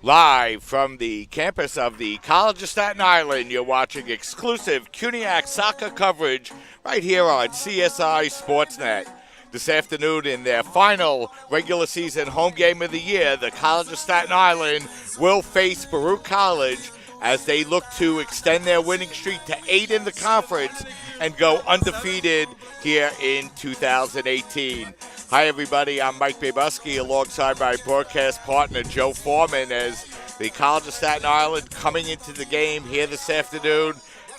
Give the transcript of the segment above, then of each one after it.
Live from the campus of the College of Staten Island, you're watching exclusive CUNYAC soccer coverage right here on CSI Sportsnet. This afternoon, in their final regular season home game of the year, the College of Staten Island will face Baruch College as they look to extend their winning streak to 8 in the conference and go undefeated here in 2018. Hi, everybody. I'm Mike Babuski alongside my broadcast partner, Joe Foreman, as the College of Staten Island coming into the game here this afternoon,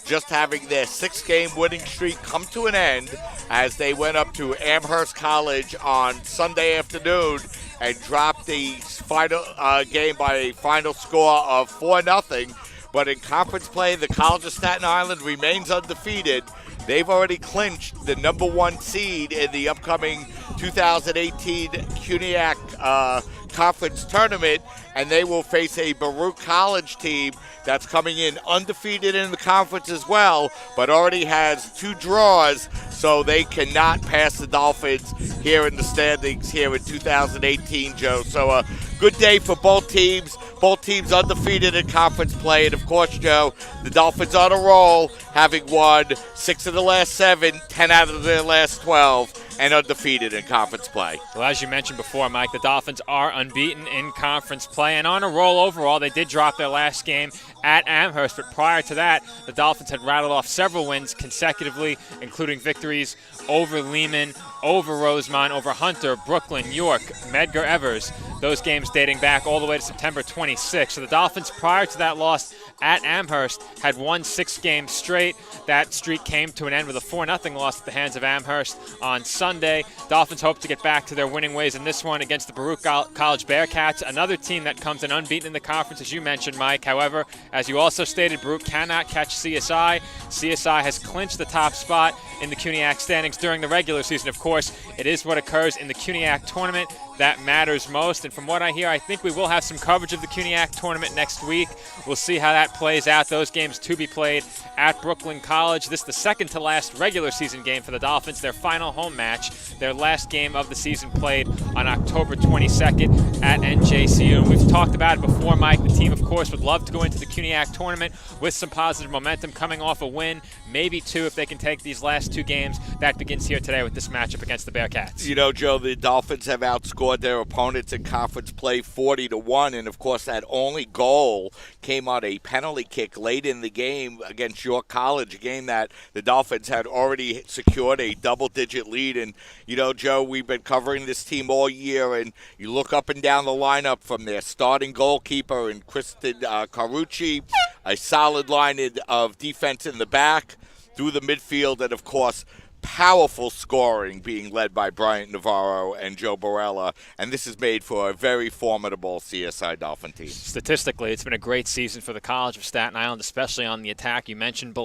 just having their 6-game winning streak come to an end as they went up to Amherst College on Sunday afternoon and dropped the final game by a final score of 4-0. But in conference play, the College of Staten Island remains undefeated. They've already clinched the number 1 seed in the upcoming 2018 CUNYAC conference tournament, and they will face a Baruch College team that's coming in undefeated in the conference as well, but already has 2 draws, so they cannot pass the Dolphins here in the standings here in 2018, Joe. So a good day for both teams. Both teams undefeated in conference play. And, of course, Joe, the Dolphins on a roll, having won 6 of the last 7, 10 out of their last 12, and undefeated in conference play. Well, as you mentioned before, Mike, the Dolphins are unbeaten in conference play and on a roll overall. They did drop their last game at Amherst, but prior to that, the Dolphins had rattled off several wins consecutively, including victories over Lehman, over Rosemont, over Hunter, Brooklyn, York, Medgar Evers. Those games dating back all the way to September 26th. So the Dolphins, prior to that loss at Amherst, had won 6 games straight. That streak came to an end with a 4-0 loss at the hands of Amherst on Sunday. Dolphins hope to get back to their winning ways in this one against the Baruch College Bearcats, another team that comes in unbeaten in the conference, as you mentioned, Mike. However, as you also stated, Baruch cannot catch CSI. CSI has clinched the top spot in the CUNYAC standings during the regular season. Of course, it is what occurs in the CUNYAC tournament that matters most. And from what I hear, I think we will have some coverage of the CUNYAC tournament next week. We'll see how that plays out. Those games to be played at Brooklyn College. This is the second to last regular season game for the Dolphins, their final home match. Their last game of the season played on October 22nd at NJCU. And we've talked about it before, Mike. The team, of course, would love to go into the CUNYAC tournament with some positive momentum, coming off a win, maybe 2 if they can take these last 2 games. That begins here today with this matchup against the Bearcats. You know, Joe, the Dolphins have outscored their opponents in conference play 40-1, and of course that only goal came on a penalty kick late in the game against York College, a game that the Dolphins had already secured a double-digit lead. And you know, Joe, we've been covering this team all year, and you look up and down the lineup from their starting goalkeeper and Kristen Carucci, a solid line of defense in the back, through the midfield, and of course powerful scoring being led by Bryant Navarro and Joe Barella, and this is made for a very formidable CSI Dolphin team. Statistically, it's been a great season for the College of Staten Island, especially on the attack. You mentioned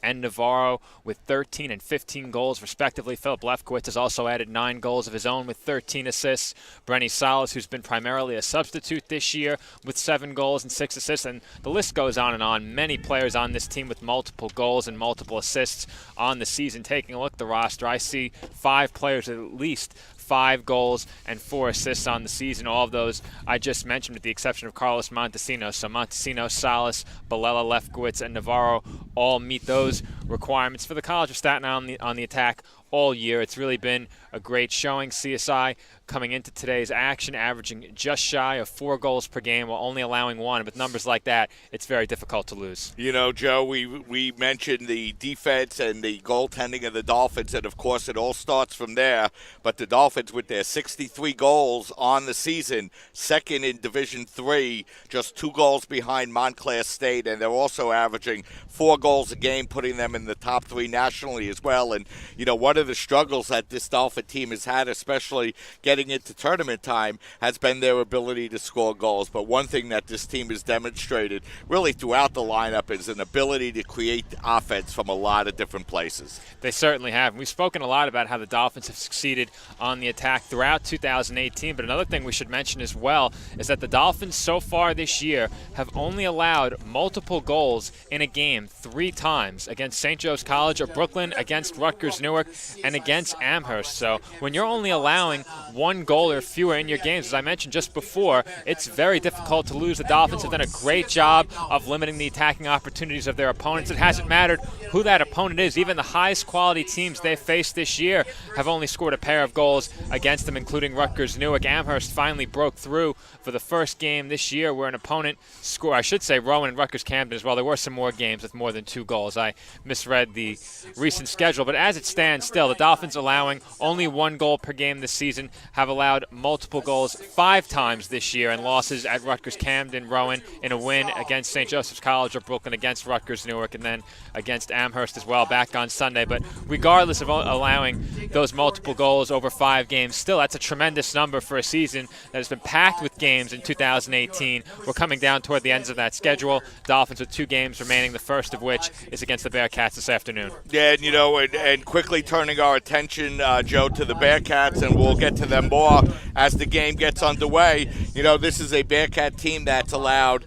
and Navarro with 13 and 15 goals, respectively. Philip Lefkowitz has also added 9 goals of his own with 13 assists. Brenny Salas, who's been primarily a substitute this year, with 7 goals and 6 assists. And the list goes on and on. Many players on this team with multiple goals and multiple assists on the season. Taking a look at the roster, I see 5 players with at least 5 goals and 4 assists on the season. All of those I just mentioned, with the exception of Carlos Montesinos. So Montesinos, Salas, Balella, Lefkowitz, and Navarro all meet those requirements for the College of Staten Island on the attack all year. It's really been a great showing. CSI coming into today's action averaging just shy of 4 goals per game while only allowing 1. With numbers like that, it's very difficult to lose. You know, Joe, we mentioned the defense and the goaltending of the Dolphins, and of course it all starts from there. But the Dolphins, with their 63 goals on the season, second in Division III, just 2 goals behind Montclair State, and they're also averaging 4 goals a game, putting them in the top 3 nationally as well. And, you know, one of the struggles that this Dolphin team has had, especially getting into tournament time, has been their ability to score goals. But one thing that this team has demonstrated really throughout the lineup is an ability to create offense from a lot of different places. They certainly have. We've spoken a lot about how the Dolphins have succeeded on the attack throughout 2018, but another thing we should mention as well is that the Dolphins so far this year have only allowed multiple goals in a game 3 times against St. Joe's College of Brooklyn, against Rutgers Newark, and against Amherst. So when you're only allowing 1 goal or fewer in your games, as I mentioned just before, it's very difficult to lose. The Dolphins have done a great job of limiting the attacking opportunities of their opponents. It hasn't mattered who that opponent is. Even the highest quality teams they've faced this year have only scored a pair of goals against them, including Rutgers Newark. Amherst finally broke through for the first game this year where an opponent scored, I should say Rowan and Rutgers Camden as well. There were some more games with more than 2 goals. I misread the recent schedule, but as it stands still, the Dolphins allowing only 1 goal per game this season have allowed multiple goals 5 times this year in losses at Rutgers Camden, Rowan, in a win against St. Joseph's College of Brooklyn, against Rutgers Newark, and then against Amherst as well back on Sunday. But regardless of allowing those multiple goals over 5 games, still that's a tremendous number for a season that has been packed with games in 2018. We're coming down toward the ends of that schedule. Dolphins with 2 games remaining, the first of which is against the Bearcats this afternoon. Yeah, and quickly turning our attention, Joe, to the Bearcats, and we'll get to them more as the game gets underway. This is a Bearcat team that's allowed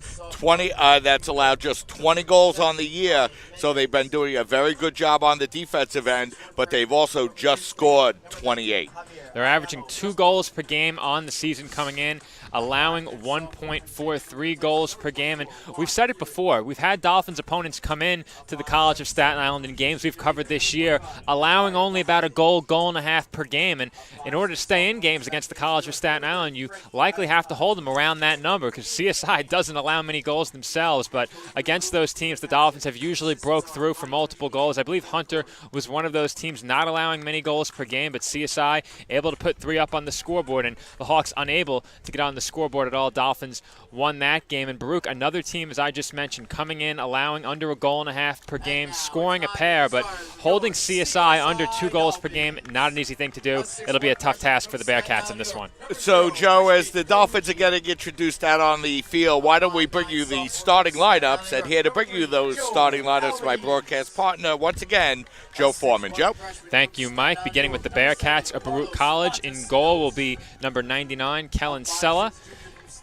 just 20 goals on the year, so they've been doing a very good job on the defensive end, but they've also just scored 28. They're averaging 2 goals per game on the season coming in, allowing 1.43 goals per game. And we've said it before. We've had Dolphins opponents come in to the College of Staten Island in games we've covered this year, allowing only about a goal and a half per game. And in order to stay in games against the College of Staten Island, you likely have to hold them around that number because CSI doesn't allow many goals themselves. But against those teams, the Dolphins have usually broke through for multiple goals. I believe Hunter was one of those teams not allowing many goals per game, but CSI able to put 3 up on the scoreboard, and the Hawks unable to get on the scoreboard at all. Dolphins won that game. And Baruch, another team, as I just mentioned, coming in, allowing under a goal and a half per game, scoring a pair, but holding CSI under 2 goals per game, not an easy thing to do. It'll be a tough task for the Bearcats in this one. So, Joe, as the Dolphins are getting introduced out on the field, why don't we bring you the starting lineups? And here to bring you those starting lineups, my broadcast partner, once again, Joe Foreman. Joe? Thank you, Mike. Beginning with the Bearcats of Baruch College. In goal will be number 99, Kellen Sella.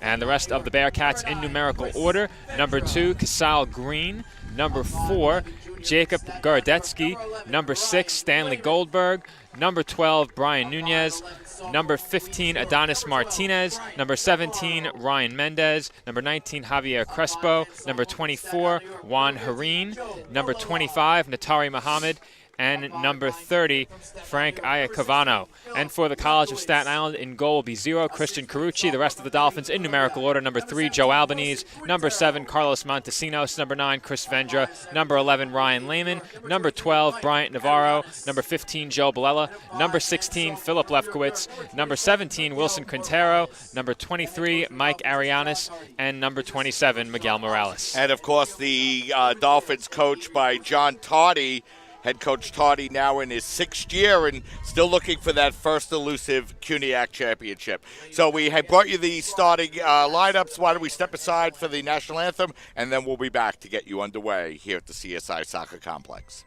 And the rest of the Bearcats in numerical order. Number 2, Casal Green. Number 4, Jacob Gorodetsky. Number 6, Stanley Goldberg. Number 12, Brian Nunez. Number 15, Adonis Martinez. Number 17, Ryan Mendez. Number 19, Javier Crespo. Number 24, Juan Hareen. Number 25, Natari Muhammad. And number 30, Frank Iacovano. And for the College of Staten Island, in goal will be 0, Christian Carucci. The rest of the Dolphins in numerical order. Number 3, Joe Albanese. Number 7, Carlos Montesinos. Number 9, Chris Vendra. Number 11, Ryan Lehman. Number 12, Bryant Navarro. Number 15, Joe Balella. Number 16, Philip Lefkowitz. Number 17, Wilson Quintero. Number 23, Mike Arianis. And number 27, Miguel Morales. And, of course, the Dolphins coached by John Tardy. Head coach Tardy now in his 6th year and still looking for that first elusive CUNYAC championship. So we have brought you the starting lineups. Why don't we step aside for the national anthem, and then we'll be back to get you underway here at the CSI Soccer Complex.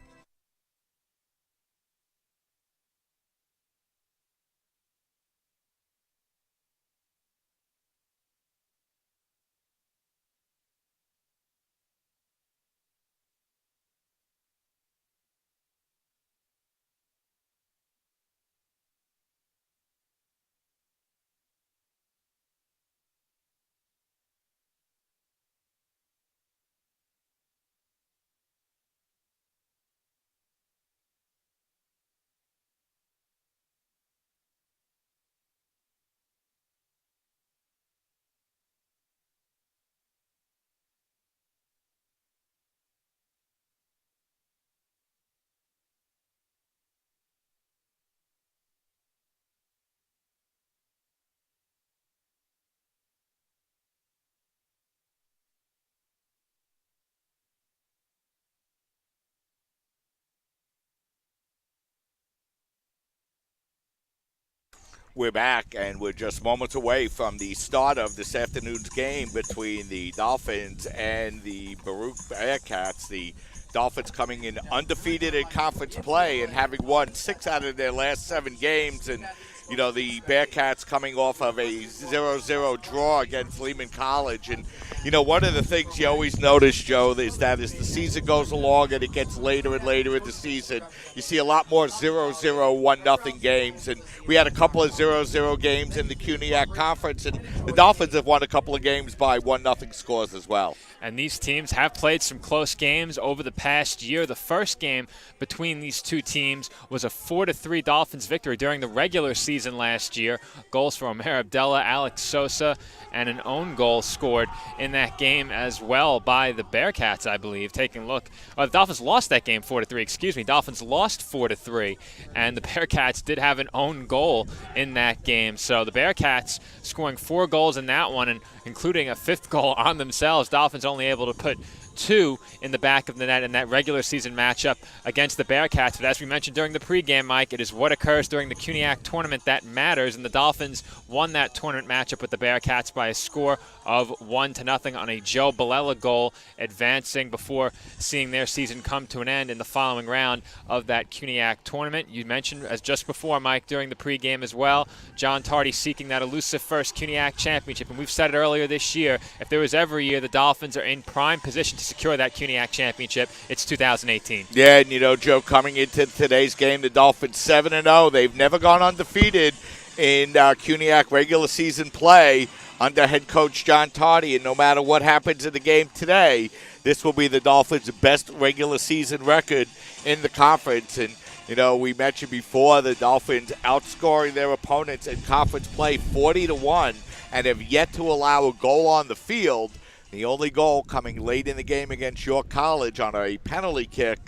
We're back, and we're just moments away from the start of this afternoon's game between the Dolphins and the Baruch Bearcats. The Dolphins coming in undefeated in conference play and having won 6 out of their last 7 games. And, the Bearcats coming off of a 0-0 draw against Lehman College. And, one of the things you always notice, Joe, is that as the season goes along and it gets later and later in the season, you see a lot more 0-0, 1-0 games. And we had a couple of 0-0 games in the CUNYAC Conference, and the Dolphins have won a couple of games by 1-0 scores as well. And these teams have played some close games over the past year. The first game between these two teams was a 4-3 Dolphins victory during the regular season last year. Goals for Omer Abdullah, Alex Sosa, and an own goal scored in that game as well by the Bearcats, I believe. Taking a look. The Dolphins lost that game 4-3. Dolphins lost 4-3, and the Bearcats did have an own goal in that game. So the Bearcats scoring 4 goals in that one, and including a 5th goal on themselves. Dolphins only able to put 2 in the back of the net in that regular season matchup against the Bearcats. But as we mentioned during the pregame, Mike, it is what occurs during the CUNYAC tournament that matters, and the Dolphins won that tournament matchup with the Bearcats by a score of 1-0 on a Joe Balella goal, advancing before seeing their season come to an end in the following round of that CUNYAC tournament. You mentioned, as just before, Mike, during the pregame as well, John Tardy seeking that elusive first CUNYAC championship, and we've said it earlier this year, if there was ever a year the Dolphins are in prime position to secure that CUNYAC championship, it's 2018. Yeah, and Joe, coming into today's game, the Dolphins 7-0. They've never gone undefeated in CUNYAC regular season play under head coach John Tardy, and no matter what happens in the game today, this will be the Dolphins' best regular season record in the conference. And, we mentioned before the Dolphins outscoring their opponents in conference play 40-1 and have yet to allow a goal on the field. The only goal coming late in the game against York College on a penalty kick,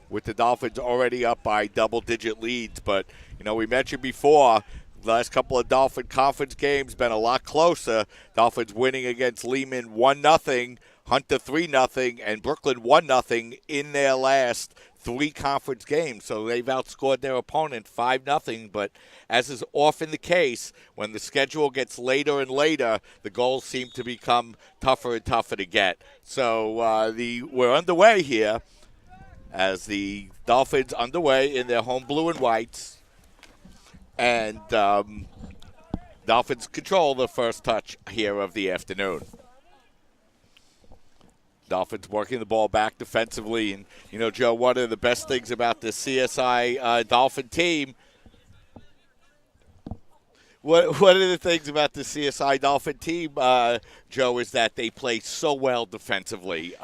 with the Dolphins already up by double-digit leads. But, we mentioned before, the last couple of Dolphin conference games been a lot closer. Dolphins winning against Lehman 1-0, Hunter 3-0, and Brooklyn 1-0 in their last 3 conference games. So they've outscored their opponent 5-0. But as is often the case, when the schedule gets later and later, the goals seem to become tougher and tougher to get. So we're underway here as the Dolphins underway in their home blue and whites. And Dolphins control the first touch here of the afternoon. Dolphins working the ball back defensively. And, Joe, one of the best things about the CSI Dolphin team, one of the things about the CSI Dolphin team, Joe, is that they play so well defensively.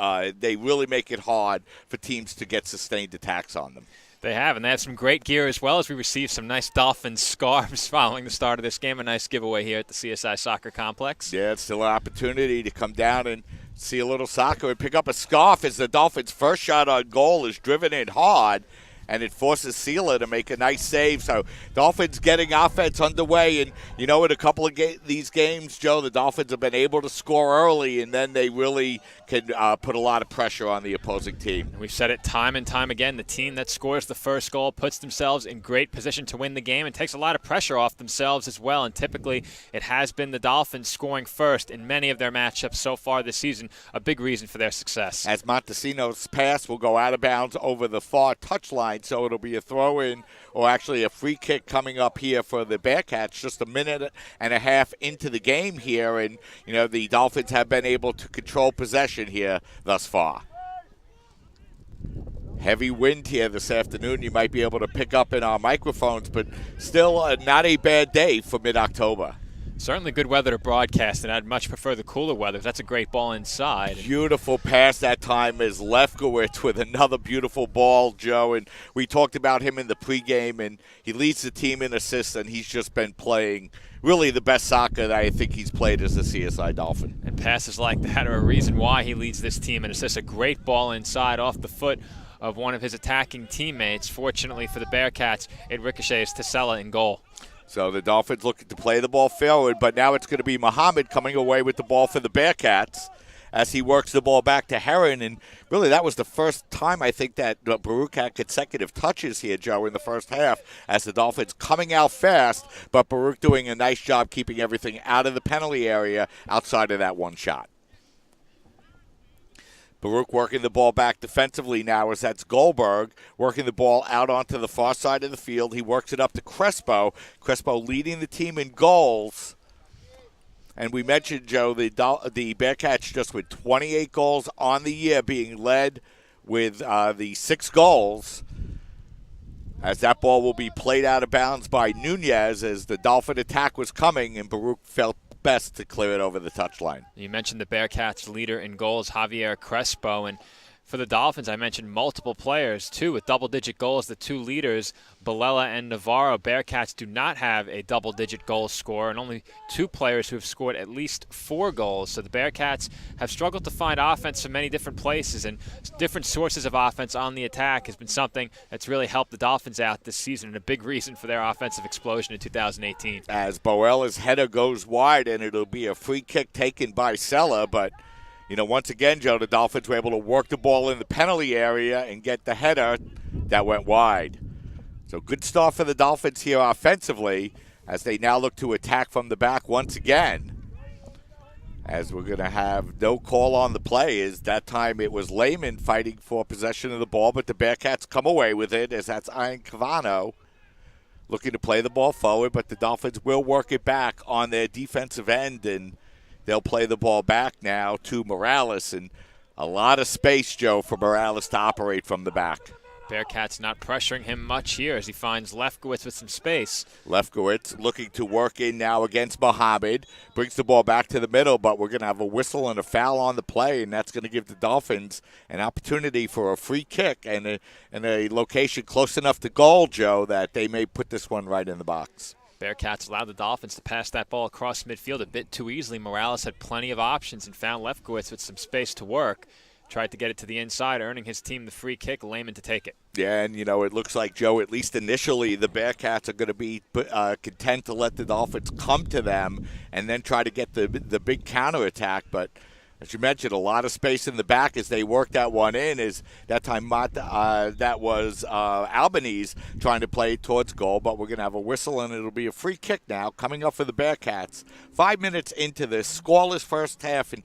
They really make it hard for teams to get sustained attacks on them. They have, and they have some great gear as well, as we receive some nice Dolphins scarves following the start of this game. A nice giveaway here at the CSI Soccer Complex. Yeah, it's still an opportunity to come down and see a little soccer and pick up a scarf as the Dolphins' first shot on goal is driven in hard, and it forces Sealer to make a nice save. So Dolphins getting offense underway. And, in a couple of these games, Joe, the Dolphins have been able to score early, and then they really can put a lot of pressure on the opposing team. And we've said it time and time again, the team that scores the first goal puts themselves in great position to win the game and takes a lot of pressure off themselves as well. And typically it has been the Dolphins scoring first in many of their matchups so far this season, a big reason for their success. As Montesino's pass will go out of bounds over the far touchline, so it'll be a throw-in or actually a free kick coming up here for the Bearcats just a minute and a half into the game here. And, the Dolphins have been able to control possession here thus far. Heavy wind here this afternoon. You might be able to pick up in our microphones, but still not a bad day for mid-October. Certainly good weather to broadcast, and I'd much prefer the cooler weather. That's a great ball inside. Beautiful pass that time is Lefkowitz with another beautiful ball, Joe. And we talked about him in the pregame, and he leads the team in assists, and he's just been playing really the best soccer that I think he's played as a CSI Dolphin. And passes like that are a reason why he leads this team in assists. A great ball inside off the foot of one of his attacking teammates. Fortunately for the Bearcats, it ricochets to Sella in goal. So the Dolphins looking to play the ball forward, but now it's going to be Muhammad coming away with the ball for the Bearcats as he works the ball back to Heron. And really that was the first time I think that Baruch had consecutive touches here, Joe, in the first half, as the Dolphins coming out fast, but Baruch doing a nice job keeping everything out of the penalty area outside of that one shot. Baruch working the ball back defensively now as that's Goldberg working the ball out onto the far side of the field. He works it up to Crespo. Crespo leading the team in goals. And we mentioned, Joe, the Bearcats just with 28 goals on the year, being led with the 6 goals. As that ball will be played out of bounds by Nunez as the Dolphin attack was coming, and Baruch felt best to clear it over the touchline. You mentioned the Bearcats' leader in goals, Javier Crespo, and for the Dolphins, I mentioned multiple players, too, with double-digit goals. The 2 leaders, Balela and Navarro. Bearcats do not have a double-digit goal scorer, and only 2 players who have scored at least 4 goals. So the Bearcats have struggled to find offense from many different places, and different sources of offense on the attack has been something that's really helped the Dolphins out this season, and a big reason for their offensive explosion in 2018. As Boela's header goes wide, and it'll be a free kick taken by Sella, but once again, Joe, the Dolphins were able to work the ball in the penalty area and get the header that went wide. So good start for the Dolphins here offensively as they now look to attack from the back once again. As we're going to have no call on the play, as that time it was Lehman fighting for possession of the ball, but the Bearcats come away with it as that's Ian Cavano looking to play the ball forward, but the Dolphins will work it back on their defensive end, and they'll play the ball back now to Morales, and a lot of space, Joe, for Morales to operate from the back. Bearcats not pressuring him much here as he finds Lefkowitz with some space. Lefkowitz looking to work in now against Mohammed. Brings the ball back to the middle, but we're going to have a whistle and a foul on the play, and that's going to give the Dolphins an opportunity for a free kick and a location close enough to goal, Joe, that they may put this one right in the box. Bearcats allowed the Dolphins to pass that ball across midfield a bit too easily. Morales had plenty of options and found Lefkowitz with some space to work. Tried to get it to the inside, earning his team the free kick. Lehman to take it. Yeah, and, it looks like, Joe, at least initially, the Bearcats are going to be content to let the Dolphins come to them and then try to get the big counterattack. But as you mentioned, a lot of space in the back as they worked that one in. Is that time that was Albanese trying to play towards goal, but we're going to have a whistle, and it'll be a free kick now coming up for the Bearcats. 5 minutes into this scoreless first half. And,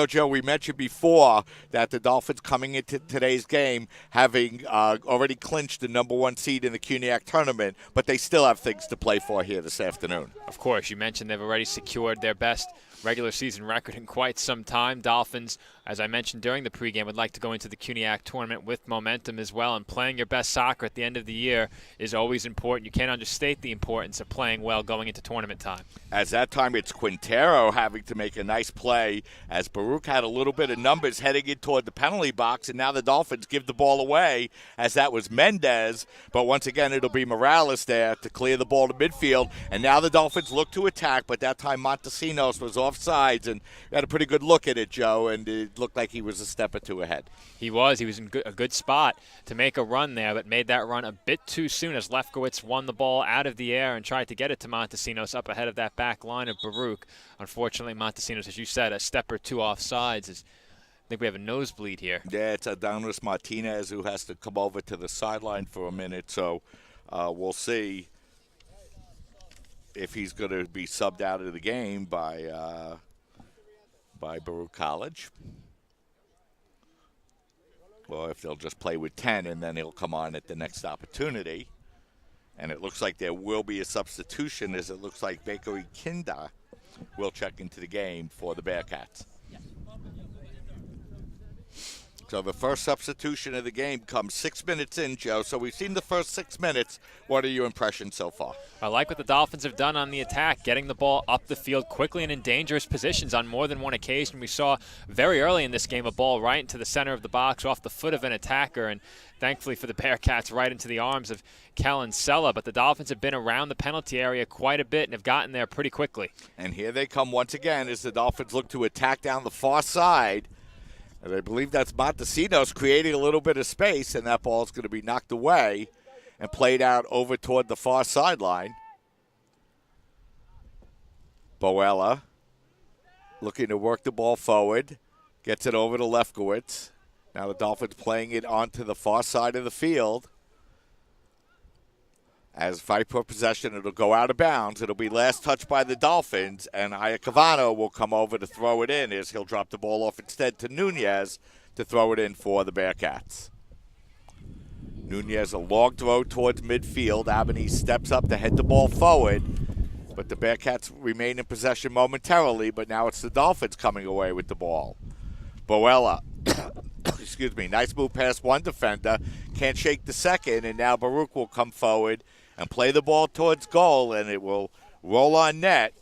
Joe, we mentioned before that the Dolphins coming into today's game having already clinched the number 1 seed in the CUNYAC tournament, but they still have things to play for here this afternoon. Of course, you mentioned they've already secured their best regular season record in quite some time. Dolphins, as I mentioned during the pregame, would like to go into the CUNYAC tournament with momentum as well, and playing your best soccer at the end of the year is always important. You can't understate the importance of playing well going into tournament time. As that time, it's Quintero having to make a nice play as Baruch had a little bit of numbers heading in toward the penalty box, and now the Dolphins give the ball away as that was Mendez. But once again, it'll be Morales there to clear the ball to midfield, and now the Dolphins look to attack, but that time Montesinos was offsides and had a pretty good look at it, Joe, and it looked like he was a step or two ahead. He was in a good spot to make a run there, but made that run a bit too soon as Lefkowitz won the ball out of the air and tried to get it to Montesinos up ahead of that back line of Baruch. Unfortunately, Montesinos, as you said, a step or two offsides. I think we have a nosebleed here. Yeah, it's Adonis Martinez who has to come over to the sideline for a minute, so we'll see if he's going to be subbed out of the game by Baruch College, or if they'll just play with 10 and then he'll come on at the next opportunity. And it looks like there will be a substitution, as it looks like Bakery Kinda will check into the game for the Bearcats. So the first substitution of the game comes 6 minutes in, Joe. So we've seen the first 6 minutes. What are your impressions so far? I like what the Dolphins have done on the attack, getting the ball up the field quickly and in dangerous positions on more than one occasion. We saw very early in this game a ball right into the center of the box off the foot of an attacker, and thankfully for the Bearcats, right into the arms of Kellen Sella. But the Dolphins have been around the penalty area quite a bit and have gotten there pretty quickly. And here they come once again as the Dolphins look to attack down the far side. And I believe that's Montesinos creating a little bit of space, and that ball is going to be knocked away and played out over toward the far sideline. Boella looking to work the ball forward, gets it over to Lefkowitz. Now the Dolphins playing it onto the far side of the field. As fight for possession, it'll go out of bounds. It'll be last touch by the Dolphins, and Iacavano will come over to throw it in as he'll drop the ball off instead to Nunez. to throw it in for the Bearcats. Nunez, a long throw towards midfield. Abney steps up to head the ball forward, but the Bearcats remain in possession momentarily, but now it's the Dolphins coming away with the ball. Boella, excuse me, nice move past one defender, can't shake the second, and now Baruch will come forward and play the ball towards goal, and it will roll on net.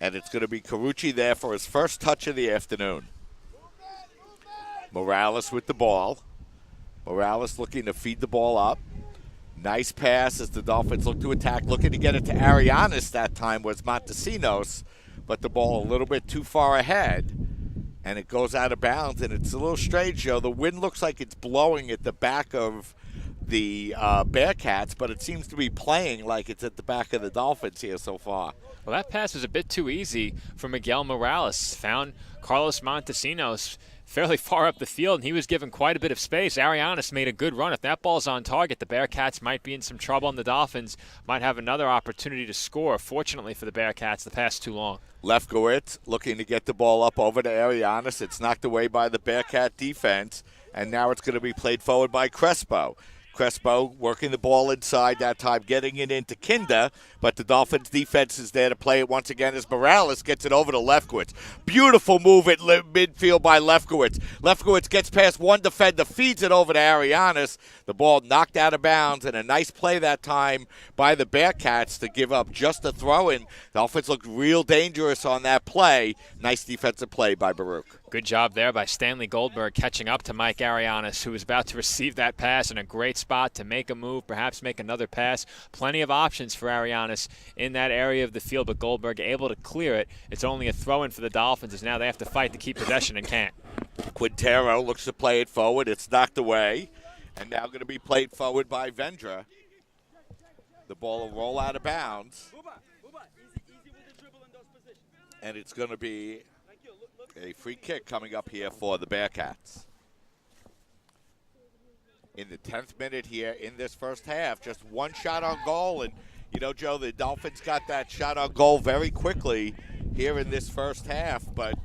And it's going to be Carucci there for his first touch of the afternoon. Morales with the ball. Morales looking to feed the ball up. Nice pass as the Dolphins look to attack. Looking to get it to Arianis that time was Montesinos, but the ball a little bit too far ahead. And it goes out of bounds, and it's a little strange, Joe. The wind looks like it's blowing at the back of the Bearcats, but it seems to be playing like it's at the back of the Dolphins here so far. Well, that pass was a bit too easy for Miguel Morales. Found Carlos Montesinos fairly far up the field, and he was given quite a bit of space. Arianis made a good run. If that ball's on target, the Bearcats might be in some trouble, and the Dolphins might have another opportunity to score. Fortunately for the Bearcats, the pass too long. Lefkowitz looking to get the ball up over to Arianis. It's knocked away by the Bearcat defense, and now it's going to be played forward by Crespo. Crespo working the ball inside that time, getting it into Kinda, but the Dolphins defense is there to play it once again as Morales gets it over to Lefkowitz. Beautiful move at midfield by Lefkowitz. Lefkowitz gets past one defender, feeds it over to Arianis. The ball knocked out of bounds, and a nice play that time by the Bearcats to give up just a throw-in. The Dolphins looked real dangerous on that play. Nice defensive play by Baruch. Good job there by Stanley Goldberg catching up to Mike Arianis, who was about to receive that pass in a great spot to make a move, perhaps make another pass. Plenty of options for Arianis in that area of the field, but Goldberg able to clear it. It's only a throw-in for the Dolphins, as now they have to fight to keep possession and can't. Quintero looks to play it forward. It's knocked away, and now going to be played forward by Vendra. The ball will roll out of bounds, and it's going to be a free kick coming up here for the Bearcats. In the 10th minute here in this first half, just one shot on goal. And, you know, Joe, the Dolphins got that shot on goal very quickly here in this first half, but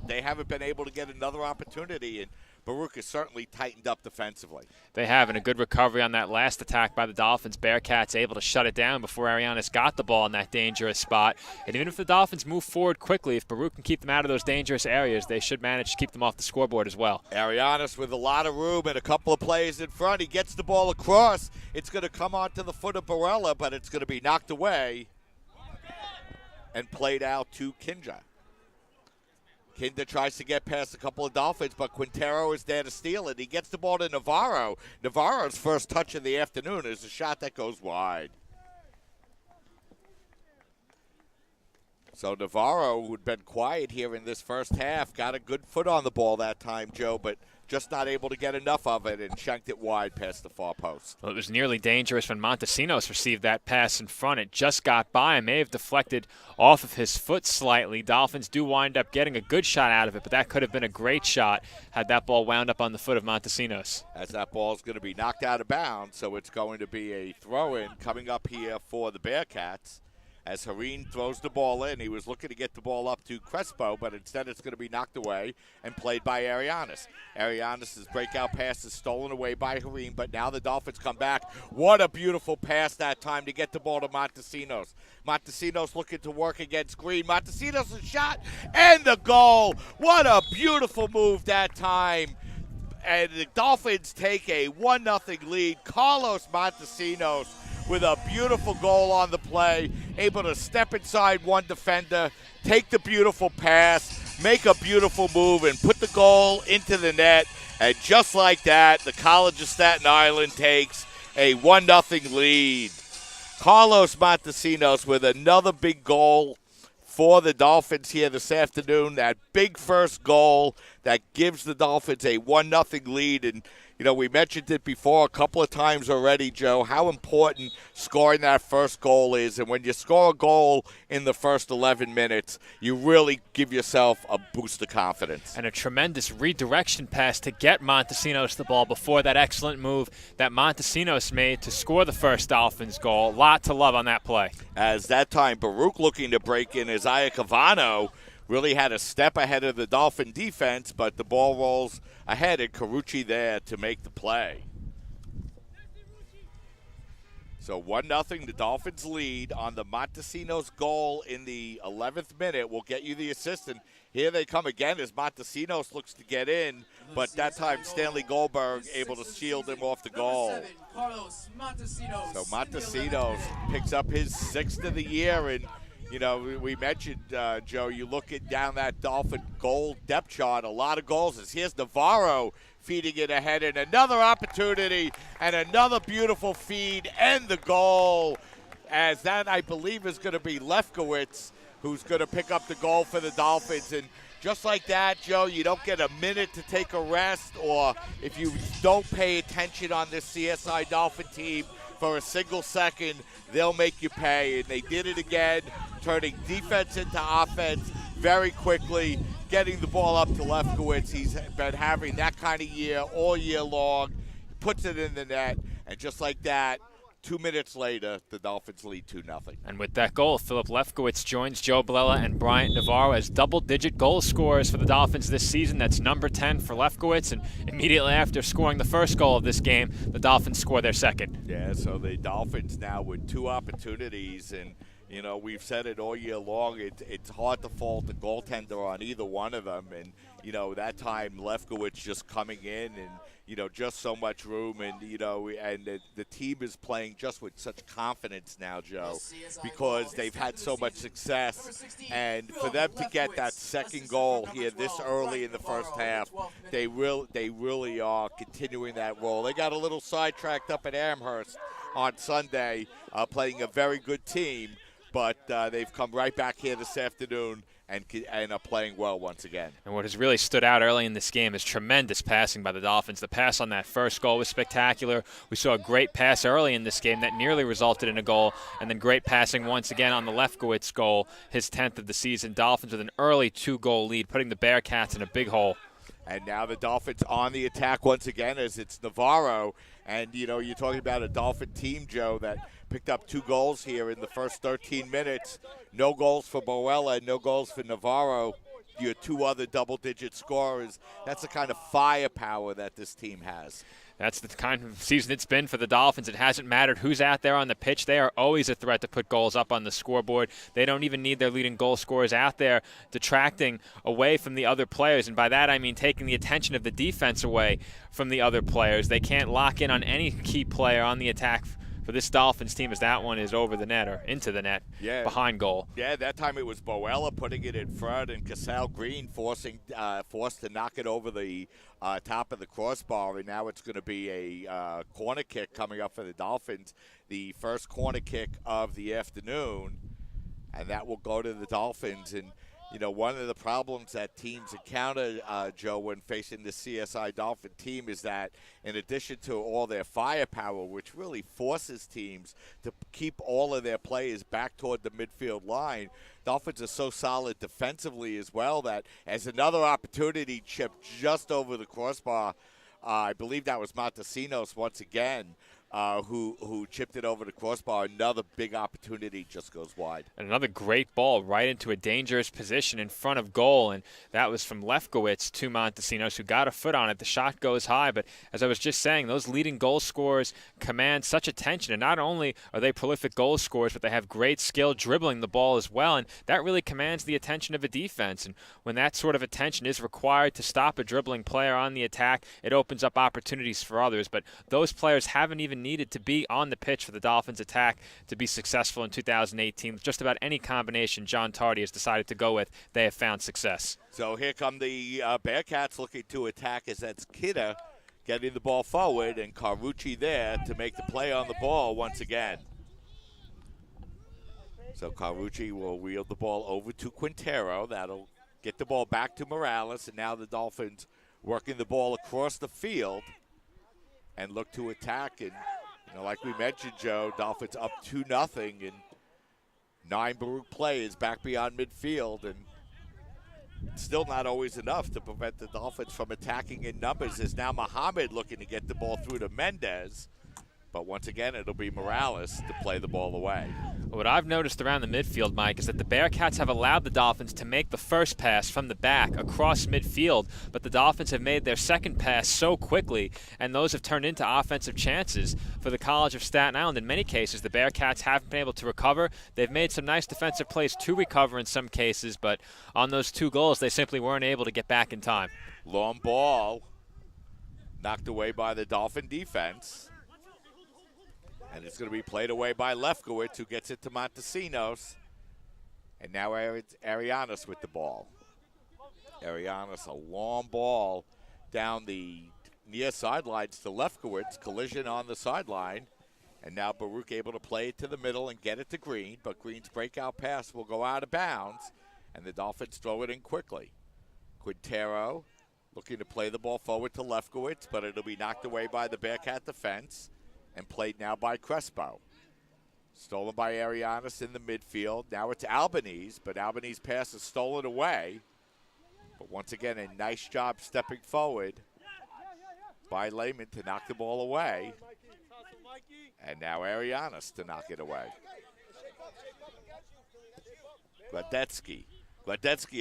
they haven't been able to get another opportunity. And Baruch has certainly tightened up defensively. They have, and a good recovery on that last attack by the Dolphins. Bearcats able to shut it down before Arianis got the ball in that dangerous spot. And even if the Dolphins move forward quickly, if Baruch can keep them out of those dangerous areas, they should manage to keep them off the scoreboard as well. Arianis with a lot of room and a couple of plays in front. He gets the ball across. It's going to come onto the foot of Barella, but it's going to be knocked away and played out to Kinja. Kinda tries to get past a couple of Dolphins, but Quintero is there to steal it. He gets the ball to Navarro. Navarro's first touch of the afternoon is a shot that goes wide. So Navarro, who'd been quiet here in this first half, got a good foot on the ball that time, Joe, but just not able to get enough of it and shanked it wide past the far post. Well, it was nearly dangerous when Montesinos received that pass in front. It just got by and may have deflected off of his foot slightly. Dolphins do wind up getting a good shot out of it, but that could have been a great shot had that ball wound up on the foot of Montesinos. As that ball is going to be knocked out of bounds, so it's going to be a throw-in coming up here for the Bearcats. As Hareen throws the ball in, he was looking to get the ball up to Crespo, but instead it's going to be knocked away and played by Arianis. Arianis' breakout pass is stolen away by Hareen, but now the Dolphins come back. What a beautiful pass that time to get the ball to Montesinos. Montesinos looking to work against Green. Montesinos' shot and the goal. What a beautiful move that time. And the Dolphins take a 1-0 lead. Carlos Montesinos with a beautiful goal on the play, able to step inside one defender, take the beautiful pass, make a beautiful move, and put the goal into the net. And just like that, the College of Staten Island takes a 1-0 lead. Carlos Montesinos with another big goal for the Dolphins here this afternoon. That big first goal that gives the Dolphins a 1-0 lead. And, you know, we mentioned it before a couple of times already, Joe, how important scoring that first goal is. And when you score a goal in the first 11 minutes, you really give yourself a boost of confidence. And a tremendous redirection pass to get Montesinos the ball before that excellent move that Montesinos made to score the first Dolphins goal. A lot to love on that play. As that time, Baruch looking to break in, Isaiah Cavano really had a step ahead of the Dolphin defense, but the ball rolls ahead and Carucci there to make the play. So 1-0, the Dolphins lead on the Montesinos goal in the 11th minute. We'll get you the assist, and here they come again as Montesinos looks to get in, but that time Stanley Goldberg able to shield him off the goal. So Montesinos picks up his 6th of the year, and you know, we mentioned, Joe, you look at down that Dolphin goal depth chart, a lot of goals. As here's Navarro feeding it ahead, and another opportunity and another beautiful feed and the goal. As that, I believe, is going to be Lefkowitz, who's going to pick up the goal for the Dolphins. And just like that, Joe, you don't get a minute to take a rest, or if you don't pay attention on this CSI Dolphin team for a single second, they'll make you pay. And they did it again, turning defense into offense very quickly, getting the ball up to Lefkowitz. He's been having that kind of year all year long. He puts it in the net, and just like that, 2 minutes later, the Dolphins lead 2-0. And with that goal, Philip Lefkowitz joins Joe Bellella and Bryant Navarro as double-digit goal scorers for the Dolphins this season. That's number 10 for Lefkowitz, and immediately after scoring the first goal of this game, the Dolphins score their second. Yeah, so the Dolphins now with 2 opportunities, and you know, we've said it all year long, it's hard to fault the goaltender on either one of them. And, you know, that time Lefkowitz just coming in and, you know, just so much room. And, you know, and the team is playing just with such confidence now, Joe, because they've had so much success. And for them to get that second goal here this early in the first half, they really are continuing that role. They got a little sidetracked up at Amherst on Sunday, playing a very good team. But they've come right back here this afternoon and are playing well once again. And what has really stood out early in this game is tremendous passing by the Dolphins. The pass on that first goal was spectacular. We saw a great pass early in this game that nearly resulted in a goal, and then great passing once again on the Lefkowitz goal, his 10th of the season. Dolphins with an early 2-goal lead, putting the Bearcats in a big hole. And now the Dolphins on the attack once again as it's Navarro. And, you know, you're talking about a Dolphin team, Joe, that picked up 2 goals here in the first 13 minutes. No goals for Boella, no goals for Navarro. Your 2 other double-digit scorers. That's the kind of firepower that this team has. That's the kind of season it's been for the Dolphins. It hasn't mattered who's out there on the pitch. They are always a threat to put goals up on the scoreboard. They don't even need their leading goal scorers out there detracting away from the other players. And by that, I mean taking the attention of the defense away from the other players. They can't lock in on any key player on the attack for this Dolphins team, as that one is over the net or into the net, behind goal. Yeah, that time it was Boella putting it in front, and Casal Green forced to knock it over the top of the crossbar, and now it's going to be a corner kick coming up for the Dolphins, the first corner kick of the afternoon, and that will go to the Dolphins. And you know, one of the problems that teams encounter, Joe, when facing the CSI Dolphin team is that in addition to all their firepower, which really forces teams to keep all of their players back toward the midfield line, Dolphins are so solid defensively as well that as another opportunity chipped just over the crossbar, I believe that was Montesinos once again, who chipped it over the crossbar. Another big opportunity just goes wide. And another great ball right into a dangerous position in front of goal, and that was from Lefkowitz to Montesinos, who got a foot on it. The shot goes high, but as I was just saying, those leading goal scorers command such attention, and not only are they prolific goal scorers, but they have great skill dribbling the ball as well, and that really commands the attention of a defense. And when that sort of attention is required to stop a dribbling player on the attack, it opens up opportunities for others. But those players haven't even needed to be on the pitch for the Dolphins attack to be successful in 2018. With just about any combination John Tardy has decided to go with, they have found success. So here come the Bearcats looking to attack, as that's Kidder getting the ball forward, and Carucci there to make the play on the ball once again. So Carucci will wheel the ball over to Quintero. That'll get the ball back to Morales, and now the Dolphins working the ball across the field and look to attack. And you know, like we mentioned, Joe, Dolphins up 2-0, and 9 Baruch players back beyond midfield, and still not always enough to prevent the Dolphins from attacking in numbers. Is now Muhammad looking to get the ball through to Mendez, But once again, it'll be Morales to play the ball away. What I've noticed around the midfield, Mike, is that the Bearcats have allowed the Dolphins to make the first pass from the back across midfield, but the Dolphins have made their second pass so quickly, and those have turned into offensive chances for the College of Staten Island. In many cases, the Bearcats haven't been able to recover. They've made some nice defensive plays to recover in some cases, but on those 2 goals, they simply weren't able to get back in time. Long ball knocked away by the Dolphin defense. And it's going to be played away by Lefkowitz, who gets it to Montesinos. And now Arianis with the ball. Arianis, a long ball down the near sidelines to Lefkowitz. Collision on the sideline. And now Baruch able to play it to the middle and get it to Green. But Green's breakout pass will go out of bounds. And the Dolphins throw it in quickly. Quintero looking to play the ball forward to Lefkowitz, but it'll be knocked away by the Bearcat defense. And played now by Crespo. Stolen by Arianis in the midfield. Now it's Albanese, but Albanese pass is stolen away. But once again, a nice job stepping forward by Lehman to knock the ball away. And now Arianis to knock it away. Gladetsky,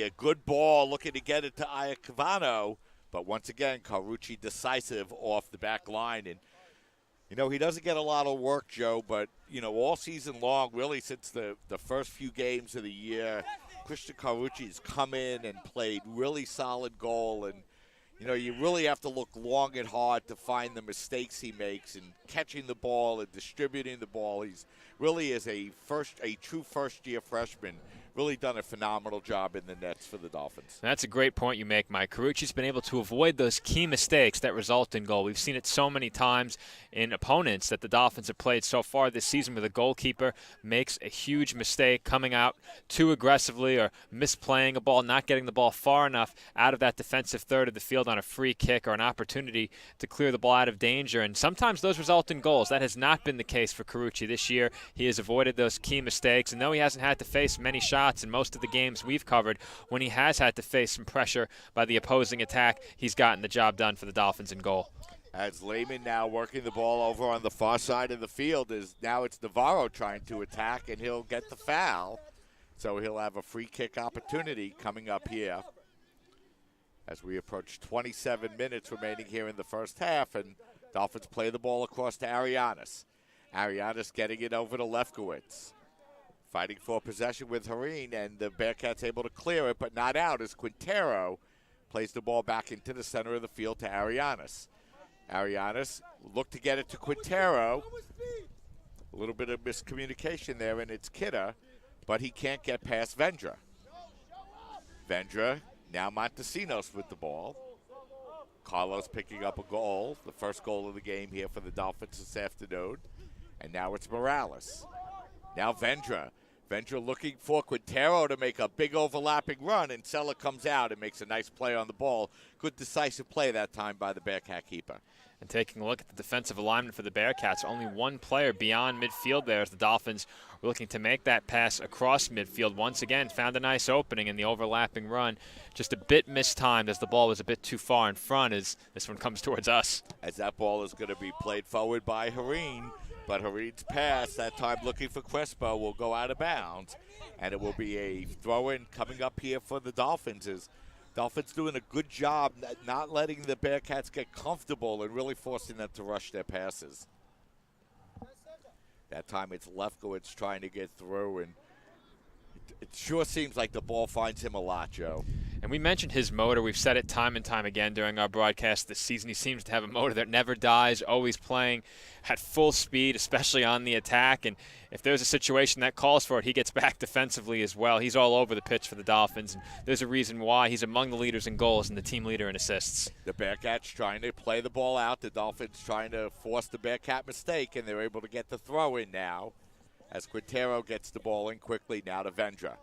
a good ball looking to get it to Iacovano. But once again, Carucci decisive off the back line. And you know, he doesn't get a lot of work, Joe, but, you know, all season long, really since the first few games of the year, Christian Carucci's come in and played really solid goal. And, you know, you really have to look long and hard to find the mistakes he makes in catching the ball and distributing the ball. He's really is a true first-year freshman. Really done a phenomenal job in the nets for the Dolphins. That's a great point you make, Mike. Carucci's been able to avoid those key mistakes that result in goal. We've seen it so many times in opponents that the Dolphins have played so far this season where the goalkeeper makes a huge mistake coming out too aggressively or misplaying a ball, not getting the ball far enough out of that defensive third of the field on a free kick or an opportunity to clear the ball out of danger. And sometimes those result in goals. That has not been the case for Carucci this year. He has avoided those key mistakes, and though he hasn't had to face many shots in most of the games we've covered, when he has had to face some pressure by the opposing attack, he's gotten the job done for the Dolphins in goal. As Lehman now working the ball over on the far side of the field, now it's Navarro trying to attack, and he'll get the foul. So he'll have a free kick opportunity coming up here as we approach 27 minutes remaining here in the first half, and Dolphins play the ball across to Arianis. Arianis getting it over to Lefkowitz. Fighting for possession with Hareen, and the Bearcats able to clear it, but not out as Quintero plays the ball back into the center of the field to Arianis. Arianis looked to get it to Quintero. A little bit of miscommunication there, and it's Kidder, but he can't get past Vendra. Vendra, now Montesinos with the ball. Carlos picking up a goal, the first goal of the game here for the Dolphins this afternoon. And now it's Morales. Now Vendra. Vendra looking for Quintero to make a big overlapping run, and Sella comes out and makes a nice play on the ball. Good decisive play that time by the Bearcat keeper. And taking a look at the defensive alignment for the Bearcats, only one player beyond midfield there as the Dolphins were looking to make that pass across midfield. Once again, found a nice opening in the overlapping run. Just a bit mistimed as the ball was a bit too far in front as this one comes towards us. As that ball is going to be played forward by Hareen. But Hareen's pass, that time looking for Crespo, will go out of bounds. And it will be a throw-in coming up here for the Dolphins. Dolphins doing a good job not letting the Bearcats get comfortable and really forcing them to rush their passes. That time it's Lefkowitz trying to get through, and it sure seems like the ball finds him a lot, Joe. And we mentioned his motor. We've said it time and time again during our broadcast this season. He seems to have a motor that never dies, always playing at full speed, especially on the attack. And if there's a situation that calls for it, he gets back defensively as well. He's all over the pitch for the Dolphins, and there's a reason why. He's among the leaders in goals and the team leader in assists. The Bearcats trying to play the ball out. The Dolphins trying to force the Bearcat mistake, and they're able to get the throw in now as Quintero gets the ball in quickly now to Vendra.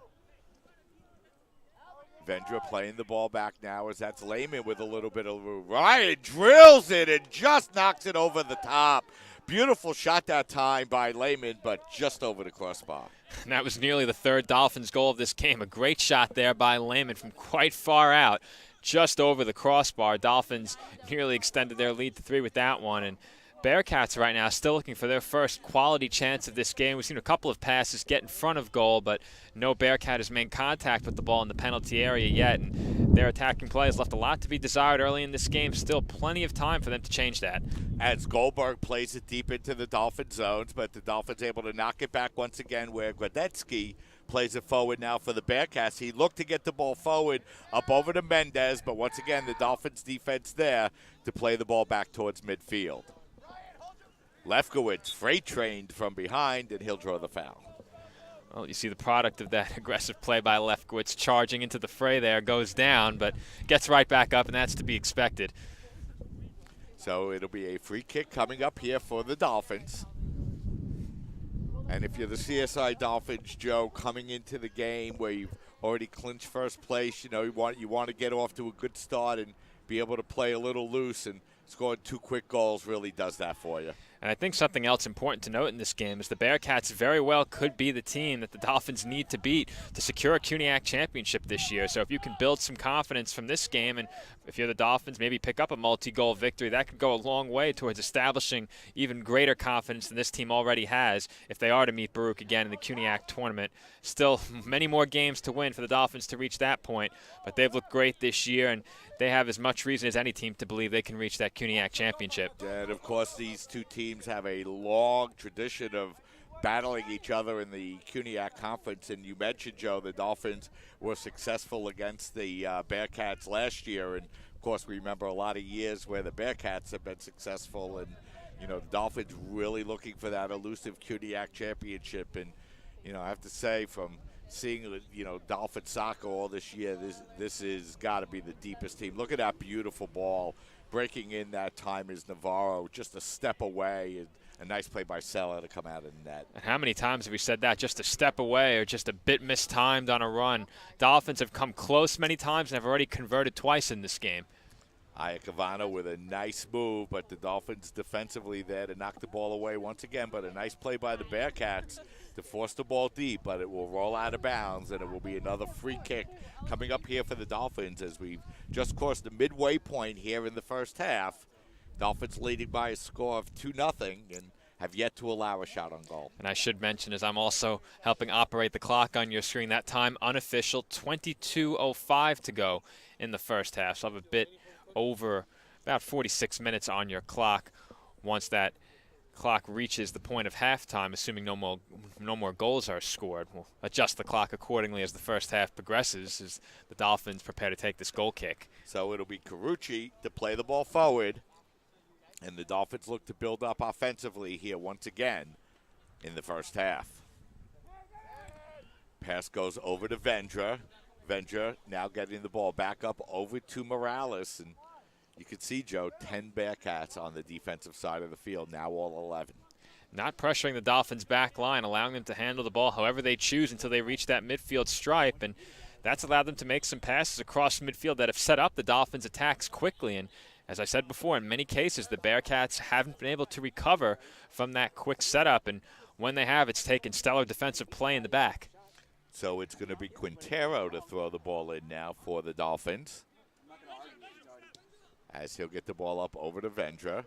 Vendra playing the ball back now as that's Lehman with a little bit of room. Ryan drills it and just knocks it over the top. Beautiful shot that time by Lehman, but just over the crossbar. And that was nearly the third Dolphins goal of this game. A great shot there by Lehman from quite far out, just over the crossbar. Dolphins nearly extended their lead to 3 with that one. And Bearcats right now still looking for their first quality chance of this game. We've seen a couple of passes get in front of goal, but no Bearcat has made contact with the ball in the penalty area yet. And their attacking play has left a lot to be desired early in this game. Still plenty of time for them to change that. As Goldberg plays it deep into the Dolphin zones, but the Dolphins able to knock it back once again, where Gradetsky plays it forward now for the Bearcats. He looked to get the ball forward up over to Mendez, but once again the Dolphins defense there to play the ball back towards midfield. Lefkowitz freight trained from behind, and he'll draw the foul. Well, you see the product of that aggressive play by Lefkowitz, charging into the fray there, goes down, but gets right back up, and that's to be expected. So it'll be a free kick coming up here for the Dolphins. And if you're the CSI Dolphins, Joe, coming into the game where you've already clinched first place, you want to get off to a good start and be able to play a little loose, and scoring 2 quick goals really does that for you. And I think something else important to note in this game is the Bearcats very well could be the team that the Dolphins need to beat to secure a CUNYAC championship this year. So if you can build some confidence from this game, and if you're the Dolphins, maybe pick up a multi-goal victory, that could go a long way towards establishing even greater confidence than this team already has if they are to meet Baruch again in the CUNYAC tournament. Still many more games to win for the Dolphins to reach that point, but they've looked great this year, and they have as much reason as any team to believe they can reach that CUNYAC championship. And, of course, these two teams have a long tradition of battling each other in the CUNYAC conference. And you mentioned, Joe, the Dolphins were successful against the Bearcats last year. And, of course, we remember a lot of years where the Bearcats have been successful. And, the Dolphins really looking for that elusive CUNYAC championship. And, I have to say, from seeing, Dolphin soccer all this year, this has got to be the deepest team. Look at that beautiful ball. Breaking in that time is Navarro, just a step away, and a nice play by Sella to come out of the net. And how many times have we said that? Just a step away or just a bit mistimed on a run. Dolphins have come close many times and have already converted twice in this game. Iacavano with a nice move, but the Dolphins defensively there to knock the ball away once again. But a nice play by the Bearcats to force the ball deep, but it will roll out of bounds, and it will be another free kick coming up here for the Dolphins as we've just crossed the midway point here in the first half. Dolphins leading by a score of 2-0 and have yet to allow a shot on goal. And I should mention, as I'm also helping operate the clock on your screen, that time unofficial, 22:05 to go in the first half. So I have a bit over about 46 minutes on your clock. Once that clock reaches the point of halftime, assuming no more goals are scored, we'll adjust the clock accordingly as the first half progresses as the Dolphins prepare to take this goal kick. So it'll be Carucci to play the ball forward, and the Dolphins look to build up offensively here once again in the first half. Pass goes over to Vendra. Vendra now getting the ball back up over to Morales, and you can see, Joe, 10 Bearcats on the defensive side of the field, now all 11. Not pressuring the Dolphins' back line, allowing them to handle the ball however they choose until they reach that midfield stripe, and that's allowed them to make some passes across midfield that have set up the Dolphins' attacks quickly. And as I said before, in many cases, the Bearcats haven't been able to recover from that quick setup, and when they have, it's taken stellar defensive play in the back. So it's going to be Quintero to throw the ball in now for the Dolphins, as he'll get the ball up over to Vendra.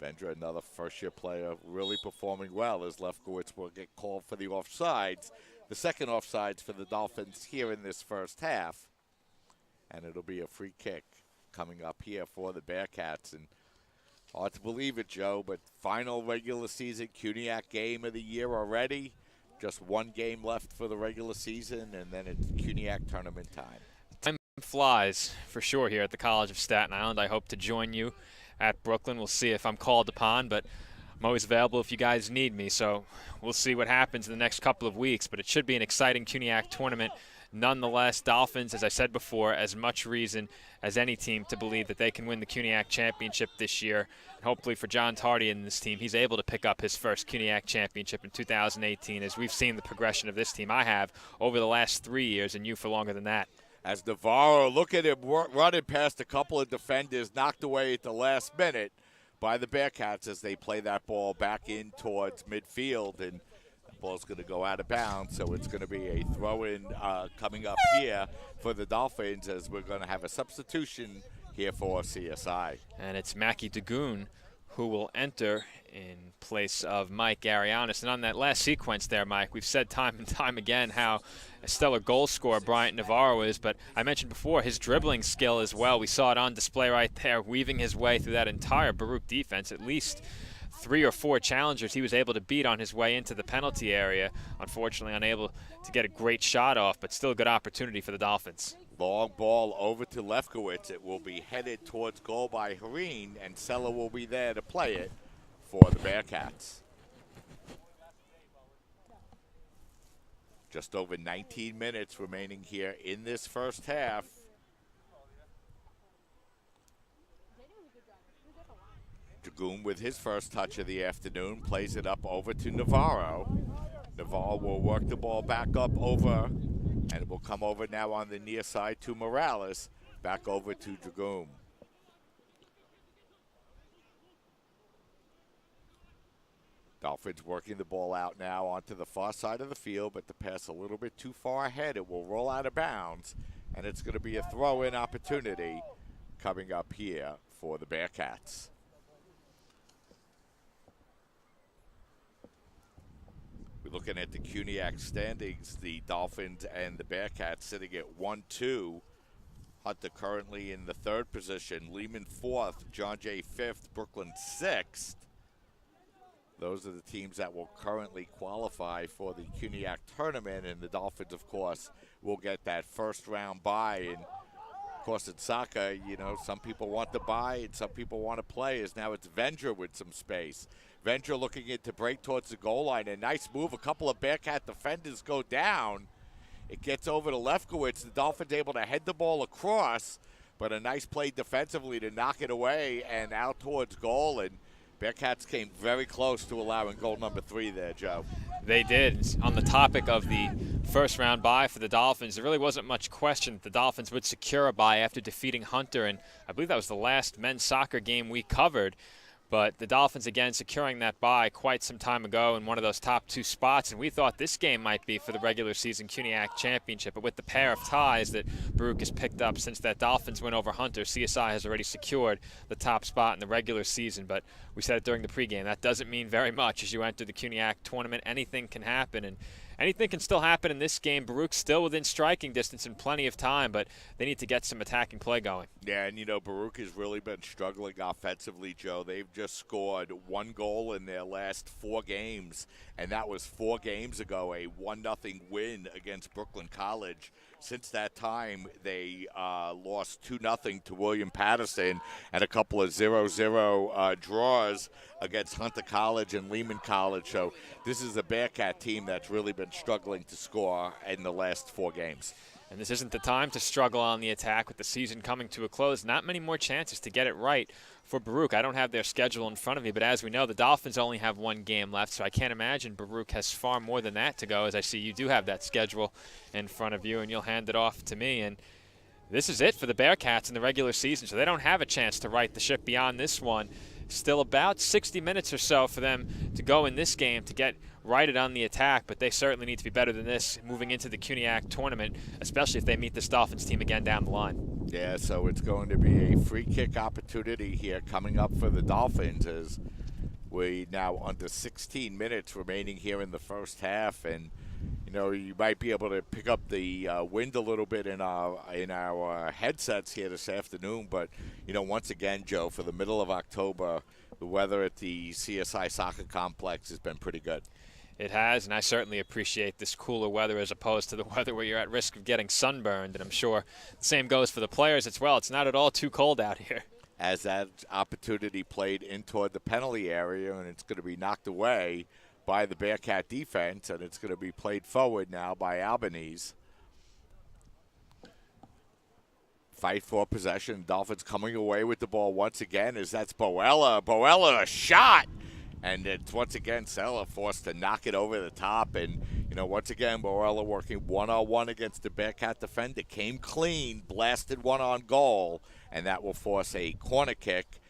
Vendra, another first-year player, really performing well as Lefkowitz will get called for the offsides. The second offsides for the Dolphins here in this first half. And it'll be a free kick coming up here for the Bearcats. And hard to believe it, Joe, but final regular season CUNYAC game of the year already. Just one game left for the regular season, and then it's CUNYAC tournament time. Time flies for sure here at the College of Staten Island. I hope to join you at Brooklyn. We'll see if I'm called upon, but I'm always available if you guys need me. So we'll see what happens in the next couple of weeks, but it should be an exciting CUNYAC tournament. Nonetheless, Dolphins, as I said before, as much reason as any team to believe that they can win the CUNYAC championship this year. And hopefully for John Tardy and this team, he's able to pick up his first CUNYAC championship in 2018, as we've seen the progression of this team. I have over the last 3 years, and you for longer than that. As Navarro, look at him running past a couple of defenders, knocked away at the last minute by the Bearcats as they play that ball back in towards midfield, and the ball's going to go out of bounds, so it's going to be a throw-in coming up here for the Dolphins, as we're going to have a substitution here for CSI. And it's Mackie Dagoon who will enter in place of Mike Arianis. And on that last sequence there, Mike, we've said time and time again how a stellar goal scorer Bryant Navarro is, but I mentioned before his dribbling skill as well. We saw it on display right there, weaving his way through that entire Baruch defense. At least 3 or 4 challengers he was able to beat on his way into the penalty area. Unfortunately unable to get a great shot off, but still a good opportunity for the Dolphins. Long ball over to Lefkowitz. It will be headed towards goal by Hareen, and Sella will be there to play it for the Bearcats. Just over 19 minutes remaining here in this first half. Dragoon with his first touch of the afternoon plays it up over to Navarro. Navarro will work the ball back up over, and it will come over now on the near side to Morales. Back over to Dragoon. Dolphins working the ball out now onto the far side of the field, but the pass a little bit too far ahead. It will roll out of bounds, and it's going to be a throw-in opportunity coming up here for the Bearcats. We're looking at the CUNYAC standings, the Dolphins and the Bearcats sitting at 1-2. Hunter currently in the 3rd position, Lehman 4th, John Jay 5th, Brooklyn 6th. Those are the teams that will currently qualify for the CUNYAC tournament, and the Dolphins, of course, will get that first round bye. And, of course, in soccer, you know, some people want to buy and some people want to play, as now it's Vendra with some space. Vendra looking in to break towards the goal line. A nice move. A couple of Bearcat defenders go down. It gets over to Lefkowitz. The Dolphins able to head the ball across, but a nice play defensively to knock it away and out towards goal. And Bearcats came very close to allowing goal number 3 there, Joe. They did. On the topic of the first round bye for the Dolphins, there really wasn't much question that the Dolphins would secure a bye after defeating Hunter, and I believe that was the last men's soccer game we covered. But the Dolphins, again, securing that bye quite some time ago in one of those top 2 spots. And we thought this game might be for the regular season CUNYAC championship. But with the pair of ties that Baruch has picked up since that Dolphins win over Hunter, CSI has already secured the top spot in the regular season. But we said it during the pregame, that doesn't mean very much as you enter the CUNYAC tournament. Anything can happen. And anything can still happen in this game. Baruch's still within striking distance and plenty of time, but they need to get some attacking play going. Yeah, and, you know, Baruch has really been struggling offensively, Joe. They've just scored 1 goal in their last 4 games, and that was 4 games ago, a 1-0 win against Brooklyn College. Since that time, they lost 2-0 to William Patterson and a couple of 0-0 draws against Hunter College and Lehman College. So this is a Bearcat team that's really been struggling to score in the last 4 games. And this isn't the time to struggle on the attack with the season coming to a close. Not many more chances to get it right for Baruch. I don't have their schedule in front of me, but as we know, the Dolphins only have 1 game left, so I can't imagine Baruch has far more than that to go, as I see you do have that schedule in front of you, and you'll hand it off to me. And this is it for the Bearcats in the regular season, so they don't have a chance to right the ship beyond this one. Still about 60 minutes or so for them to go in this game to get righted on the attack, but they certainly need to be better than this moving into the CUNYAC tournament, especially if they meet this Dolphins team again down the line. Yeah, so it's going to be a free kick opportunity here coming up for the Dolphins as we now under 16 minutes remaining here in the first half. And, you know, you might be able to pick up the wind a little bit in our headsets here this afternoon. But, you know, once again, Joe, for the middle of October, the weather at the CSI Soccer Complex has been pretty good. It has, and I certainly appreciate this cooler weather as opposed to the weather where you're at risk of getting sunburned. And I'm sure the same goes for the players as well. It's not at all too cold out here. As that opportunity played in toward the penalty area, and it's going to be knocked away by the Bearcat defense, and it's going to be played forward now by Albanese. Fight for possession. Dolphins coming away with the ball once again as that's Boella. Boella, a shot! And it's once again Sella forced to knock it over the top. And, you know, once again, Boella working one-on-one against the Bearcat defender. Came clean, blasted one on goal, and that will force a corner kick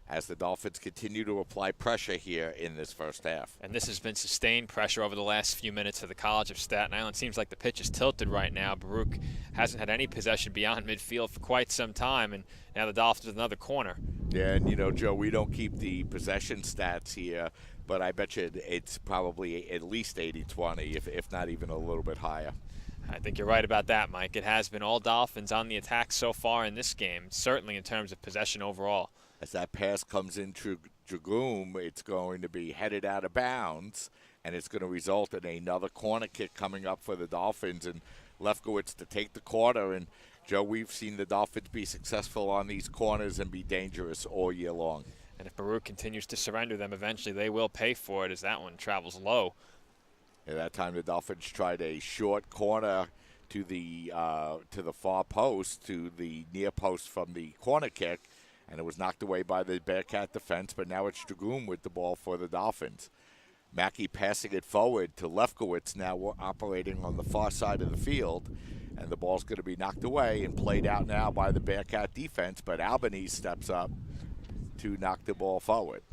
as the Dolphins continue to apply pressure here in this first half. And this has been sustained pressure over the last few minutes for the College of Staten Island. Seems like the pitch is tilted right now. Baruch hasn't had any possession beyond midfield for quite some time, and now the Dolphins with another corner. Yeah, and Joe, we don't keep the possession stats here, but I bet you it's probably at least 80-20, if not even a little bit higher. I think you're right about that, Mike. It has been all Dolphins on the attack so far in this game, certainly in terms of possession overall. As that pass comes into Dragoon, it's going to be headed out of bounds, and it's going to result in another corner kick coming up for the Dolphins, and Lefkowitz to take the corner. And, Joe, we've seen the Dolphins be successful on these corners and be dangerous all year long. And if Baruch continues to surrender them, eventually they will pay for it as that one travels low. At that time, the Dolphins tried a short corner to the far post, to the near post from the corner kick, and it was knocked away by the Bearcat defense, but now it's Dragoon with the ball for the Dolphins. Mackey passing it forward to Lefkowitz, now operating on the far side of the field, and the ball's going to be knocked away and played out now by the Bearcat defense, but Albanese steps up to knock the ball forward.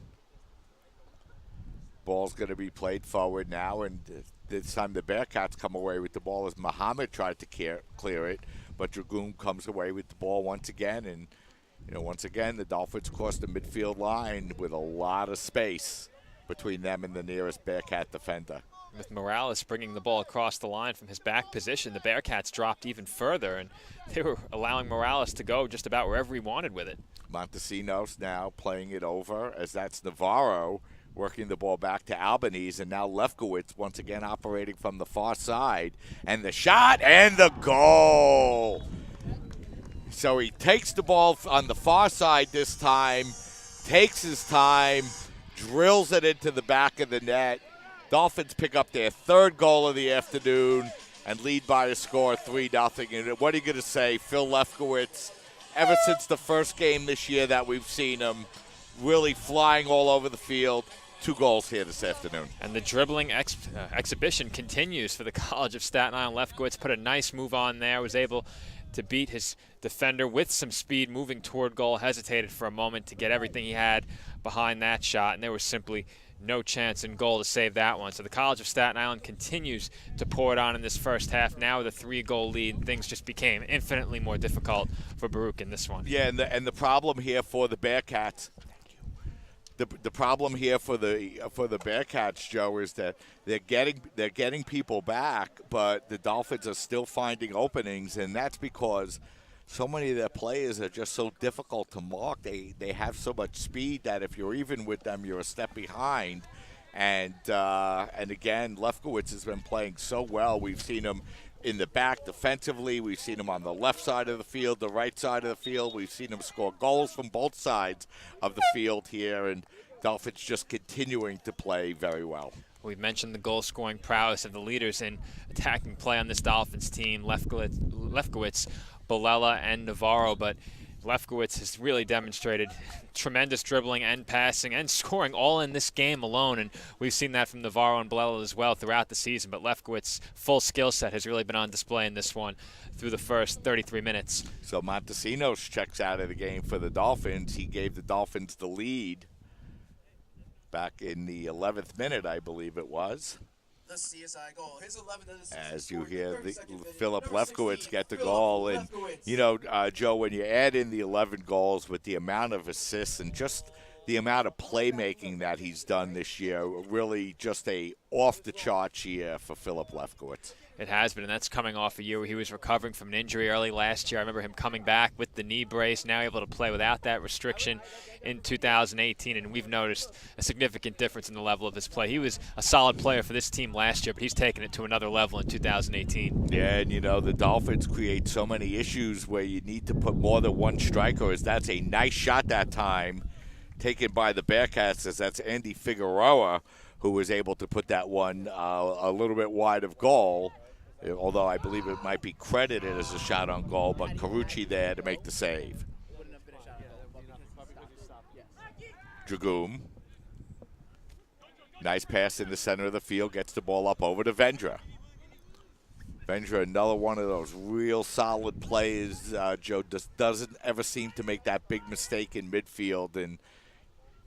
Ball's going to be played forward now, and this time the Bearcats come away with the ball as Muhammad tried to clear it, but Dragoon comes away with the ball once again, and once again, the Dolphins cross the midfield line with a lot of space between them and the nearest Bearcat defender. With Morales bringing the ball across the line from his back position, the Bearcats dropped even further, and they were allowing Morales to go just about wherever he wanted with it. Montesinos now playing it over, as that's Navarro working the ball back to Albanese, and now Lefkowitz once again operating from the far side. And the shot and the goal! So he takes the ball on the far side this time, takes his time, drills it into the back of the net. Dolphins pick up their third goal of the afternoon and lead by a score of 3-0. And what are you going to say, Phil Lefkowitz, ever since the first game this year that we've seen him really flying all over the field, 2 goals here this afternoon. And the dribbling exhibition continues for the College of Staten Island. Lefkowitz put a nice move on there, was able to beat his defender with some speed moving toward goal, hesitated for a moment to get everything he had behind that shot, and there was simply no chance in goal to save that one. So the College of Staten Island continues to pour it on in this first half. Now with a 3-goal lead, and things just became infinitely more difficult for Baruch in this one. Yeah, and the problem here for the Bearcats, the problem here for the Bearcats, Joe, is that they're getting people back, but the Dolphins are still finding openings, and that's because so many of their players are just so difficult to mark. They have so much speed that if you're even with them, you're a step behind. And again, Lefkowitz has been playing so well. We've seen him in the back defensively. We've seen him on the left side of the field, the right side of the field. We've seen him score goals from both sides of the field here, and Dolphins just continuing to play very well. We've mentioned the goal-scoring prowess of the leaders in attacking play on this Dolphins team, Lefkowitz, Bolella, and Navarro, but Lefkowitz has really demonstrated tremendous dribbling and passing and scoring all in this game alone, and we've seen that from Navarro and Bolella as well throughout the season, but Lefkowitz's full skill set has really been on display in this one through the first 33 minutes. So Montesinos checks out of the game for the Dolphins. He gave the Dolphins the lead back in the 11th minute, I believe it was. The CSI goal. His 11th as you hear Philip Lefkowitz get the goal. And, Joe, when you add in the 11 goals with the amount of assists and just the amount of playmaking that he's done this year, really just a off-the-charts year for Philip Lefkowitz. It has been, and that's coming off a year where he was recovering from an injury early last year. I remember him coming back with the knee brace, now able to play without that restriction in 2018, and we've noticed a significant difference in the level of his play. He was a solid player for this team last year, but he's taken it to another level in 2018. Yeah, and, the Dolphins create so many issues where you need to put more than one striker, as that's a nice shot that time taken by the Bearcats, as that's Andy Figueroa, who was able to put that one a little bit wide of goal. Although I believe it might be credited as a shot on goal, but Carucci there to make the save. Dragoon. Nice pass in the center of the field, gets the ball up over to Vendra. Vendra, another one of those real solid plays. Joe just doesn't ever seem to make that big mistake in midfield, and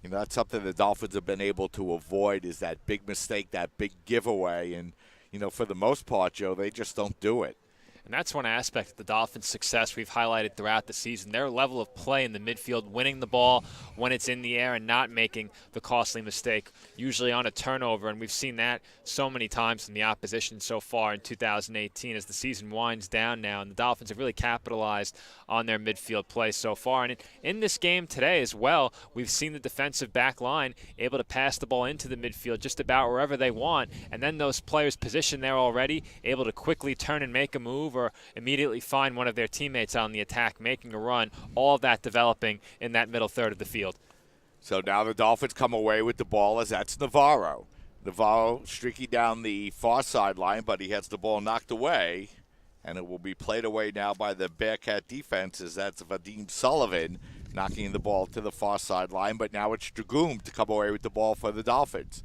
You know, that's something the Dolphins have been able to avoid, is that big mistake, that big giveaway. And, you know, for the most part, Joe, they just don't do it. And that's one aspect of the Dolphins' success we've highlighted throughout the season. Their level of play in the midfield, winning the ball when it's in the air and not making the costly mistake, usually on a turnover. And we've seen that so many times from the opposition so far in 2018 as the season winds down now. And the Dolphins have really capitalized on their midfield play so far. And in this game today as well, we've seen the defensive back line able to pass the ball into the midfield just about wherever they want. And then those players positioned there already, able to quickly turn and make a move, or immediately find one of their teammates on the attack, making a run, all of that developing in that middle third of the field. So now the Dolphins come away with the ball, as that's Navarro. Navarro streaking down the far sideline, but he has the ball knocked away, and it will be played away now by the Bearcat defense, as that's Vadim Sullivan knocking the ball to the far sideline. But now it's Dragoom to come away with the ball for the Dolphins.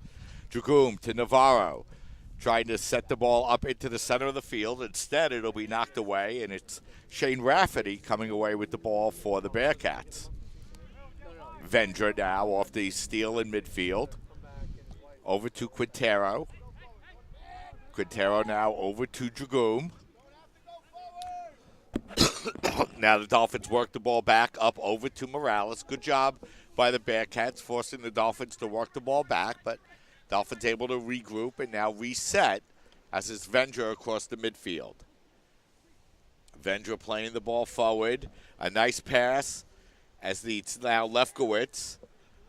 Dragoom to Navarro, trying to set the ball up into the center of the field. Instead, it'll be knocked away, and it's Shane Rafferty coming away with the ball for the Bearcats. Vendra now off the steal in midfield. Over to Quintero. Quintero now over to Dragoom. Now the Dolphins work the ball back up over to Morales. Good job by the Bearcats, forcing the Dolphins to work the ball back, but Dolphins able to regroup and now reset as it's Vendra across the midfield. Vendra playing the ball forward. A nice pass as it's now Lefkowitz.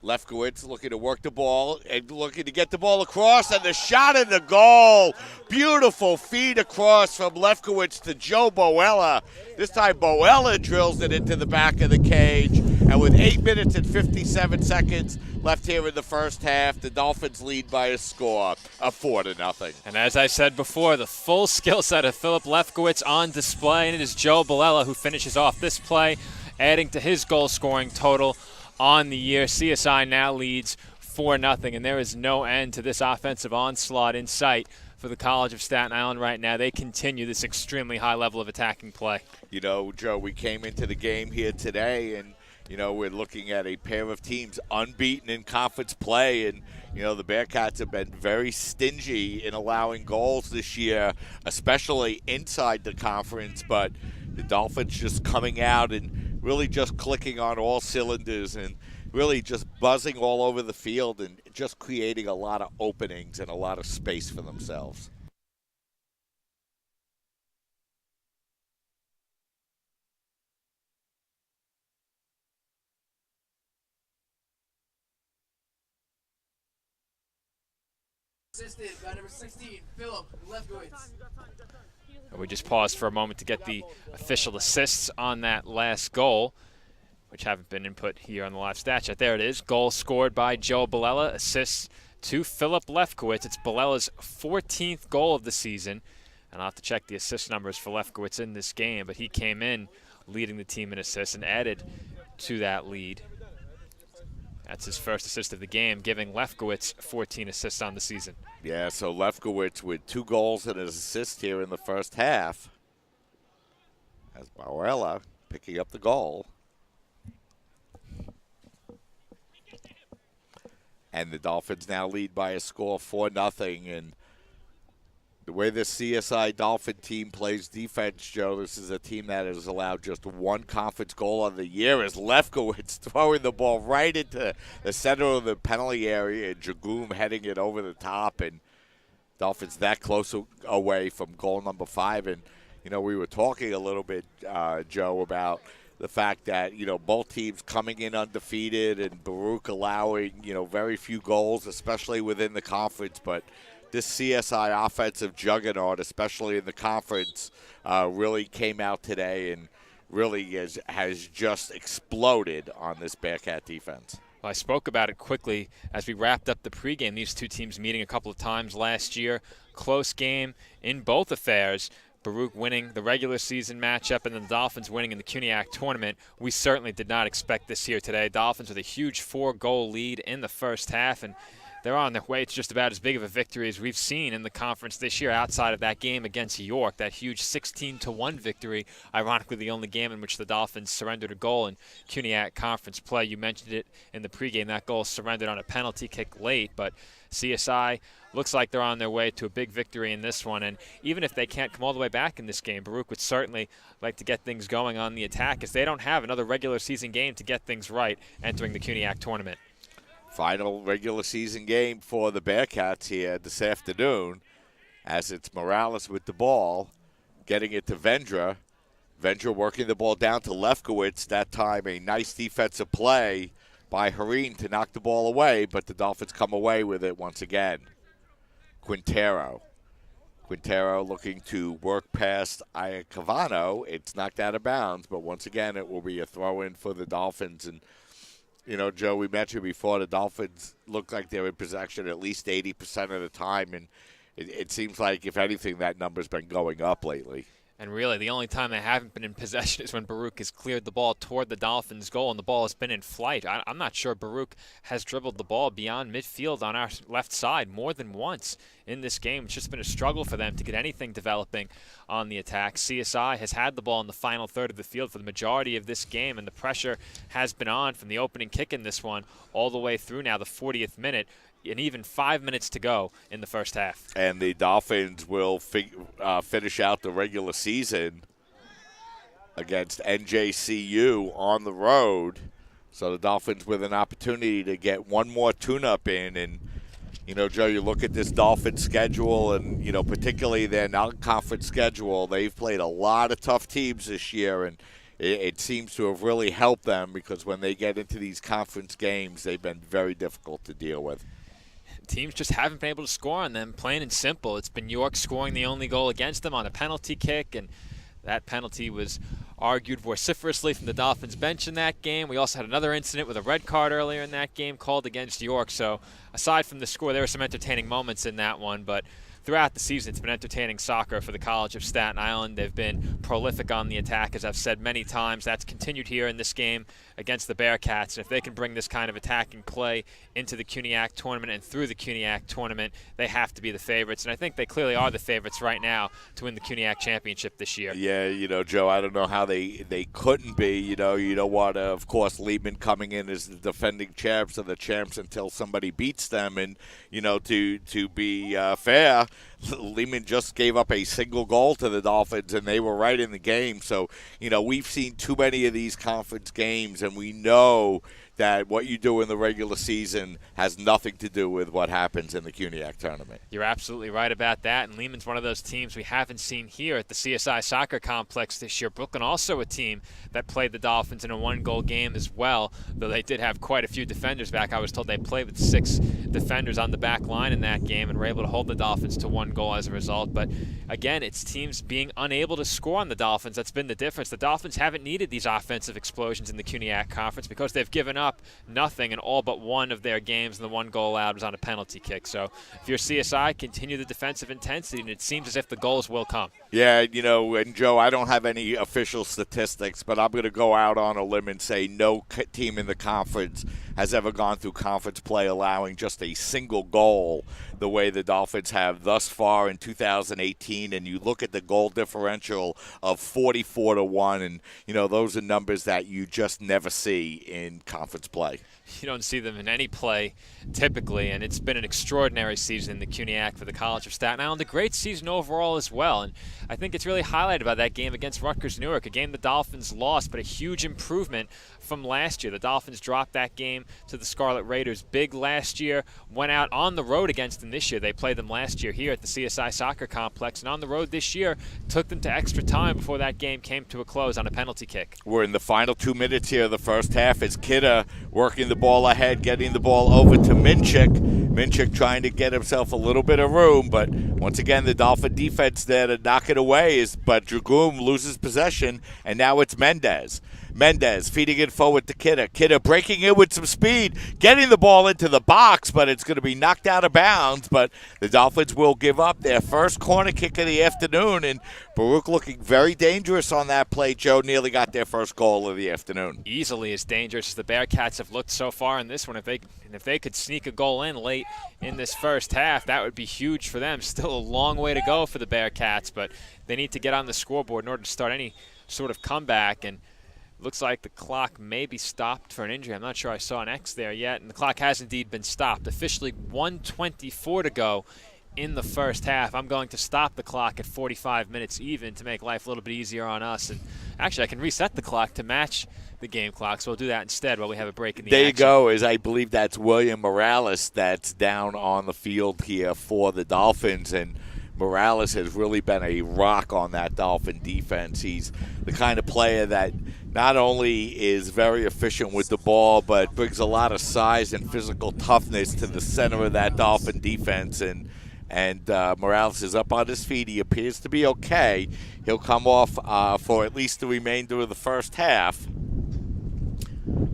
Lefkowitz looking to work the ball and looking to get the ball across, and the shot in the goal. Beautiful feed across from Lefkowitz to Joe Boella. This time Boella drills it into the back of the cage. And with 8 minutes and 57 seconds left here in the first half, the Dolphins lead by a score of 4-0. And as I said before, the full skill set of Philip Lefkowitz on display, and it is Joe Boella who finishes off this play, adding to his goal-scoring total on the year. CSI now leads 4-0, and there is no end to this offensive onslaught in sight for the College of Staten Island right now. They continue this extremely high level of attacking play. You know, Joe, we came into the game here today, and you know, we're looking at a pair of teams unbeaten in conference play, and, you know, the Bearcats have been very stingy in allowing goals this year, especially inside the conference, but the Dolphins just coming out and really just clicking on all cylinders and really just buzzing all over the field and just creating a lot of openings and a lot of space for themselves. Assisted by number 16, Philip Lefkowitz. We just paused for a moment to get the official assists on that last goal, which haven't been input here on the live stat sheet. There it is. Goal scored by Joe Boella. Assists to Philip Lefkowitz. It's Boella's 14th goal of the season. And I'll have to check the assist numbers for Lefkowitz in this game, but he came in leading the team in assists and added to that lead. That's his first assist of the game, giving Lefkowitz 14 assists on the season. Yeah, so Lefkowitz with 2 goals and an assist here in the first half. As Boella picking up the goal. And the Dolphins now lead by a score of 4-0. And the way the CSI Dolphin team plays defense, Joe, this is a team that has allowed just 1 conference goal on the year, as Lefkowitz throwing the ball right into the center of the penalty area and Dragoom heading it over the top. And Dolphins that close away from goal number 5. And, you know, we were talking a little bit, Joe, about the fact that, you know, both teams coming in undefeated and Baruch allowing, you know, very few goals, especially within the conference. But this CSI offensive juggernaut, especially in the conference, really came out today and really has just exploded on this Bearcat defense. Well, I spoke about it quickly as we wrapped up the pregame. These two teams meeting a couple of times last year. Close game in both affairs. Baruch winning the regular season matchup and then the Dolphins winning in the CUNYAC tournament. We certainly did not expect this here today. Dolphins with a huge 4-goal lead in the first half, and they're on their way to just about as big of a victory as we've seen in the conference this year outside of that game against York, that huge 16-1 victory, ironically the only game in which the Dolphins surrendered a goal in CUNYAC conference play. You mentioned it in the pregame, that goal surrendered on a penalty kick late, but CSI looks like they're on their way to a big victory in this one. And even if they can't come all the way back in this game, Baruch would certainly like to get things going on the attack, as they don't have another regular season game to get things right entering the CUNYAC tournament. Final regular season game for the Bearcats here this afternoon, as it's Morales with the ball, getting it to Vendra. Vendra working the ball down to Lefkowitz. That time a nice defensive play by Hareen to knock the ball away, but the Dolphins come away with it once again. Quintero looking to work past Iacavano. It's knocked out of bounds, but once again it will be a throw-in for the Dolphins. And you know, Joe, we mentioned before the Dolphins look like they're in possession at least 80% of the time, and it seems like, if anything, that number's been going up lately. And really, the only time they haven't been in possession is when Baruch has cleared the ball toward the Dolphins' goal, and the ball has been in flight. I'm not sure Baruch has dribbled the ball beyond midfield on our left side more than once in this game. It's just been a struggle for them to get anything developing on the attack. CSI has had the ball in the final third of the field for the majority of this game, and the pressure has been on from the opening kick in this one all the way through now the 40th minute. And even 5 minutes to go in the first half. And the Dolphins will finish out the regular season against NJCU on the road. So the Dolphins with an opportunity to get one more tune-up in. And, you know, Joe, you look at this Dolphins schedule and, you know, particularly their non-conference schedule. They've played a lot of tough teams this year, and it seems to have really helped them, because when they get into these conference games, they've been very difficult to deal with. Teams just haven't been able to score on them, plain and simple. It's been York scoring the only goal against them on a penalty kick, and that penalty was argued vociferously from the Dolphins bench in that game. We also had another incident with a red card earlier in that game called against York. So aside from the score, there were some entertaining moments in that one, but throughout the season, it's been entertaining soccer for the College of Staten Island. They've been prolific on the attack, as I've said many times. That's continued here in this game against the Bearcats. And if they can bring this kind of attacking play into the CUNYAC tournament and through the CUNYAC tournament, they have to be the favorites. And I think they clearly are the favorites right now to win the CUNYAC championship this year. Yeah, you know, Joe, I don't know how they couldn't be. You know what, of course, Lehman coming in as the defending champs are the champs until somebody beats them. And, you know, to be fair, Lehman just gave up a single goal to the Dolphins, and they were right in the game. So, you know, we've seen too many of these conference games, and we know that what you do in the regular season has nothing to do with what happens in the CUNYAC tournament. You're absolutely right about that, and Lehman's one of those teams we haven't seen here at the CSI Soccer Complex this year. Brooklyn also a team that played the Dolphins in a one-goal game as well, though they did have quite a few defenders back. I was told they played with 6 defenders on the back line in that game and were able to hold the Dolphins to 1 goal as a result. But again, it's teams being unable to score on the Dolphins that's been the difference. The Dolphins haven't needed these offensive explosions in the CUNYAC conference because they've given up nothing in all but one of their games, and the 1 goal allowed was on a penalty kick. So if you're CSI, continue the defensive intensity, and it seems as if the goals will come. Yeah, you know, and Joe, I don't have any official statistics, but I'm going to go out on a limb and say no team in the conference has ever gone through conference play allowing just a single goal the way the Dolphins have thus far in 2018. And you look at the goal differential of 44-1, and, you know, those are numbers that you just never see in conference play. You don't see them in any play typically, and it's been an extraordinary season in the CUNYAC for the College of Staten Island. A great season overall as well, and I think it's really highlighted by that game against Rutgers Newark, a game the Dolphins lost, but a huge improvement from last year. The Dolphins dropped that game to the Scarlet Raiders big last year, went out on the road against them this year. They played them last year here at the CSI Soccer Complex, and on the road this year took them to extra time before that game came to a close on a penalty kick. We're in the final 2 minutes here of the first half as Kidda working the ball ahead, getting the ball over to Minchik. Minchik trying to get himself a little bit of room, but once again the Dolphin defense there to knock it away, but Dragoon loses possession, and now it's Mendez. Mendez feeding it forward to Kidder. Kidder breaking in with some speed, getting the ball into the box, but it's going to be knocked out of bounds. But the Dolphins will give up their first corner kick of the afternoon, and Baruch looking very dangerous on that play. Joe nearly got their first goal of the afternoon. Easily as dangerous as the Bearcats have looked so far in this one. If they could sneak a goal in late in this first half, that would be huge for them. Still a long way to go for the Bearcats, but they need to get on the scoreboard in order to start any sort of comeback. And looks like the clock may be stopped for an injury. I'm not sure I saw an X there yet, and the clock has indeed been stopped. Officially 1:24 to go in the first half. I'm going to stop the clock at 45 minutes even to make life a little bit easier on us. And actually, I can reset the clock to match the game clock, so we'll do that instead while we have a break in the There action. you go. As I believe that's William Morales that's down on the field here for the Dolphins, and Morales has really been a rock on that Dolphin defense. He's the kind of player that not only is very efficient with the ball, but brings a lot of size and physical toughness to the center of that Dolphin defense. And Morales is up on his feet. He appears to be okay. He'll come off for at least the remainder of the first half,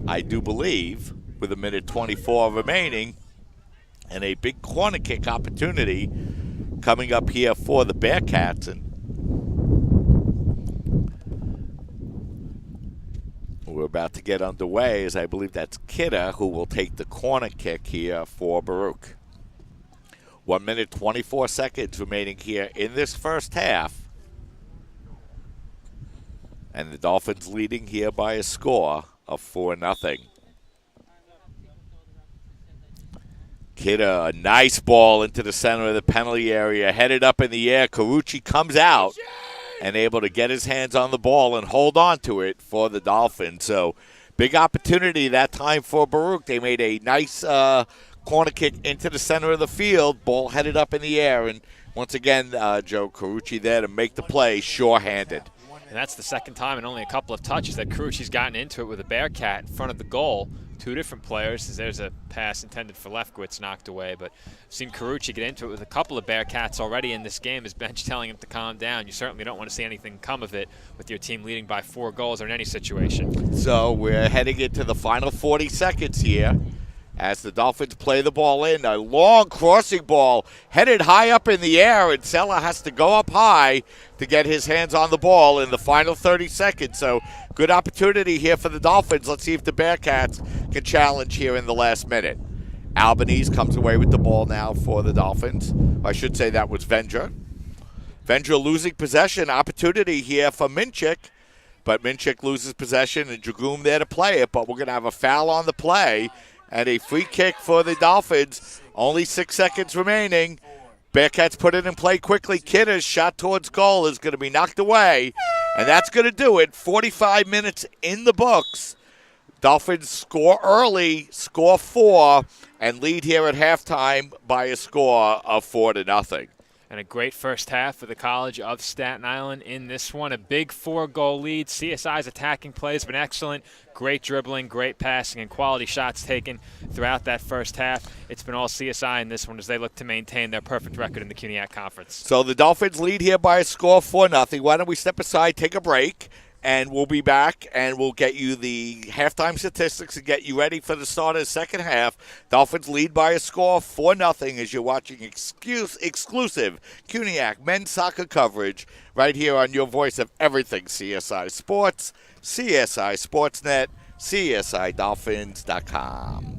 I do believe, with 1:24 remaining, and a big corner kick opportunity coming up here for the Bearcats. And we're about to get underway, as I believe that's Kidder who will take the corner kick here for Baruch. 1:24 remaining here in this first half. And the Dolphins leading here by a score of 4-0. Kidder, a nice ball into the center of the penalty area, headed up in the air. Carucci comes out and able to get his hands on the ball and hold on to it for the Dolphins. So big opportunity that time for Baruch. They made a nice corner kick into the center of the field, ball headed up in the air, and once again, Joe Carucci there to make the play sure-handed. And that's the second time in only a couple of touches that Carucci's gotten into it with a Bearcat in front of the goal. Two different players, as there's a pass intended for Lefkowitz knocked away, but I've seen Carucci get into it with a couple of Bearcats already in this game. His bench telling him to calm down. You certainly don't want to see anything come of it with your team leading by 4 goals or in any situation. So we're heading into the final 40 seconds here as the Dolphins play the ball in. A long crossing ball headed high up in the air, and Sella has to go up high to get his hands on the ball in the final 30 seconds. So good opportunity here for the Dolphins. Let's see if the Bearcats can challenge here in the last minute. Albanese comes away with the ball now for the Dolphins. I should say that was Vendra. Vendra losing possession. Opportunity here for Minchik, but Minchik loses possession, and Dragoon there to play it, but we're going to have a foul on the play and a free kick for the Dolphins. Only 6 seconds remaining. Bearcats put it in play quickly. Kidder's shot towards goal is going to be knocked away, and that's going to do it. 45 minutes in the books. Dolphins score early, score 4, and lead here at halftime by a score of 4-0. And a great first half for the College of Staten Island in this one. A big 4-goal lead. CSI's attacking play has been excellent. Great dribbling, great passing, and quality shots taken throughout that first half. It's been all CSI in this one as they look to maintain their perfect record in the CUNYAC Conference. So the Dolphins lead here by a score of 4-0. Why don't we step aside, take a break, and we'll be back, and we'll get you the halftime statistics and get you ready for the start of the second half. Dolphins lead by a score of 4-0 as you're watching exclusive CUNYAC men's soccer coverage right here on your voice of everything CSI Sports, CSI Sportsnet, CSIDolphins.com.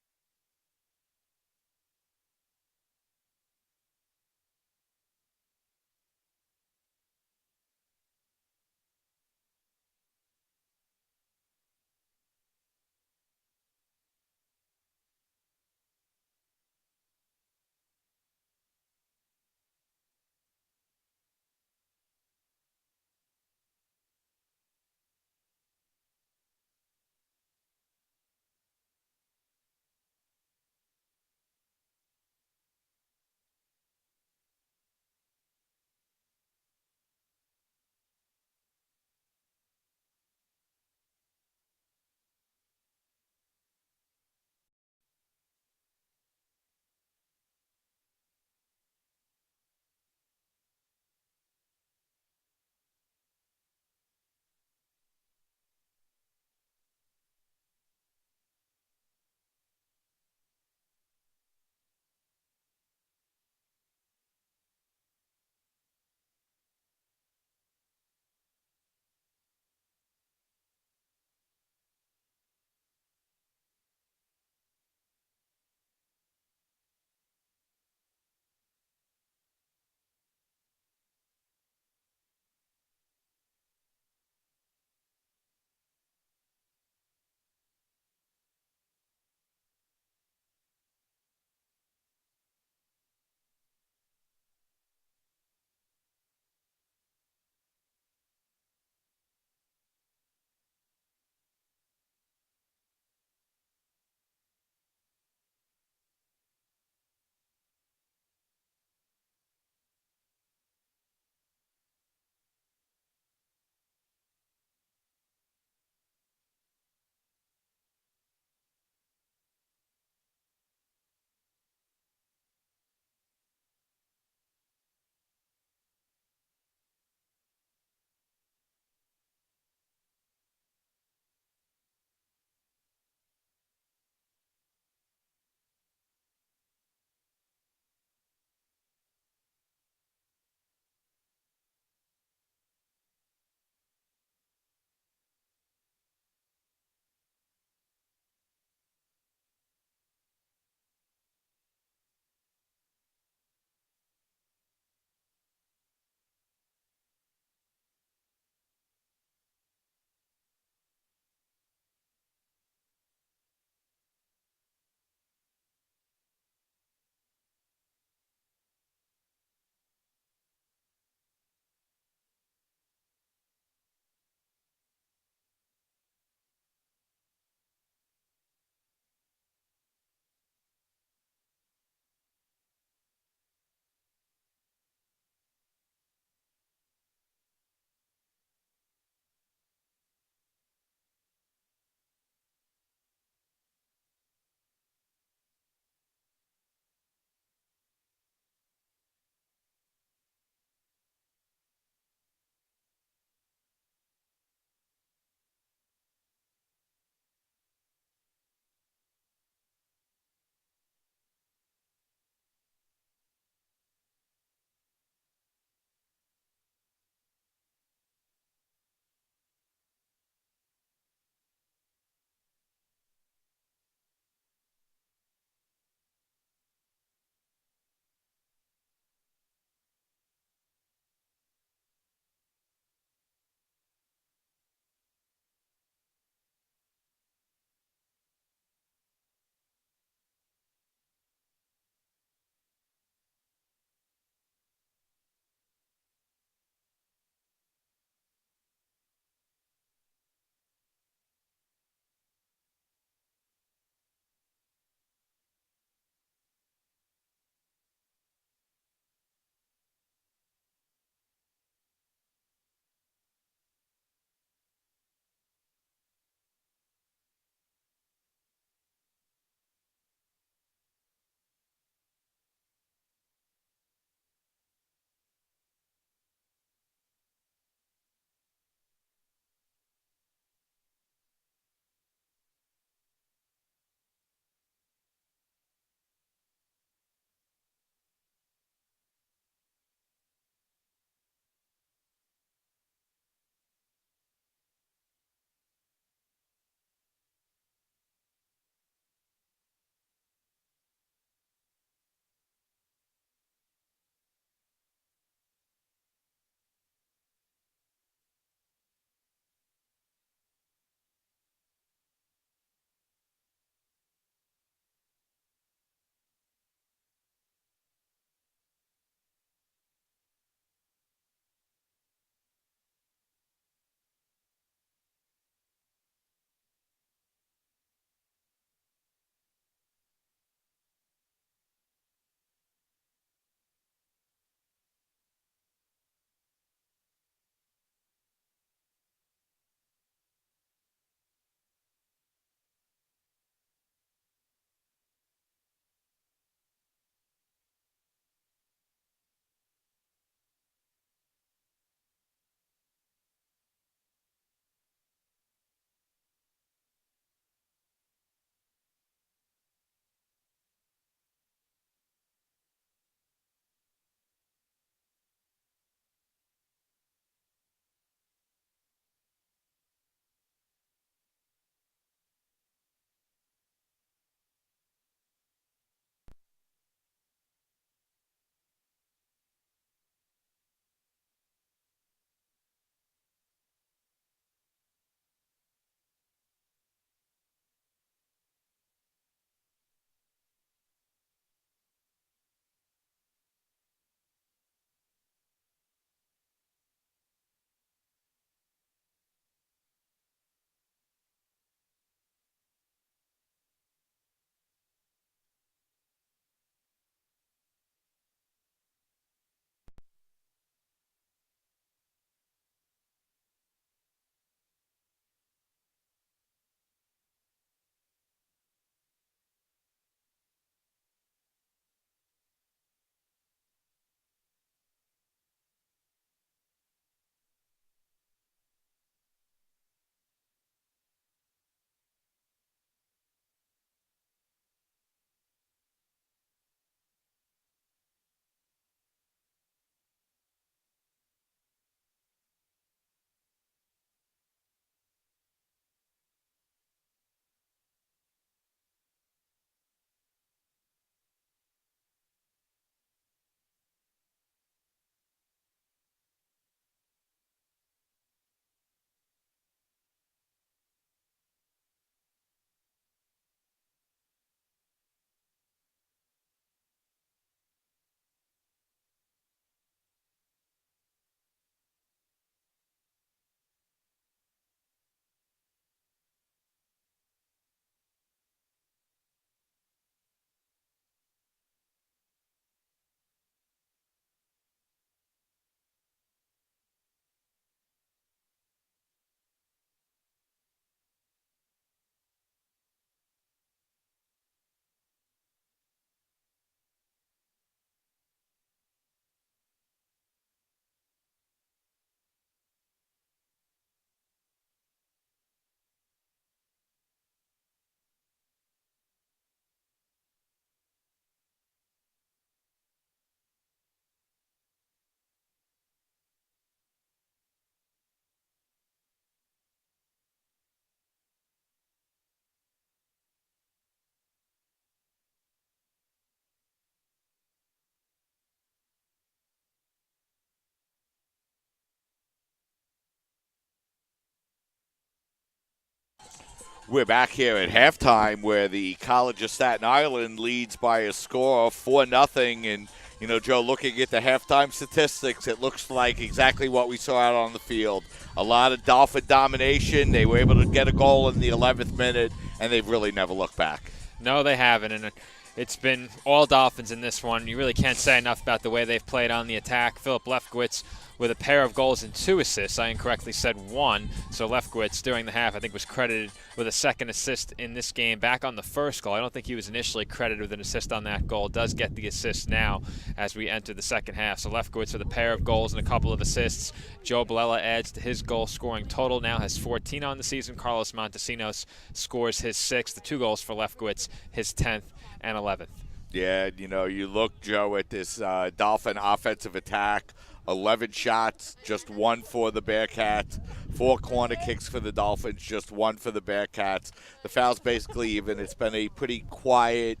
We're back here at halftime where the College of Staten Island leads by a score of 4-0. And, you know, Joe, looking at the halftime statistics, it looks like exactly what we saw out on the field. A lot of Dolphin domination. They were able to get a goal in the 11th minute, and they've really never looked back. No, they haven't, and it's been all Dolphins in this one. You really can't say enough about the way they've played on the attack. Philip Lefkowitz with a pair of goals and 2 assists. I incorrectly said 1. So Lefkowitz during the half I think was credited with a second assist in this game. Back on the first goal, I don't think he was initially credited with an assist on that goal. Does get the assist now as we enter the second half. So Lefkowitz with a pair of goals and a couple of assists. Joe Bilella adds to his goal scoring total, now has 14 on the season. Carlos Montesinos scores his 6th. The 2 goals for Lefkowitz, his 10th and 11th. Yeah, you know, you look, Joe, at this Dolphin offensive attack. 11 shots, just 1 for the Bearcats. 4 corner kicks for the Dolphins, just 1 for the Bearcats. The fouls basically even. It's been a pretty quiet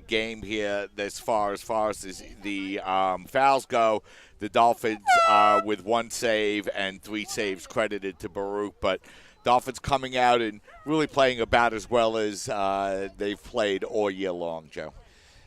game here as far as the fouls go. The Dolphins with 1 save and 3 saves credited to Baruch, but Dolphins coming out and really playing about as well as they've played all year long, Joe.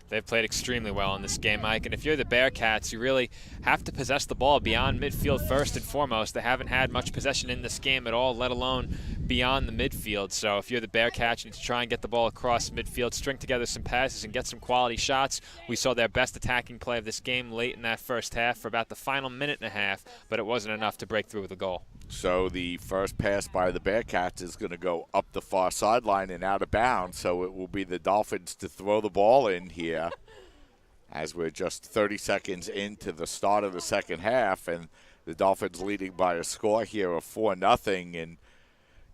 They've played extremely well in this game, Mike. And if you're the Bearcats, you really have to possess the ball beyond midfield first and foremost. They haven't had much possession in this game at all, let alone beyond the midfield. So if you're the Bearcats, you need to try and get the ball across midfield, string together some passes, and get some quality shots. We saw their best attacking play of this game late in that first half for about the final minute and a half, but it wasn't enough to break through with a goal. So the first pass by the Bearcats is going to go up the far sideline and out of bounds. So it will be the Dolphins to throw the ball in here as we're just 30 seconds into the start of the second half. And the Dolphins leading by a score here of 4-0. And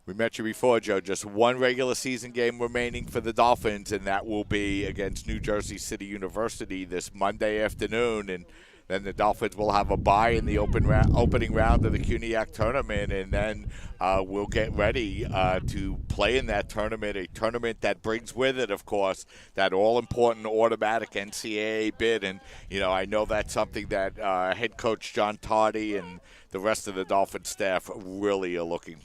we mentioned before, Joe, just 1 regular season game remaining for the Dolphins, and that will be against New Jersey City University this Monday afternoon. And then the Dolphins will have a bye in the opening round of the CUNYAC tournament, and then we'll get ready to play in that tournament, a tournament that brings with it, of course, that all-important automatic NCAA bid. And, you know, I know that's something that head coach John Tardy and the rest of the Dolphin staff really are looking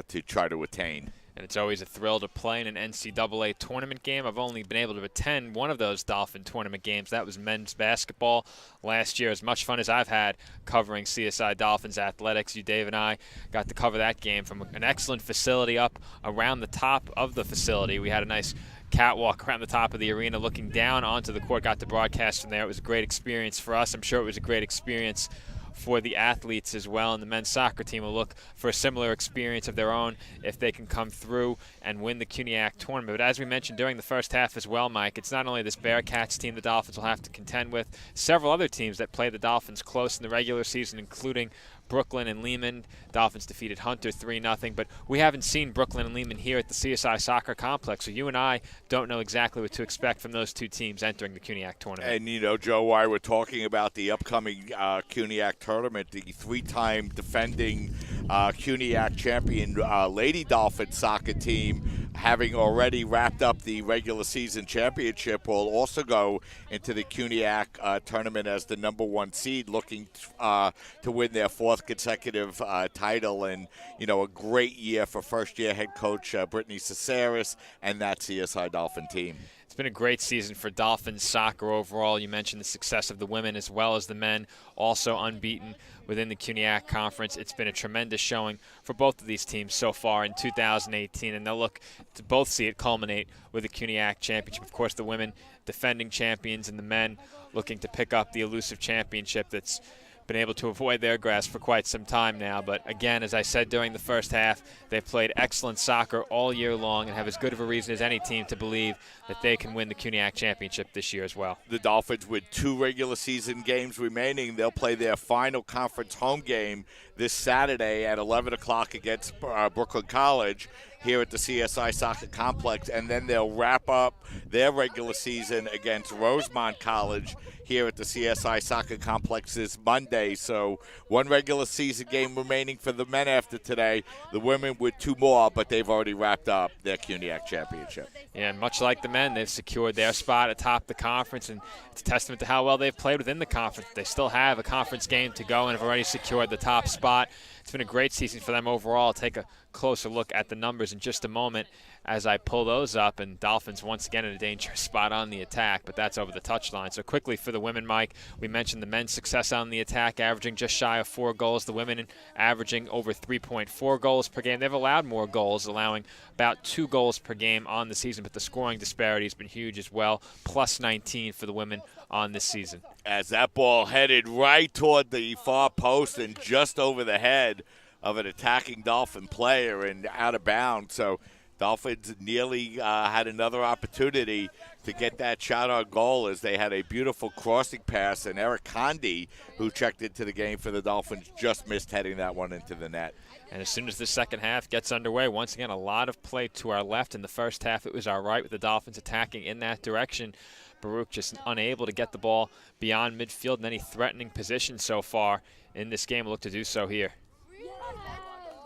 to try to attain. And it's always a thrill to play in an NCAA tournament game. I've only been able to attend one of those Dolphin tournament games. That was men's basketball last year. As much fun as I've had covering CSI Dolphins athletics, you, Dave, and I got to cover that game from an excellent facility up around the top of the facility. We had a nice catwalk around the top of the arena looking down onto the court, got to broadcast from there. It was a great experience for us. I'm sure it was a great experience for the athletes as well, and the men's soccer team will look for a similar experience of their own if they can come through and win the CUNYAC tournament. But as we mentioned during the first half as well, Mike, it's not only this Bearcats team the Dolphins will have to contend with, several other teams that play the Dolphins close in the regular season, including Brooklyn and Lehman. Dolphins defeated Hunter 3-0, but we haven't seen Brooklyn and Lehman here at the CSI Soccer Complex, so you and I don't know exactly what to expect from those 2 teams entering the CUNYAC tournament. And, you know, Joe, while we're talking about the upcoming CUNYAC tournament, the 3-time defending CUNYAC champion Lady Dolphin soccer team, having already wrapped up the regular season championship, will also go into the CUNYAC tournament as the number 1 seed, looking to win their 4th consecutive title. And, you know, a great year for first-year head coach Brittany Caceres and that CSI Dolphin team. It's been a great season for Dolphins soccer overall. You mentioned the success of the women as well as the men, also unbeaten within the CUNYAC conference. It's been a tremendous showing for both of these teams so far in 2018, and they'll look to both see it culminate with the CUNYAC championship. Of course, the women defending champions and the men looking to pick up the elusive championship that's been able to avoid their grasp for quite some time now. But again, as I said during the first half, they've played excellent soccer all year long and have as good of a reason as any team to believe that they can win the CUNYAC championship this year as well. The Dolphins, with 2 regular season games remaining, they'll play their final conference home game this Saturday at 11 o'clock against Brooklyn College here at the CSI Soccer Complex, and then they'll wrap up their regular season against Rosemont College here at the CSI Soccer Complex this Monday. So 1 regular season game remaining for the men after today. The women with 2 more, but they've already wrapped up their CUNYAC championship. Yeah, and much like the men, they've secured their spot atop the conference, and it's a testament to how well they've played within the conference. They still have a conference game to go and have already secured the top spot. it's been a great season for them overall. I'll take a closer look at the numbers in just a moment as I pull those up, and Dolphins once again in a dangerous spot on the attack, but that's over the touchline. So quickly for the women, Mike, we mentioned the men's success on the attack, averaging just shy of 4 goals. The women averaging over 3.4 goals per game. They've allowed more goals, allowing about 2 goals per game on the season, but the scoring disparity has been huge as well, plus 19 for the women on this season. As that ball headed right toward the far post and just over the head of an attacking Dolphin player and out of bounds. So Dolphins nearly had another opportunity to get that shot on goal as they had a beautiful crossing pass, and Eric Condi, who checked into the game for the Dolphins, just missed heading that one into the net. And as soon as the second half gets underway, once again, a lot of play to our left. In the first half, it was our right with the Dolphins attacking in that direction. Baruch just unable to get the ball beyond midfield in any threatening position so far in this game. We'll look to do so here.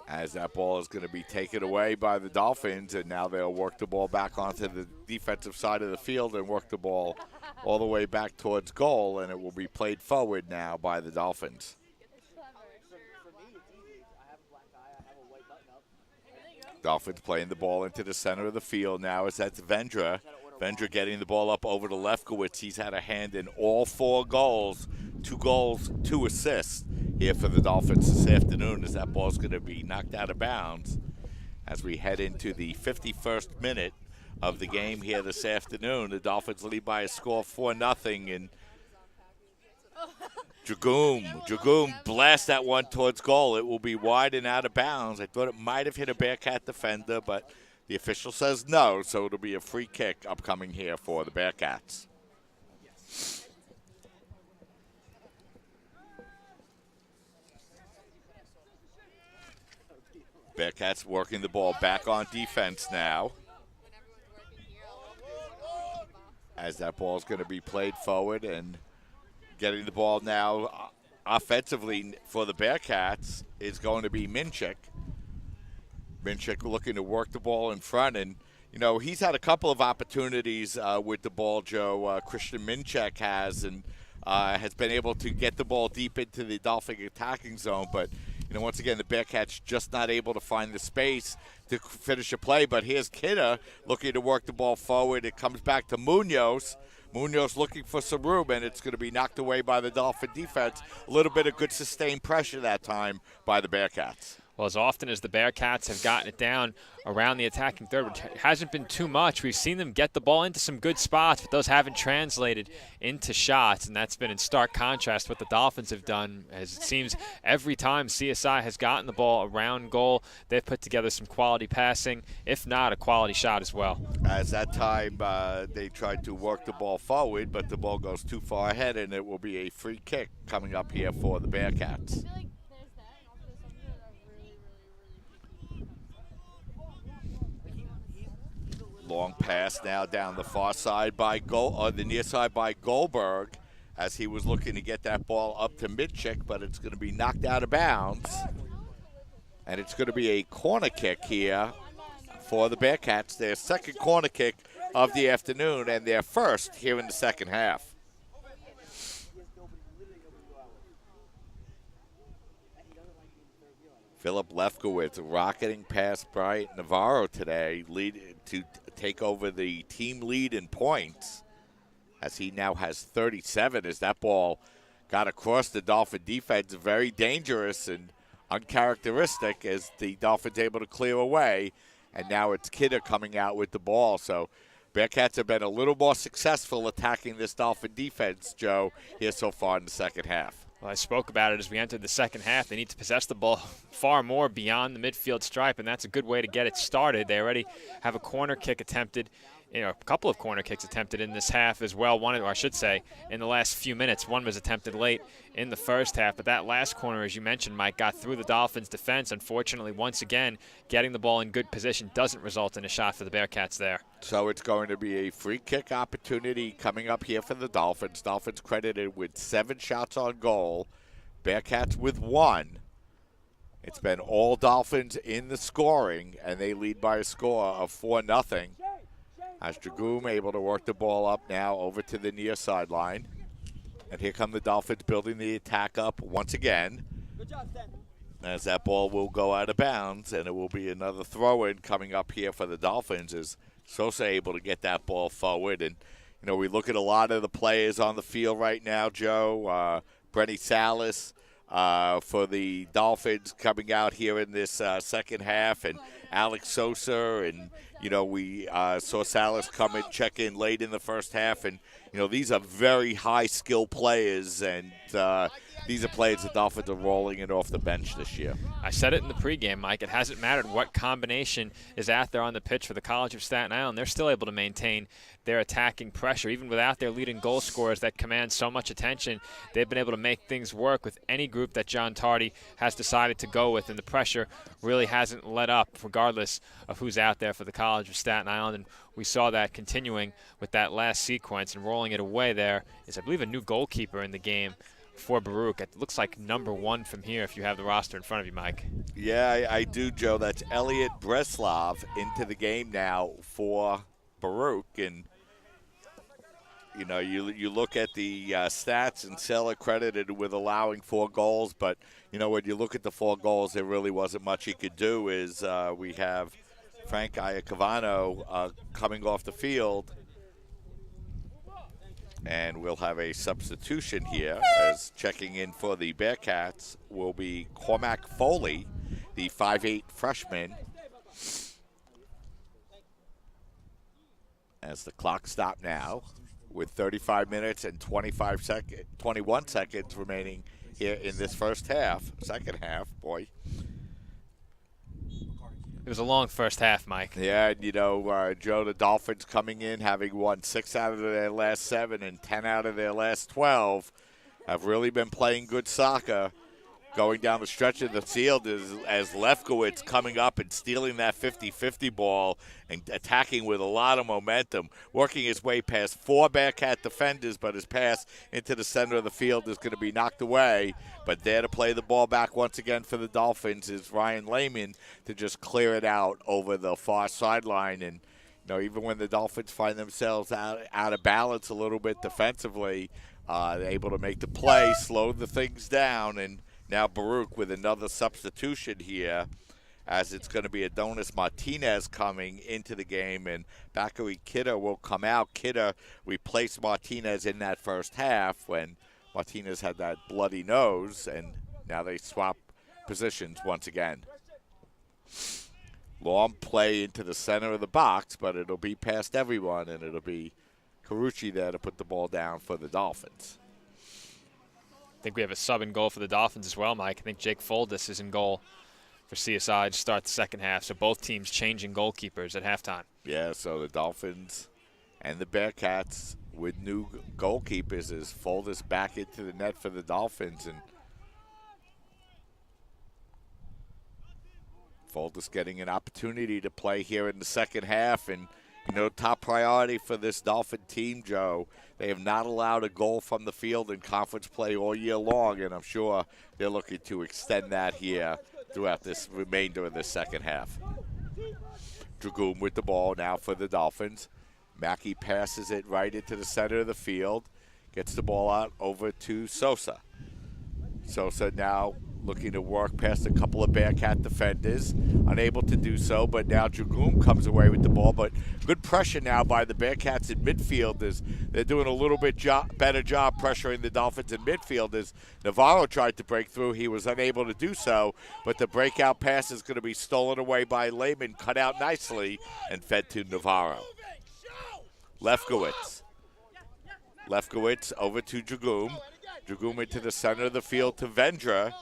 As that ball is going to be taken away by the Dolphins, and now they'll work the ball back onto the defensive side of the field and work the ball all the way back towards goal, and it will be played forward now by the Dolphins. Dolphins playing the ball into the center of the field now as that's Vendra. Vendra getting the ball up over to Lefkowitz. He's had a hand in all 4 goals, 2 goals, 2 assists here for the Dolphins this afternoon, as that ball is going to be knocked out of bounds as we head into the 51st minute of the game here this afternoon. The Dolphins lead by a score of 4-0, and Dragoom blasts that one towards goal. It will be wide and out of bounds. I thought it might have hit a Bearcat defender, but the official says no, so it'll be a free kick upcoming here for the Bearcats. Bearcats working the ball back on defense now, as that ball is going to be played forward, and getting the ball now offensively for the Bearcats is going to be Minchik. Minchik looking to work the ball in front, and you know he's had a couple of opportunities with the ball, Joe. Christian Minchik has, and has been able to get the ball deep into the Dolphin attacking zone, but you know, once again, the Bearcats just not able to find the space to finish a play. But here's Kidda looking to work the ball forward. It comes back to Munoz. Munoz looking for some room, and it's going to be knocked away by the Dolphin defense. A little bit of good sustained pressure that time by the Bearcats. Well, as often as the Bearcats have gotten it down around the attacking third, which hasn't been too much, we've seen them get the ball into some good spots, but those haven't translated into shots, and that's been in stark contrast to what the Dolphins have done, as it seems every time CSI has gotten the ball around goal, they've put together some quality passing, if not a quality shot as well. As that time they tried to work the ball forward, but the ball goes too far ahead, and it will be a free kick coming up here for the Bearcats. Long pass now down the far side by the near side by Goldberg, as he was looking to get that ball up to Mitchik, but it's going to be knocked out of bounds. And it's going to be a corner kick here for the Bearcats. Their second corner kick of the afternoon, and their first here in the second half. Philip Lefkowitz rocketing past Bryant Navarro today, lead to take over the team lead in points, as he now has 37, as that ball got across the Dolphin defense. Very dangerous and uncharacteristic, as the Dolphins able to clear away, and now it's Kidder coming out with the ball. So Bearcats have been a little more successful attacking this Dolphin defense, Joe, here so far in the second half. Well, I spoke about it as we entered the second half. They need to possess the ball far more beyond the midfield stripe, and that's a good way to get it started. They already have a corner kick attempted, a couple of corner kicks attempted in this half as well. One, or I should say, in the last few minutes. One was attempted late in the first half, but that last corner, as you mentioned, Mike, got through the Dolphins' defense. Unfortunately, once again, getting the ball in good position doesn't result in a shot for the Bearcats there. So it's going to be a free kick opportunity coming up here for the Dolphins. Dolphins credited with 7 shots on goal. Bearcats with 1. It's been all Dolphins in the scoring, and they lead by a score of 4-0. As Dragoom able to work the ball up now over to the near sideline. And here come the Dolphins building the attack up once again. Good job, Staten. as that ball will go out of bounds, and it will be another throw-in coming up here for the Dolphins as Sosa able to get that ball forward. And, you know, we look at a lot of the players on the field right now, Joe. Brenny Salas for the Dolphins coming out here in this second half, and Alex Sosa, and, you know, we saw Salas come and check in late in the first half, and, you know, these are very high-skill players, and these are players the Dolphins are rolling it off the bench this year. I said it in the pregame, Mike. It hasn't mattered what combination is out there on the pitch for the College of Staten Island. They're still able to maintain their attacking pressure. Even without their leading goal scorers that command so much attention, they've been able to make things work with any group that John Tardy has decided to go with, and the pressure really hasn't let up regardless of who's out there for the College of Staten Island. And we saw that continuing with that last sequence, and rolling it away there is, I believe, a new goalkeeper in the game for Baruch. It looks like number 1 from here if you have the roster in front of you, Mike. Yeah, I do, Joe. That's Elliot Breslov into the game now for Baruch. And, you know, you look at the stats, and Sella credited with allowing 4 goals. But, you know, when you look at the 4 goals, there really wasn't much he could do. Is we have Frank Iacavano coming off the field. And we'll have a substitution here, as checking in for the Bearcats will be Cormac Foley, the 5'8" freshman. As the clock stopped now, with 35 minutes and 21 seconds remaining here in this first half. Second half, boy. It was a long first half, Mike. Yeah, you know, Joe, the Dolphins coming in, having won 6 out of their last 7 and 10 out of their last 12, have really been playing good soccer. Going down the stretch of the field as Lefkowitz coming up and stealing that 50-50 ball and attacking with a lot of momentum, working his way past 4 Bearcat defenders, but his pass into the center of the field is going to be knocked away. But there to play the ball back once again for the Dolphins is Ryan Lehman to just clear it out over the far sideline. And, you know, even when the Dolphins find themselves out of balance a little bit defensively, they're able to make the play, slow the things down, and now Baruch with another substitution here, as it's going to be Adonis Martinez coming into the game, and Bakary Kidder will come out. Kidder replaced Martinez in that first half when Martinez had that bloody nose, and now they swap positions once again. Long play into the center of the box, but it'll be past everyone, and it'll be Carucci there to put the ball down for the Dolphins. I think we have a sub in goal for the Dolphins as well, Mike. I think Jake Foldis is in goal for CSI to start the second half. So both teams changing goalkeepers at halftime. Yeah, so the Dolphins and the Bearcats with new goalkeepers as Foldis back into the net for the Dolphins. And Foldis getting an opportunity to play here in the second half. And, you know, top priority for this Dolphin team, Joe, they have not allowed a goal from the field in conference play all year long, and I'm sure they're looking to extend that here throughout this remainder of the second half. Dragoon with the ball now for the Dolphins. Mackey passes it right into the center of the field, gets the ball out over to Sosa. Sosa now looking to work past a couple of Bearcat defenders, unable to do so, but now Dragoon comes away with the ball. But good pressure now by the Bearcats in midfield as they're doing a little bit better job pressuring the Dolphins in midfield as Navarro tried to break through. He was unable to do so, but the breakout pass is going to be stolen away by Lehman, cut out nicely, and fed to Navarro. Lefkowitz over to Dragoon. Dragoon into the center of the field to Vendra.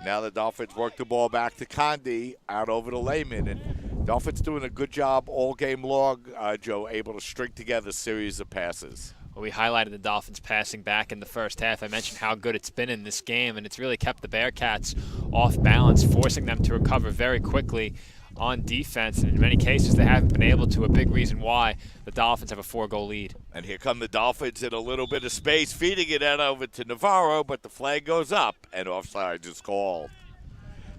Now the Dolphins work the ball back to Condi, out over to Lehman. And Dolphins doing a good job all game long, Joe, able to string together a series of passes. Well, we highlighted the Dolphins passing back in the first half. I mentioned how good it's been in this game, and it's really kept the Bearcats off balance, forcing them to recover very quickly on defense. And in many cases, they haven't been able to. A big reason why the Dolphins have a 4-goal lead. And here come the Dolphins in a little bit of space, feeding it out over to Navarro, but the flag goes up, and offsides is called.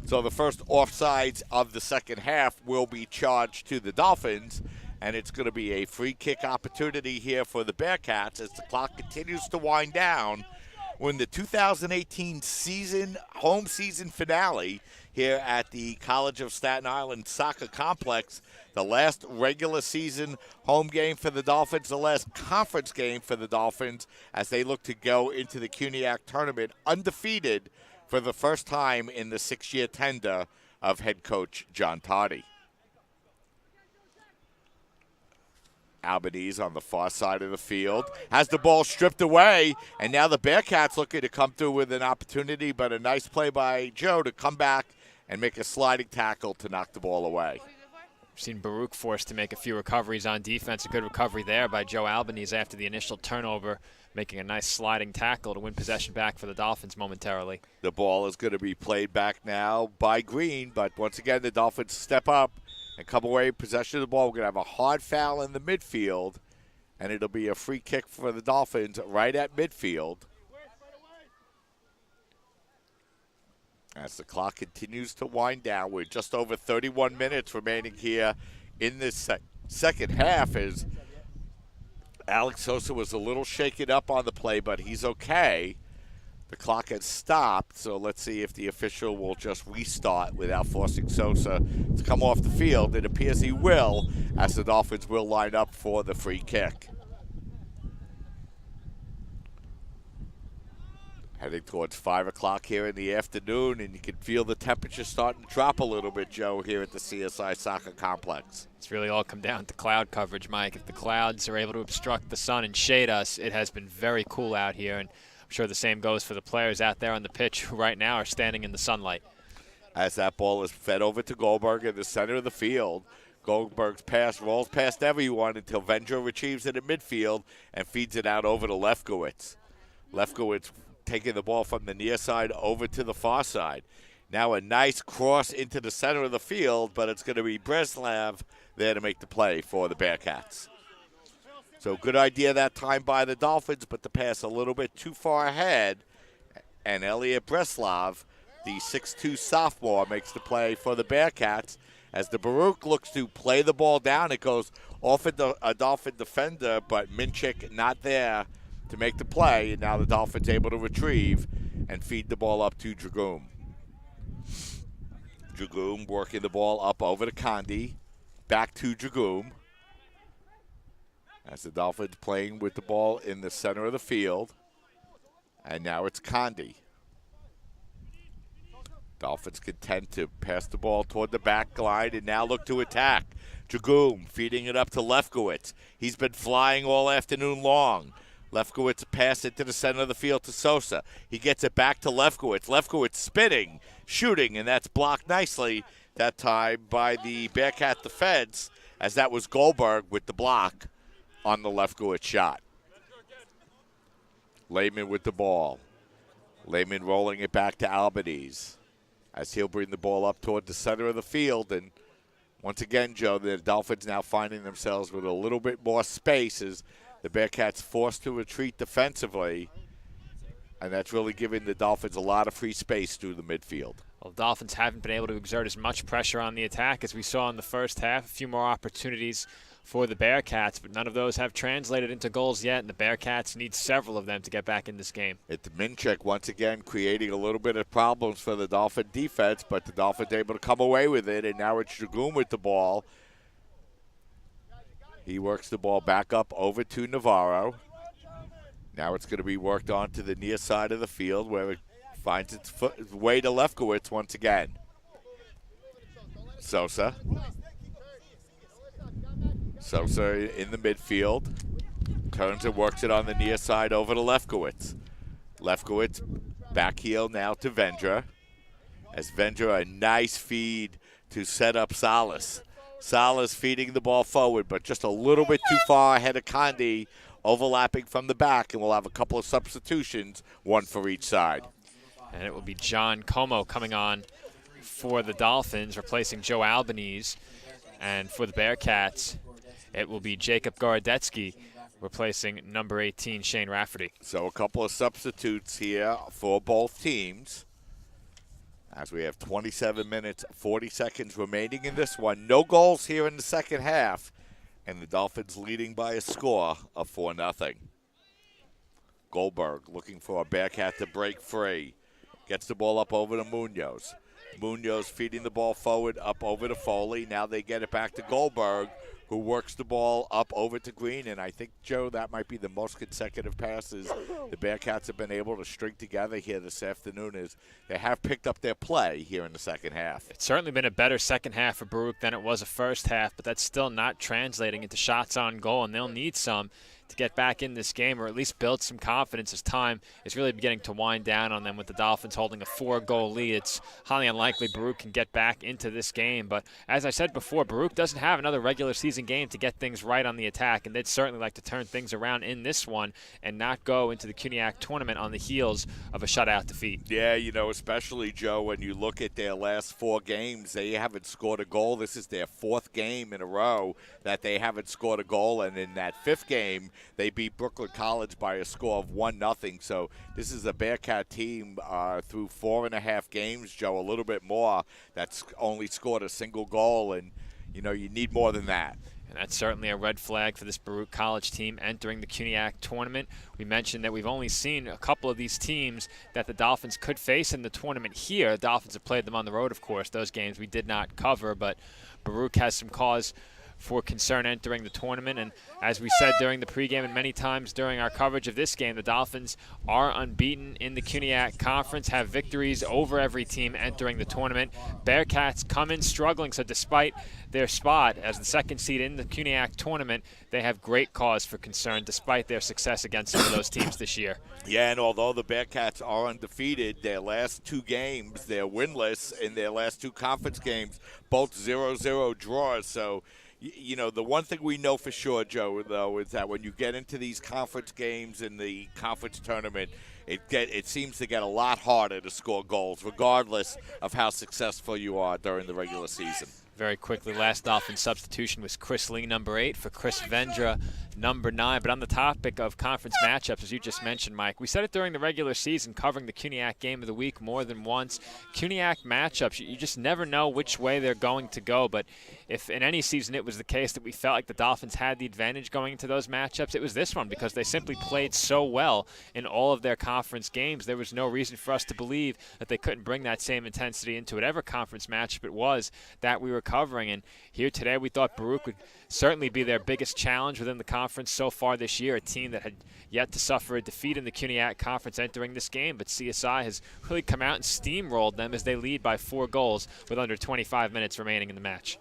So the first offsides of the second half will be charged to the Dolphins, and it's going to be a free kick opportunity here for the Bearcats as the clock continues to wind down We're in the 2018 home season finale here at the College of Staten Island Soccer Complex. The last regular season home game for the Dolphins, the last conference game for the Dolphins as they look to go into the CUNYAC tournament undefeated for the first time in the 6-year tender of head coach John Toddy. Albanese on the far side of the field has the ball stripped away, and now the Bearcats looking to come through with an opportunity, but a nice play by Joe to come back and make a sliding tackle to knock the ball away. We've seen Baruch forced to make a few recoveries on defense. A good recovery there by Joe Albanese after the initial turnover, making a nice sliding tackle to win possession back for the Dolphins momentarily. The ball is going to be played back now by Green, but once again the Dolphins step up and come away possession of the ball. We're going to have a hard foul in the midfield, and it'll be a free kick for the Dolphins right at midfield. As the clock continues to wind down, we're just over 31 minutes remaining here in this second half as Alex Sosa was a little shaken up on the play, but he's okay. The clock has stopped, so let's see if the official will just restart without forcing Sosa to come off the field. It appears he will, as the Dolphins will line up for the free kick. Heading towards 5 o'clock here in the afternoon, and you can feel the temperature starting to drop a little bit, Joe, here at the CSI Soccer Complex. It's really all come down to cloud coverage, Mike. If the clouds are able to obstruct the sun and shade us, it has been very cool out here, and I'm sure the same goes for the players out there on the pitch who right now are standing in the sunlight. As that ball is fed over to Goldberg in the center of the field, Goldberg's pass rolls past everyone until Vendra retrieves it at midfield and feeds it out over to Lefkowitz. Lefkowitz taking the ball from the near side over to the far side. Now a nice cross into the center of the field, but it's going to be Breslav there to make the play for the Bearcats. So good idea that time by the Dolphins, but the pass a little bit too far ahead. And Elliot Breslav, the 6'2 sophomore, makes the play for the Bearcats. As the Baruch looks to play the ball down, it goes off a Dolphin defender, but Minchik not there to make the play, and now the Dolphins able to retrieve and feed the ball up to Dragoon. Dragoon working the ball up over to Condi, back to Dragoon. As the Dolphins playing with the ball in the center of the field, and now it's Condi. Dolphins content to pass the ball toward the back line and now look to attack. Dragoon feeding it up to Lefkowitz. He's been flying all afternoon long. Lefkowitz pass it to the center of the field to Sosa. He gets it back to Lefkowitz. Lefkowitz spinning, shooting, and that's blocked nicely that time by the Bearcat defense, as that was Goldberg with the block on the Lefkowitz shot. Lehman with the ball. Lehman rolling it back to Albanese as he'll bring the ball up toward the center of the field. And once again, Joe, the Dolphins now finding themselves with a little bit more space as the Bearcats forced to retreat defensively, and that's really giving the Dolphins a lot of free space through the midfield. Well, the Dolphins haven't been able to exert as much pressure on the attack as we saw in the first half. A few more opportunities for the Bearcats, but none of those have translated into goals yet, and the Bearcats need several of them to get back in this game. It's Minchik once again creating a little bit of problems for the Dolphin defense, but the Dolphins able to come away with it, and now it's Dragoon with the ball. He works the ball back up over to Navarro. Now it's going to be worked on to the near side of the field where it finds its way to Lefkowitz once again. Sosa. Sosa in the midfield. Turns and works it on the near side over to Lefkowitz. Lefkowitz back heel now to Vendra. As Vendra, a nice feed to set up Salas. Salas feeding the ball forward, but just a little bit too far ahead of Condi, overlapping from the back, and we'll have a couple of substitutions, one for each side. And it will be John Como coming on for the Dolphins, replacing Joe Albanese. And for the Bearcats, it will be Jacob Gorodetsky, replacing number 18, Shane Rafferty. So a couple of substitutes here for both teams, as we have 27 minutes, 40 seconds remaining in this one. No goals here in the second half, and the Dolphins leading by a score of 4-0. Goldberg looking for a Bearcat to break free. Gets the ball up over to Munoz. Munoz feeding the ball forward up over to Foley. Now they get it back to Goldberg, who works the ball up over to Green. And I think, Joe, that might be the most consecutive passes the Bearcats have been able to string together here this afternoon. Is they have picked up their play here in the second half. It's certainly been a better second half for Baruch than it was a first half, but that's still not translating into shots on goal, and they'll need some to get back in this game, or at least build some confidence as time is really beginning to wind down on them with the Dolphins holding a 4-goal lead. It's highly unlikely Baruch can get back into this game. But as I said before, Baruch doesn't have another regular season game to get things right on the attack, and they'd certainly like to turn things around in this one and not go into the CUNYAC tournament on the heels of a shutout defeat. Yeah, you know, especially, Joe, when you look at their last 4 games, they haven't scored a goal. This is their 4th game in a row that they haven't scored a goal, and in that 5th game, they beat Brooklyn College by a score of 1-0. So this is a Bearcat team through 4.5 games, Joe, a little bit more, that's only scored a single goal, and, you know, you need more than that. And that's certainly a red flag for this Baruch College team entering the CUNYAC tournament. We mentioned that we've only seen a couple of these teams that the Dolphins could face in the tournament here. The Dolphins have played them on the road, of course. Those games we did not cover, but Baruch has some cause for concern entering the tournament. And as we said during the pregame and many times during our coverage of this game, the Dolphins are unbeaten in the CUNYAC Conference, have victories over every team entering the tournament. Bearcats come in struggling, so despite their spot as the 2nd seed in the CUNYAC tournament, they have great cause for concern despite their success against some of those teams this year. Yeah, and although the Bearcats are undefeated, their last 2 games, they're winless in their last 2 conference games, both 0-0 draws. So, you know, the one thing we know for sure, Joe, though, is that when you get into these conference games in the conference tournament, it seems to get a lot harder to score goals, regardless of how successful you are during the regular season. Very quickly, last Dolphins substitution was Chris Lee, number 8, for Chris Vendra, number 9. But on the topic of conference matchups, as you just mentioned, Mike, we said it during the regular season, covering the CUNYAC game of the week more than once. CUNYAC matchups, you just never know which way they're going to go. But if in any season it was the case that we felt like the Dolphins had the advantage going into those matchups, it was this one, because they simply played so well in all of their conference games. There was no reason for us to believe that they couldn't bring that same intensity into whatever conference matchup it was that we were covering. And here today we thought Baruch would certainly be their biggest challenge within the conference so far this year, a team that had yet to suffer a defeat in the CUNYAC conference entering this game. But CSI has really come out and steamrolled them as they lead by 4 goals with under 25 minutes remaining in the match.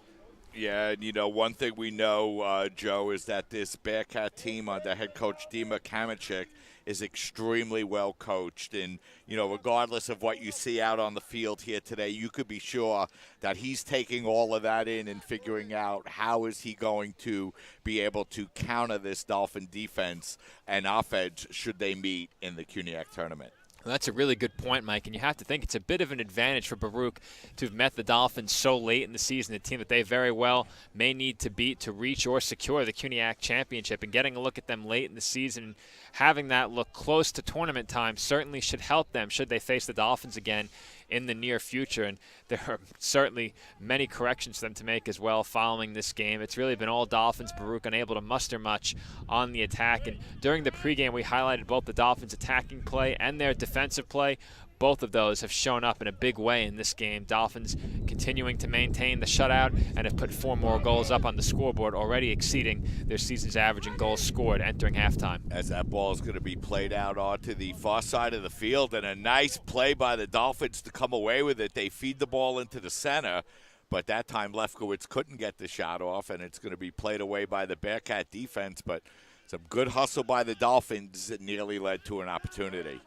Yeah, and, you know, one thing we know, Joe, is that this Bearcat team under head coach Dima Kamachik is extremely well coached. And, you know, regardless of what you see out on the field here today, you could be sure that he's taking all of that in and figuring out how is he going to be able to counter this Dolphin defense and offense should they meet in the CUNYAC tournament. Well, that's a really good point, Mike, and you have to think it's a bit of an advantage for Baruch to have met the Dolphins so late in the season, a team that they very well may need to beat to reach or secure the CUNYAC championship. And getting a look at them late in the season, having that look close to tournament time certainly should help them should they face the Dolphins again in the near future. And there are certainly many corrections for them to make as well following this game. It's really been all Dolphins. Baruch unable to muster much on the attack. And during the pregame, we highlighted both the Dolphins' attacking play and their defensive play. Both of those have shown up in a big way in this game. Dolphins continuing to maintain the shutout and have put 4 more goals up on the scoreboard, already exceeding their season's average in goals scored entering halftime. As that ball is going to be played out onto the far side of the field, and a nice play by the Dolphins to come away with it. They feed the ball into the center, but that time Lefkowitz couldn't get the shot off, and it's going to be played away by the Bearcat defense. But some good hustle by the Dolphins that nearly led to an opportunity.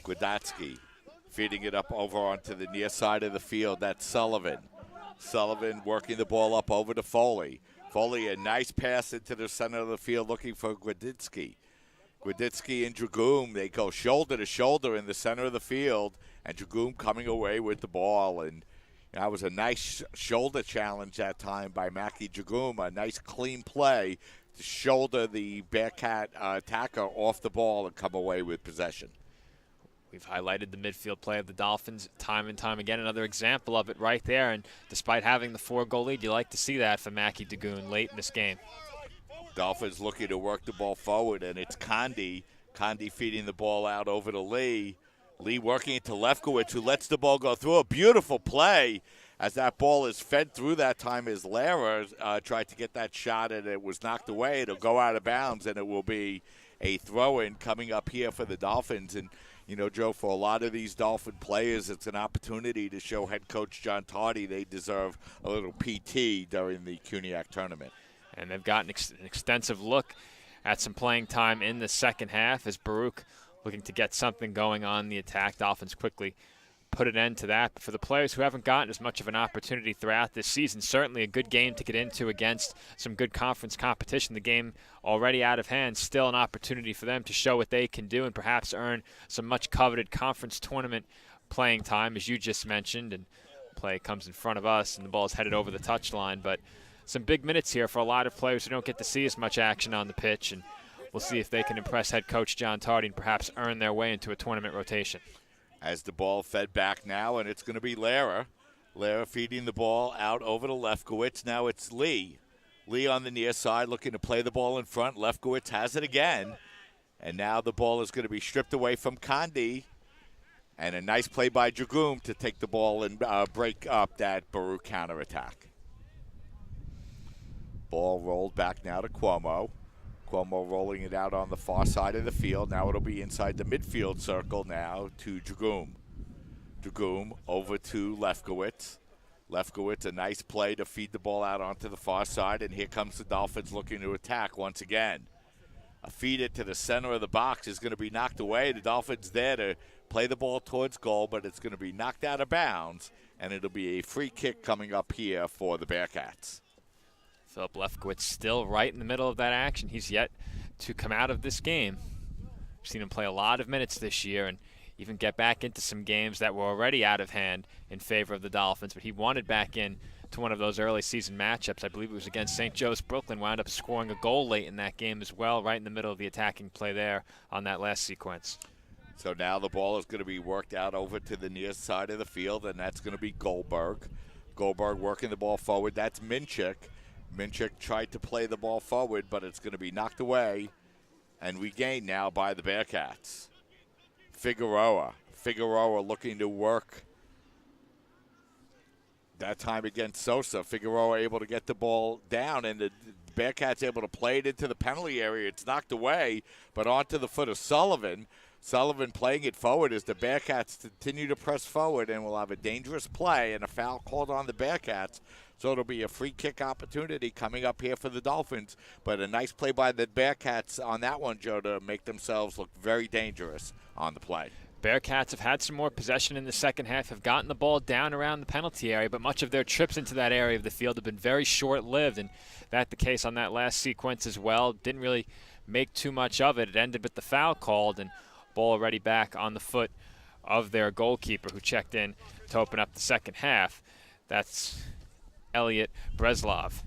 Gwidatsky feeding it up over onto the near side of the field. That's Sullivan. Sullivan working the ball up over to Foley. Foley, a nice pass into the center of the field looking for Gwidatsky. Gwidatsky and Dragoon, they go shoulder to shoulder in the center of the field, and Dragoon coming away with the ball. And that was a nice shoulder challenge that time by Mackie Dragoon. A nice clean play to shoulder the Bearcat attacker off the ball and come away with possession. We've highlighted the midfield play of the Dolphins time and time again. Another example of it right there. And despite having the 4-goal lead, you like to see that for Mackie Dragoon late in this game. Dolphins looking to work the ball forward, and it's Condi. Condi feeding the ball out over to Lee. Lee working it to Lefkowitz, who lets the ball go through. A beautiful play as that ball is fed through that time as Lara tried to get that shot, and it was knocked away. It'll go out of bounds, and it will be a throw-in coming up here for the Dolphins. And, you know, Joe, for a lot of these Dolphin players, it's an opportunity to show head coach John Tardy they deserve a little PT during the CUNYAC tournament. And they've gotten an extensive look at some playing time in the second half as Baruch looking to get something going on the attack. Dolphins quickly put an end to that. But for the players who haven't gotten as much of an opportunity throughout this season, certainly a good game to get into against some good conference competition. The game already out of hand, still an opportunity for them to show what they can do and perhaps earn some much coveted conference tournament playing time, as you just mentioned. And play comes in front of us, and the ball is headed over the touchline. But some big minutes here for a lot of players who don't get to see as much action on the pitch, and we'll see if they can impress head coach John Tardy and perhaps earn their way into a tournament rotation. As the ball fed back now, and it's going to be Lara. Lara feeding the ball out over to Lefkowitz. Now it's Lee. Lee on the near side looking to play the ball in front. Lefkowitz has it again. And now the ball is going to be stripped away from Condi. And a nice play by Dragoom to take the ball and break up that Baruch counterattack. Ball rolled back now to Cuomo. Cuomo rolling it out on the far side of the field. Now it'll be inside the midfield circle now to Dragoom. Dragoom over to Lefkowitz. Lefkowitz, a nice play to feed the ball out onto the far side, and here comes the Dolphins looking to attack once again. A feed it to the center of the box is going to be knocked away. The Dolphins there to play the ball towards goal, but it's going to be knocked out of bounds, and it'll be a free kick coming up here for the Bearcats. Philip Lefkowitz still right in the middle of that action. He's yet to come out of this game. We've seen him play a lot of minutes this year and even get back into some games that were already out of hand in favor of the Dolphins, but he wanted back in to one of those early season matchups. I believe it was against St. Joe's Brooklyn, wound up scoring a goal late in that game as well, right in the middle of the attacking play there on that last sequence. So now the ball is going to be worked out over to the near side of the field, and that's going to be Goldberg. Goldberg working the ball forward. That's Minchik. Minchik tried to play the ball forward, but it's going to be knocked away and regained now by the Bearcats. Figueroa looking to work that time against Sosa. Figueroa able to get the ball down, and the Bearcats able to play it into the penalty area. It's knocked away, but onto the foot of Sullivan. Sullivan playing it forward as the Bearcats continue to press forward, and will have a dangerous play and a foul called on the Bearcats. So it'll be a free kick opportunity coming up here for the Dolphins. But a nice play by the Bearcats on that one, Joe, to make themselves look very dangerous on the play. Bearcats have had some more possession in the second half, have gotten the ball down around the penalty area, but much of their trips into that area of the field have been very short-lived, and that's the case on that last sequence as well. Didn't really make too much of it. It ended with the foul called, and ball already back on the foot of their goalkeeper who checked in to open up the second half. That's Elliot Breslov.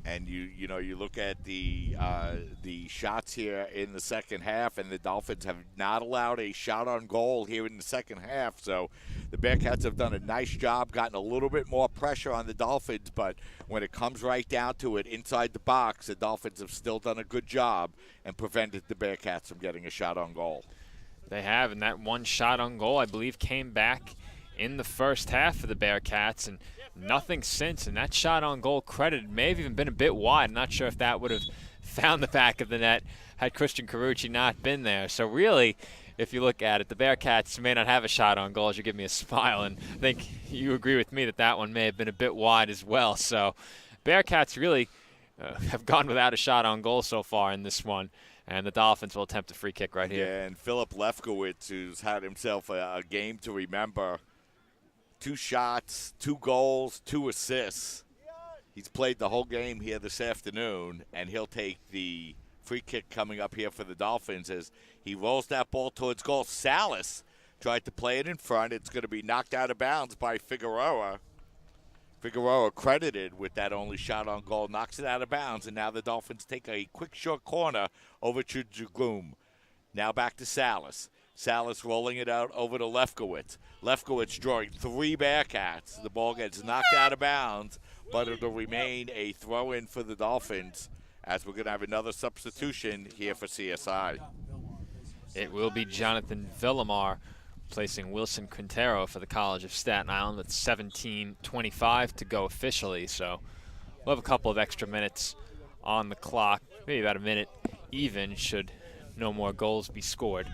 And you know you look at the shots here in the second half, and the Dolphins have not allowed a shot on goal here in the second half. So the Bearcats have done a nice job, gotten a little bit more pressure on the Dolphins, but when it comes right down to it inside the box, the Dolphins have still done a good job and prevented the Bearcats from getting a shot on goal. They have, and that one shot on goal, I believe, came back in the first half for the Bearcats, and nothing since. And that shot on goal credited may have even been a bit wide. I'm not sure if that would have found the back of the net had Christian Carucci not been there. So really, if you look at it, the Bearcats may not have a shot on goal, as you give me a smile, and I think you agree with me that that one may have been a bit wide as well. So Bearcats really have gone without a shot on goal so far in this one. And the Dolphins will attempt a free kick right here. Yeah, and Philip Lefkowitz, who's had himself a game to remember. 2 shots, 2 goals, 2 assists. He's played the whole game here this afternoon, and he'll take the free kick coming up here for the Dolphins as he rolls that ball towards goal. Salas tried to play it in front. It's going to be knocked out of bounds by Figueroa. Figueroa credited with that only shot on goal, knocks it out of bounds, and now the Dolphins take a quick short corner over to Jagum. Now back to Salas. Salas rolling it out over to Lefkowitz. Lefkowitz drawing 3 Bearcats. The ball gets knocked out of bounds, but it'll remain a throw-in for the Dolphins as we're going to have another substitution here for CSI. It will be Jonathan Villamar placing Wilson Quintero for the College of Staten Island with 17:25 to go officially. So we'll have a couple of extra minutes on the clock, maybe about a minute even, should no more goals be scored.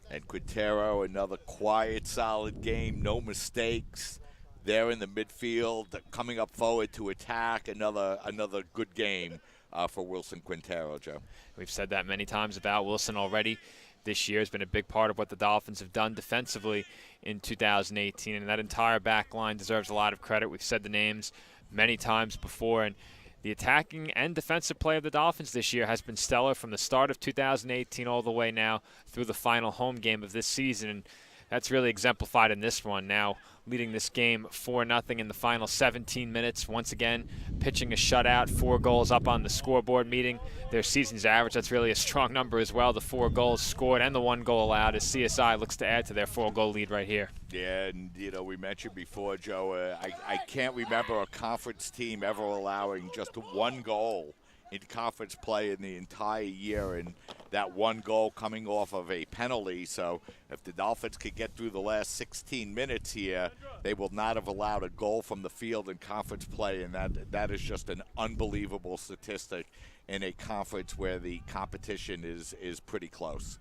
And Quintero, another quiet, solid game, no mistakes. There in the midfield, coming up forward to attack. Another good game for Wilson Quintero, Joe. We've said that many times about Wilson already. This year has been a big part of what the Dolphins have done defensively in 2018, and that entire back line deserves a lot of credit. We've said the names many times before, and the attacking and defensive play of the Dolphins this year has been stellar from the start of 2018 all the way now through the final home game of this season. And that's really exemplified in this one, now leading this game 4-0 in the final 17 minutes. Once again, pitching a shutout, 4 goals up on the scoreboard, meeting their season's average. That's really a strong number as well, the 4 goals scored and the 1 goal allowed, as CSI looks to add to their 4-goal lead right here. Yeah, and, we mentioned before, Joe, I can't remember a conference team ever allowing just 1 goal in conference play in the entire year, and that 1 goal coming off of a penalty. So if the Dolphins could get through the last 16 minutes here, they will not have allowed a goal from the field in conference play, and that is just an unbelievable statistic in a conference where the competition is pretty close.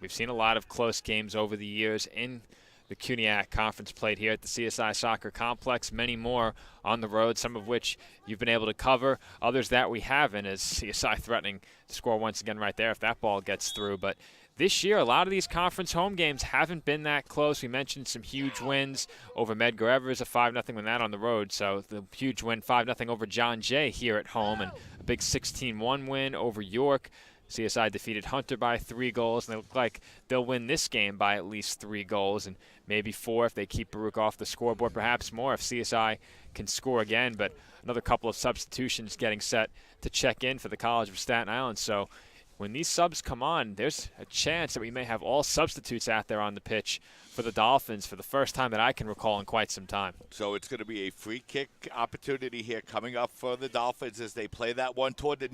We've seen a lot of close games over the years in the CUNYAC Conference played here at the CSI Soccer Complex, many more on the road, some of which you've been able to cover, others that we haven't, as CSI threatening to score once again right there if that ball gets through. But this year, a lot of these conference home games haven't been that close. We mentioned some huge wins over Medgar Evers, a 5-0 win that on the road. So the huge win, 5-0 over John Jay here at home, and a big 16-1 win over York. CSI defeated Hunter by 3 goals, and they look like they'll win this game by at least 3 goals, and maybe 4 if they keep Baruch off the scoreboard, perhaps more if CSI can score again. But another couple of substitutions getting set to check in for the College of Staten Island. So when these subs come on, there's a chance that we may have all substitutes out there on the pitch for the Dolphins for the first time that I can recall in quite some time. So it's going to be a free kick opportunity here coming up for the Dolphins as they play that one toward the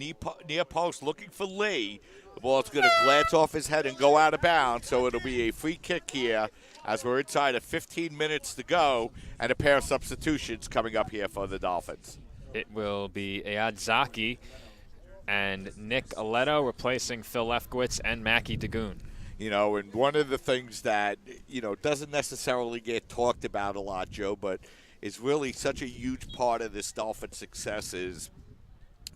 near post, looking for Lee. The ball's going to glance off his head and go out of bounds, so it'll be a free kick here as we're inside of 15 minutes to go, and a pair of substitutions coming up here for the Dolphins. It will be Ayad Zaki and Nick Aletto replacing Phil Lefkowitz and Mackie Dagoon. And one of the things that, doesn't necessarily get talked about a lot, Joe, but is really such a huge part of this Dolphins' success is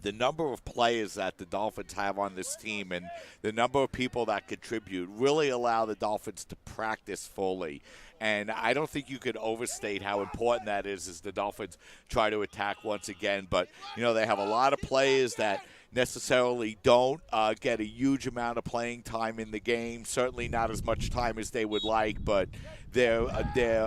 the number of players that the Dolphins have on this team and the number of people that contribute really allow the Dolphins to practice fully. And I don't think you could overstate how important that is as the Dolphins try to attack once again. But, they have a lot of players that necessarily don't get a huge amount of playing time in the game, certainly not as much time as they would like, but their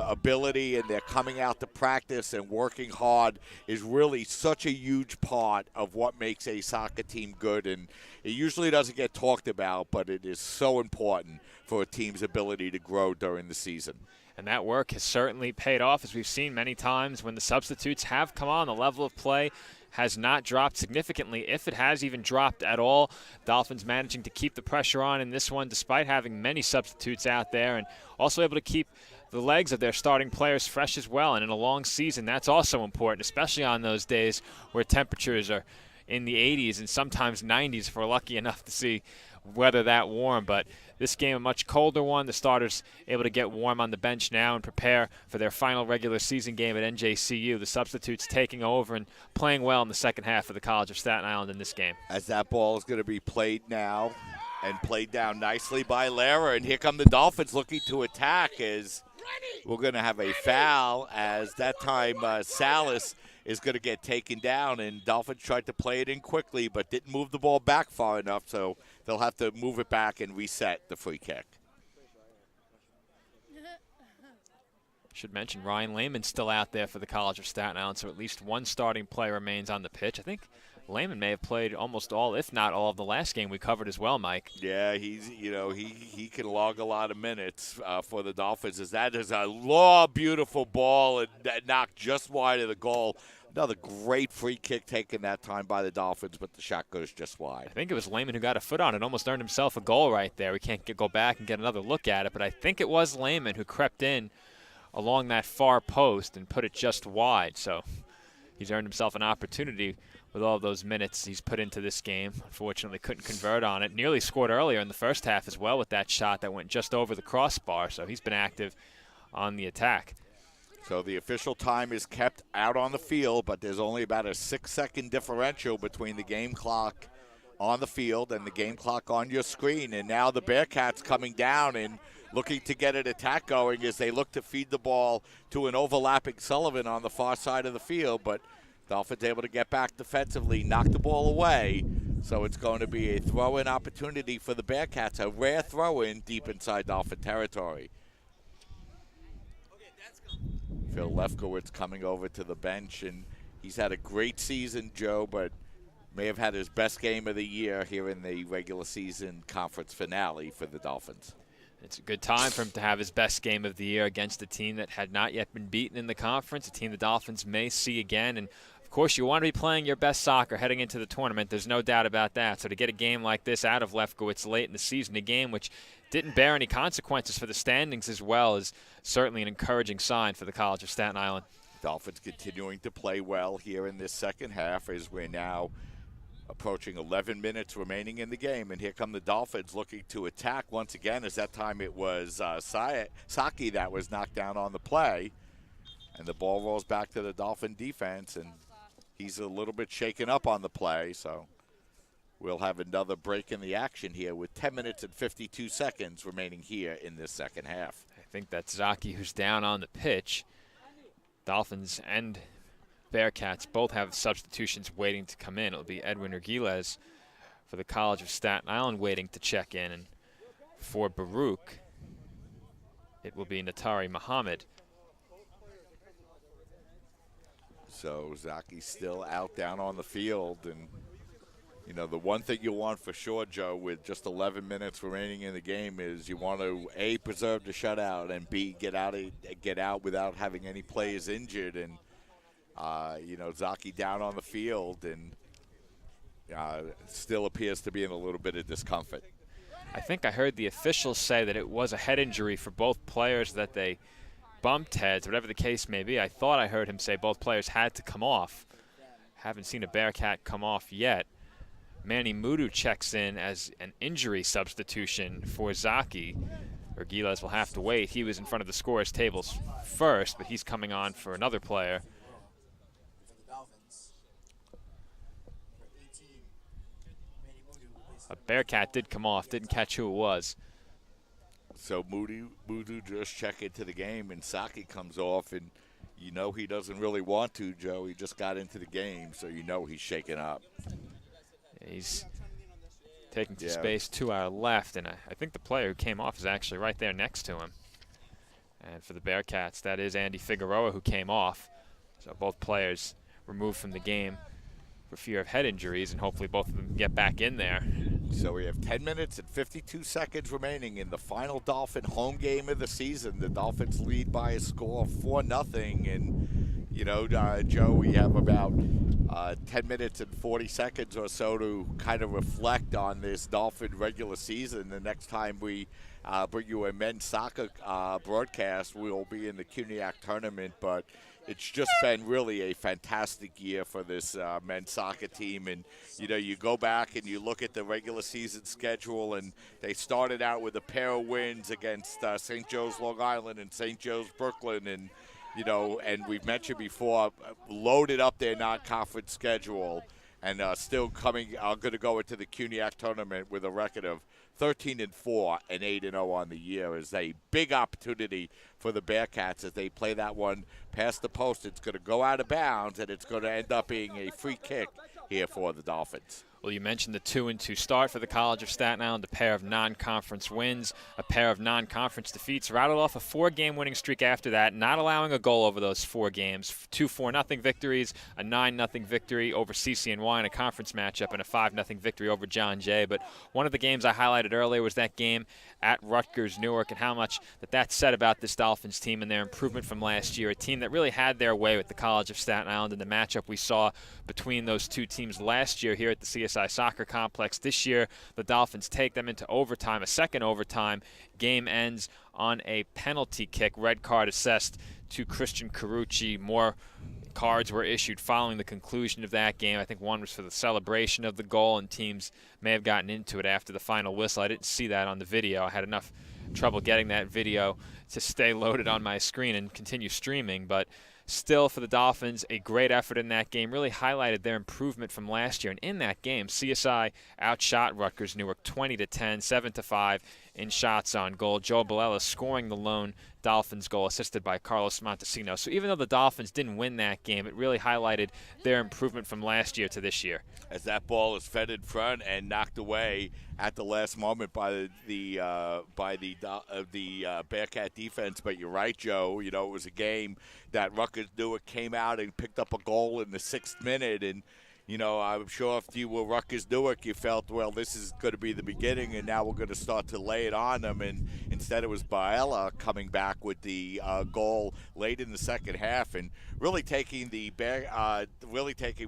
ability and their coming out to practice and working hard is really such a huge part of what makes a soccer team good, and it usually doesn't get talked about, but it is so important for a team's ability to grow during the season. And that work has certainly paid off, as we've seen many times when the substitutes have come on. The level of play has not dropped significantly, if it has even dropped at all. Dolphins managing to keep the pressure on in this one despite having many substitutes out there, and also able to keep the legs of their starting players fresh as well. And in a long season, that's also important, especially on those days where temperatures are in the 80s and sometimes 90s if we're lucky enough to see weather that warm. But this game, a much colder one. The starters able to get warm on the bench now and prepare for their final regular season game at NJCU. The substitutes taking over and playing well in the second half of the College of Staten Island in this game. As that ball is going to be played now and played down nicely by Lara. And here come the Dolphins looking to attack as we're going to have a foul as that time Salas is going to get taken down, and Dolphins tried to play it in quickly but didn't move the ball back far enough, so they'll have to move it back and reset the free kick. Should mention Ryan Lehman's still out there for the College of Staten Island, so at least one starting player remains on the pitch. I think Lehman may have played almost all, if not all, of the last game we covered as well, Mike. Yeah, he can log a lot of minutes for the Dolphins, as that is a beautiful ball and that knocked just wide of the goal. Another great free kick taken that time by the Dolphins, but the shot goes just wide. I think it was Lehman who got a foot on it, almost earned himself a goal right there. We can't go back and get another look at it, but I think it was Lehman who crept in along that far post and put it just wide. So he's earned himself an opportunity with all of those minutes he's put into this game. Unfortunately, couldn't convert on it. Nearly scored earlier in the first half as well with that shot that went just over the crossbar, so he's been active on the attack. So the official time is kept out on the field, but there's only about a 6-second differential between the game clock on the field and the game clock on your screen. And now the Bearcats coming down and looking to get an attack going as they look to feed the ball to an overlapping Sullivan on the far side of the field. But Dolphins able to get back defensively, knock the ball away. So it's going to be a throw-in opportunity for the Bearcats, a rare throw-in deep inside Dolphin territory. Phil Lefkowitz coming over to the bench, and he's had a great season, Joe, but may have had his best game of the year here in the regular season conference finale for the Dolphins. It's a good time for him to have his best game of the year against a team that had not yet been beaten in the conference, a team the Dolphins may see again. And, of course, you want to be playing your best soccer heading into the tournament. There's no doubt about that. So to get a game like this out of Lefkowitz late in the season, a game which didn't bear any consequences for the standings as well, is certainly an encouraging sign for the College of Staten Island. Dolphins continuing to play well here in this second half as we're now approaching 11 minutes remaining in the game. And here come the Dolphins looking to attack once again, as that time it was Saki that was knocked down on the play. And the ball rolls back to the Dolphin defense, and he's a little bit shaken up on the play, so we'll have another break in the action here with 10 minutes and 52 seconds remaining here in this second half. I think that's Zaki who's down on the pitch. Dolphins and Bearcats both have substitutions waiting to come in. It'll be Edwin Ergiles for the College of Staten Island waiting to check in. And for Baruch, it will be Natari Muhammad. So Zaki's still out down on the field, and you know, the one thing you want for sure, Joe, with just 11 minutes remaining in the game is you want to, A, preserve the shutout, and B, get out without having any players injured. And, you know, Zaki down on the field and still appears to be in a little bit of discomfort. I think I heard the officials say that it was a head injury for both players, that they bumped heads, whatever the case may be. I thought I heard him say both players had to come off. Haven't seen a Bearcat come off yet. Manny Mudu checks in as an injury substitution for Zaki. Ergiles will have to wait. He was in front of the scorers tables first, but he's coming on for another player. A Bearcat did come off, didn't catch who it was. So Mudu just check into the game, and Saki comes off, and you know he doesn't really want to, Joe. He just got into the game, so you know he's shaken up. He's taking some space to our left, and I think the player who came off is actually right there next to him. And for the Bearcats, that is Andy Figueroa who came off. So both players removed from the game for fear of head injuries, and hopefully both of them get back in there. So we have 10 minutes and 52 seconds remaining in the final Dolphin home game of the season. The Dolphins lead by a score of 4-0, and you know, Joe, we have about 10 minutes and 40 seconds or so to kind of reflect on this Dolphin regular season. The next time we bring you a men's soccer broadcast, we'll be in the CUNYAC tournament, but it's just been really a fantastic year for this men's soccer team. And, you know, you go back and you look at the regular season schedule, and they started out with a pair of wins against St. Joe's Long Island and St. Joe's Brooklyn, and you know, and we've mentioned before, loaded up their non-conference schedule, and still going to go into the CUNYAC tournament with a record of 13-4 and 8-0 on the year. Is a big opportunity for the Bearcats as they play that one past the post. It's going to go out of bounds, and it's going to end up being a free kick here for the Dolphins. Well, you mentioned the 2-2 start for the College of Staten Island, a pair of non-conference wins, a pair of non-conference defeats, rattled off a 4-game winning streak after that, not allowing a goal over those 4 games. 2 4-0 victories, a 9-0 victory over CCNY in a conference matchup, and a 5-0 victory over John Jay. But one of the games I highlighted earlier was that game at Rutgers Newark, and how much that said about this Dolphins team and their improvement from last year, a team that really had their way with the College of Staten Island in the matchup we saw between those two teams last year here at the CSI Soccer Complex. This year, the Dolphins take them into overtime, a second overtime. Game ends on a penalty kick, red card assessed to Christian Carucci. More cards were issued following the conclusion of that game. I think one was for the celebration of the goal, and teams may have gotten into it after the final whistle. I didn't see that on the video. I had enough trouble getting that video to stay loaded on my screen and continue streaming, but still, for the Dolphins, a great effort in that game, really highlighted their improvement from last year. And in that game, CSI outshot Rutgers Newark 20-10, 7-5 in shots on goal. Joe Bilella scoring the lone Dolphins goal, assisted by Carlos Montesino. So even though the Dolphins didn't win that game, it really highlighted their improvement from last year to this year. As that ball is fed in front and knocked away at the last moment by the Bearcat defense. But you're right, Joe. You know, it was a game that Rutgers Newark came out and picked up a goal in the 6th minute, and you know, I'm sure if you were Rutgers Newark, you felt, well, this is going to be the beginning, and now we're going to start to lay it on them. And instead, it was Baella coming back with the goal late in the second half, and really taking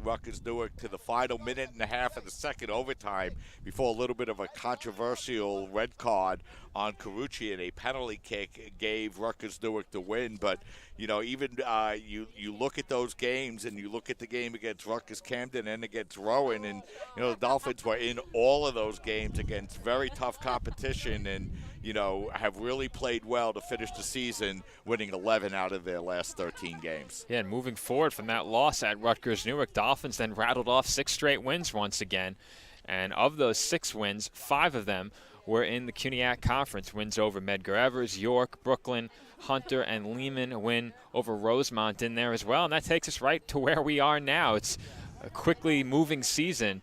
Rutgers Newark to the final minute and a half of the second overtime before a little bit of a controversial red card on Carucci, and a penalty kick gave Rutgers Newark the win. But you know, even you look at those games, and you look at the game against Rutgers Camden and against Rowan, and you know the Dolphins were in all of those games against very tough competition, and you know have really played well to finish the season, winning 11 out of their last 13 games. Yeah, and moving forward from that loss at Rutgers Newark, Dolphins then rattled off 6 straight wins once again, and of those 6 wins, 5 of them were in the CUNYAC Conference. Wins over Medgar Evers, York, Brooklyn, Hunter, and Lehman. A win over Rosemont in there as well. And that takes us right to where we are now. It's a quickly moving season.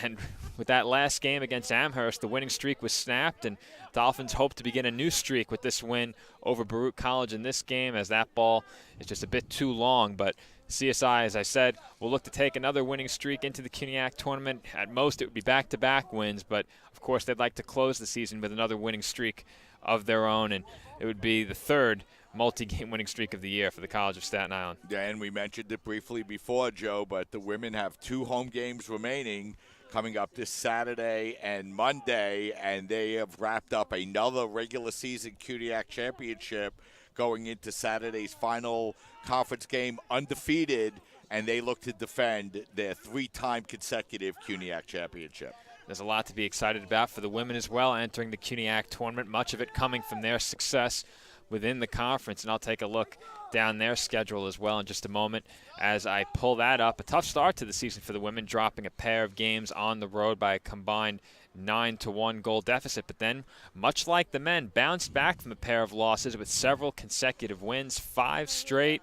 And with that last game against Amherst, the winning streak was snapped, and Dolphins hope to begin a new streak with this win over Baruch College in this game, as that ball is just a bit too long. But CSI, as I said, will look to take another winning streak into the CUNYAC tournament. At most, it would be back-to-back wins, but of course they'd like to close the season with another winning streak of their own, and it would be the 3rd multi-game winning streak of the year for the College of Staten Island. Yeah, and we mentioned it briefly before, Joe, but the women have 2 home games remaining coming up this Saturday and Monday, and they have wrapped up another regular season CUNYAC championship going into Saturday's final conference game undefeated, and they look to defend their 3-time consecutive CUNYAC championship. There's a lot to be excited about for the women as well entering the CUNYAC tournament, much of it coming from their success within the conference, and I'll take a look down their schedule as well in just a moment as I pull that up. A tough start to the season for the women, dropping a pair of games on the road by a combined 9-1 goal deficit, but then, much like the men, bounced back from a pair of losses with several consecutive wins, 5 straight,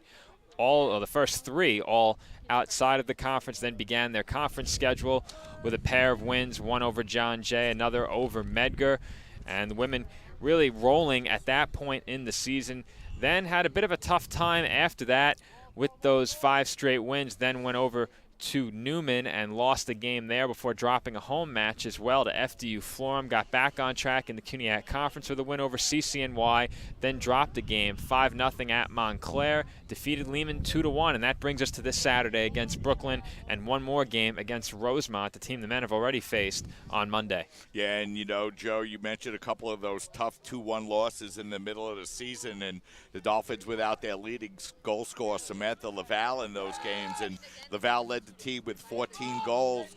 the first 3 all outside of the conference, then began their conference schedule with a pair of wins, one over John Jay, another over Medgar, and the women really rolling at that point in the season. Then had a bit of a tough time after that with those 5 straight wins, then went over to Newman and lost the game there before dropping a home match as well to FDU Florham. Got back on track in the CUNYAC Conference with a win over CCNY, then dropped the game 5-0 at Montclair, defeated Lehman 2-1, and that brings us to this Saturday against Brooklyn and one more game against Rosemont, the team the men have already faced on Monday. Yeah, and you know, Joe, you mentioned a couple of those tough 2-1 losses in the middle of the season, and the Dolphins without their leading goal scorer, Samantha Laval, in those games, and Laval led the team with 14 goals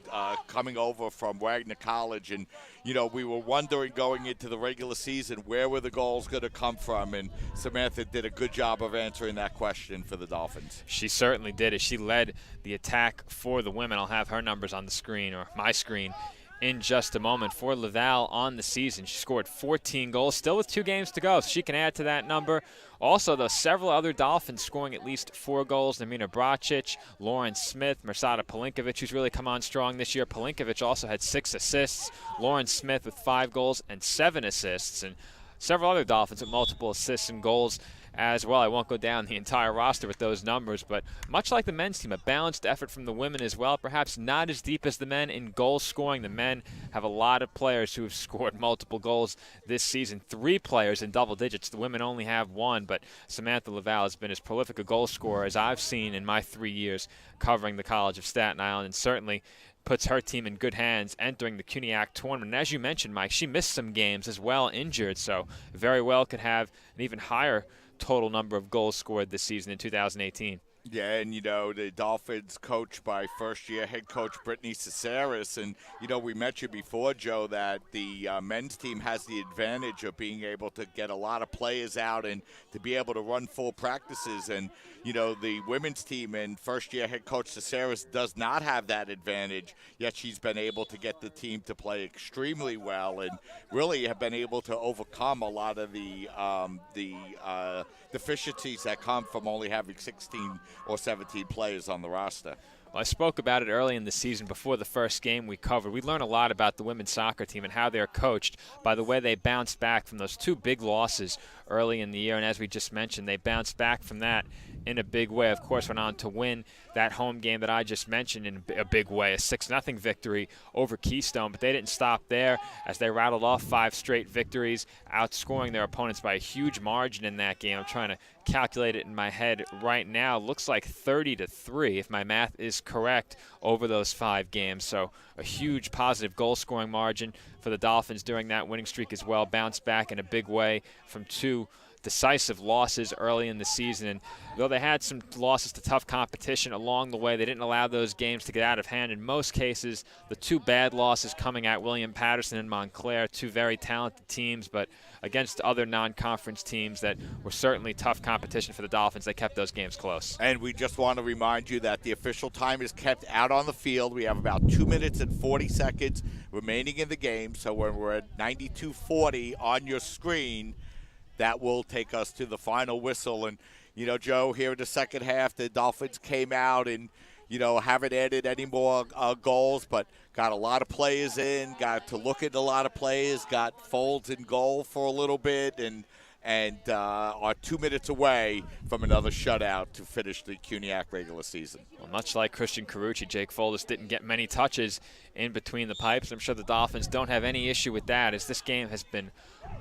coming over from Wagner College. And, you know, we were wondering going into the regular season, where were the goals going to come from? And Samantha did a good job of answering that question for the Dolphins. She certainly did, as she led the attack for the women. I'll have her numbers on the screen, or my screen, in just a moment. For Laval on the season, she scored 14 goals, still with 2 games to go, so she can add to that number. Also, though, several other Dolphins scoring at least 4 goals. Namina Bracic, Lauren Smith, Mersada Palinkovic, who's really come on strong this year. Palinkovic also had 6 assists. Lauren Smith with 5 goals and 7 assists. And several other Dolphins with multiple assists and goals as well. I won't go down the entire roster with those numbers, but much like the men's team, a balanced effort from the women as well. Perhaps not as deep as the men in goal scoring. The men have a lot of players who have scored multiple goals this season. 3 players in double digits. The women only have 1, but Samantha Laval has been as prolific a goal scorer as I've seen in my 3 years covering the College of Staten Island, and certainly puts her team in good hands entering the CUNYAC tournament. And as you mentioned, Mike, she missed some games as well, injured, so very well could have an even higher total number of goals scored this season in 2018. Yeah, and, the Dolphins coached by first-year head coach Brittany Caceres. And, we mentioned before, Joe, that the men's team has the advantage of being able to get a lot of players out and to be able to run full practices. And, the women's team and first-year head coach Caceres does not have that advantage, yet she's been able to get the team to play extremely well and really have been able to overcome a lot of the deficiencies that come from only having 16 or 17 players on the roster. Well, I spoke about it early in the season before the first game we covered. We learned a lot about the women's soccer team and how they're coached by the way they bounced back from those 2 big losses early in the year. And as we just mentioned, they bounced back from that in a big way. Of course, went on to win that home game that I just mentioned in a big way, a 6-0 victory over Keystone. But they didn't stop there as they rattled off 5 straight victories, outscoring their opponents by a huge margin in that game. I'm trying to calculate it in my head right now. Looks like 30-3, if my math is correct, over those 5 games. So a huge positive goal-scoring margin for the Dolphins during that winning streak as well. Bounced back in a big way from 2 decisive losses early in the season. And though they had some losses to tough competition along the way, they didn't allow those games to get out of hand. In most cases, the 2 bad losses coming at William Patterson and Montclair, 2 very talented teams, but against other non-conference teams that were certainly tough competition for the Dolphins, they kept those games close. And we just want to remind you that the official time is kept out on the field. We have about 2 minutes and 40 seconds remaining in the game, so when we're at 92:40 on your screen, that will take us to the final whistle. And, Joe, here in the second half, the Dolphins came out and, haven't added any more goals, but got a lot of players in, got to look at a lot of players, got Folds in goal for a little bit, and are 2 minutes away from another shutout to finish the CUNYAC regular season. Well, much like Christian Carucci, Jake Foldis didn't get many touches in between the pipes. I'm sure the Dolphins don't have any issue with that, as this game has been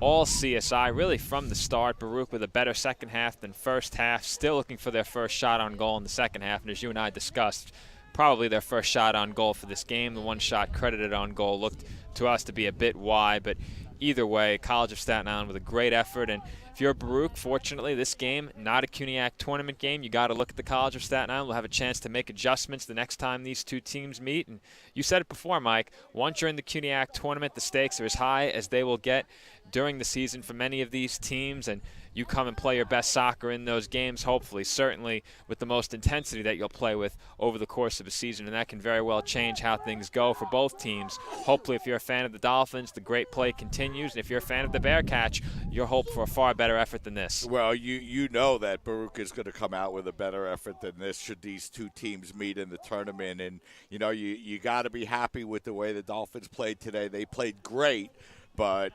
all CSI really from the start. Baruch with a better second half than first half, still looking for their first shot on goal in the second half. And as you and I discussed, probably their first shot on goal for this game. The 1 shot credited on goal looked to us to be a bit wide, but either way, College of Staten Island with a great effort. And if you're Baruch, fortunately, this game, not a CUNYAC tournament game. You got to look at the College of Staten Island. We'll have a chance to make adjustments the next time these 2 teams meet. And you said it before, Mike, once you're in the CUNYAC tournament, the stakes are as high as they will get during the season for many of these teams, and you come and play your best soccer in those games, hopefully, certainly with the most intensity that you'll play with over the course of a season, and that can very well change how things go for both teams. Hopefully, if you're a fan of the Dolphins, the great play continues, and if you're a fan of the Bearcats, you're hoping for a far better effort than this. Well, you know that Baruch is going to come out with a better effort than this should these 2 teams meet in the tournament, and, you got to be happy with the way the Dolphins played today. They played great, but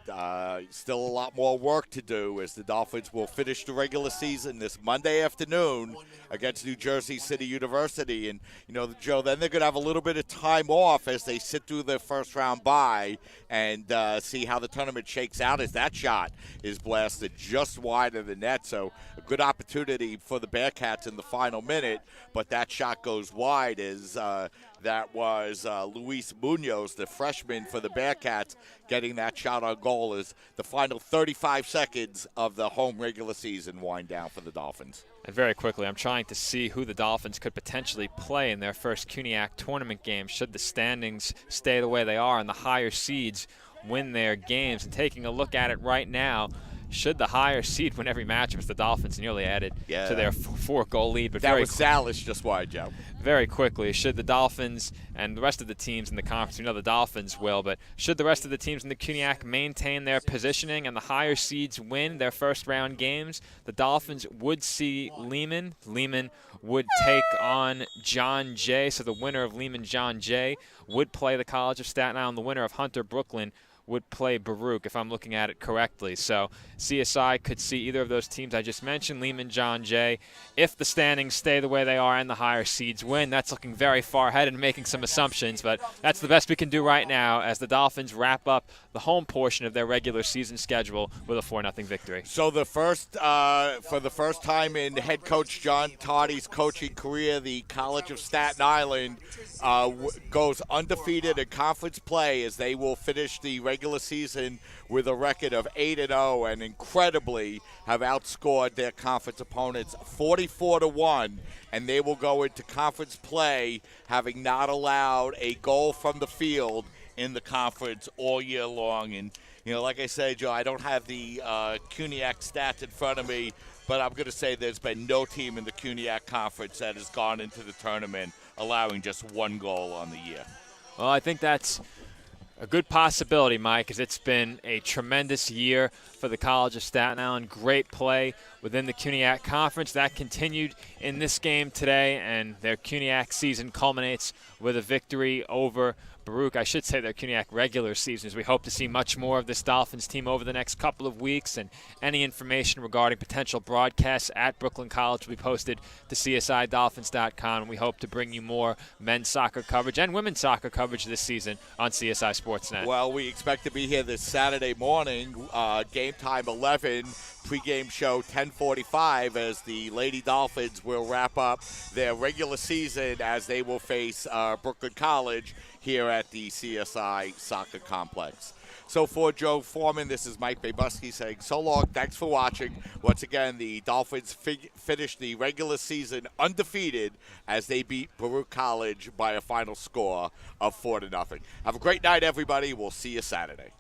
still a lot more work to do as the Dolphins will finish the regular season this Monday afternoon against New Jersey City University. And, Joe, then they're going to have a little bit of time off as they sit through their first round bye and see how the tournament shakes out as that shot is blasted just wide of the net. So a good opportunity for the Bearcats in the final minute, but that shot goes wide as that was Luis Munoz, the freshman for the Bearcats, getting that shot on goal as the final 35 seconds of the home regular season wind down for the Dolphins. And very quickly, I'm trying to see who the Dolphins could potentially play in their first CUNYAC tournament game should the standings stay the way they are and the higher seeds win their games. And taking a look at it right now, should the higher seed win every matchup, as the Dolphins nearly added to their 4-goal lead. But that was Salas just wide, Joe. Very quickly, should the Dolphins and the rest of the teams in the conference, we know the Dolphins will, but should the rest of the teams in the CUNYAC maintain their positioning and the higher seeds win their first round games, the Dolphins would see Lehman. Lehman would take on John Jay, so the winner of Lehman John Jay would play the College of Staten Island. The winner of Hunter Brooklyn would play Baruch, if I'm looking at it correctly. So CSI could see either of those teams I just mentioned, Lehman John Jay. If the standings stay the way they are and the higher seeds win, that's looking very far ahead and making some assumptions, but that's the best we can do right now as the Dolphins wrap up the home portion of their regular season schedule with a 4-0 victory. So the first, for the first time in head coach John Toddy's coaching career, the College of Staten Island goes undefeated in conference play as they will finish the regular season with a record of 8-0 and incredibly have outscored their conference opponents 44-1, and they will go into conference play having not allowed a goal from the field in the conference all year long. And like I say, Joe, I don't have the CUNYAC stats in front of me, but I'm going to say there's been no team in the CUNYAC conference that has gone into the tournament allowing just one goal on the year. Well, I think that's a good possibility, Mike, as it's been a tremendous year for the College of Staten Island. Great play within the CUNYAC conference. That continued in this game today, and their CUNYAC season culminates with a victory over Baruch. I should say their CUNYAC regular season, as we hope to see much more of this Dolphins team over the next couple of weeks, and any information regarding potential broadcasts at Brooklyn College will be posted to CSIDolphins.com, and we hope to bring you more men's soccer coverage and women's soccer coverage this season on CSI Sportsnet. Well, we expect to be here this Saturday morning, game time 11, pregame show 10:45, as the Lady Dolphins will wrap up their regular season as they will face Brooklyn College here at the CSI Soccer Complex. So for Joe Foreman, this is Mike Babuski saying so long. Thanks for watching. Once again, the Dolphins finished the regular season undefeated as they beat Baruch College by a final score of 4-0. Have a great night, everybody. We'll see you Saturday.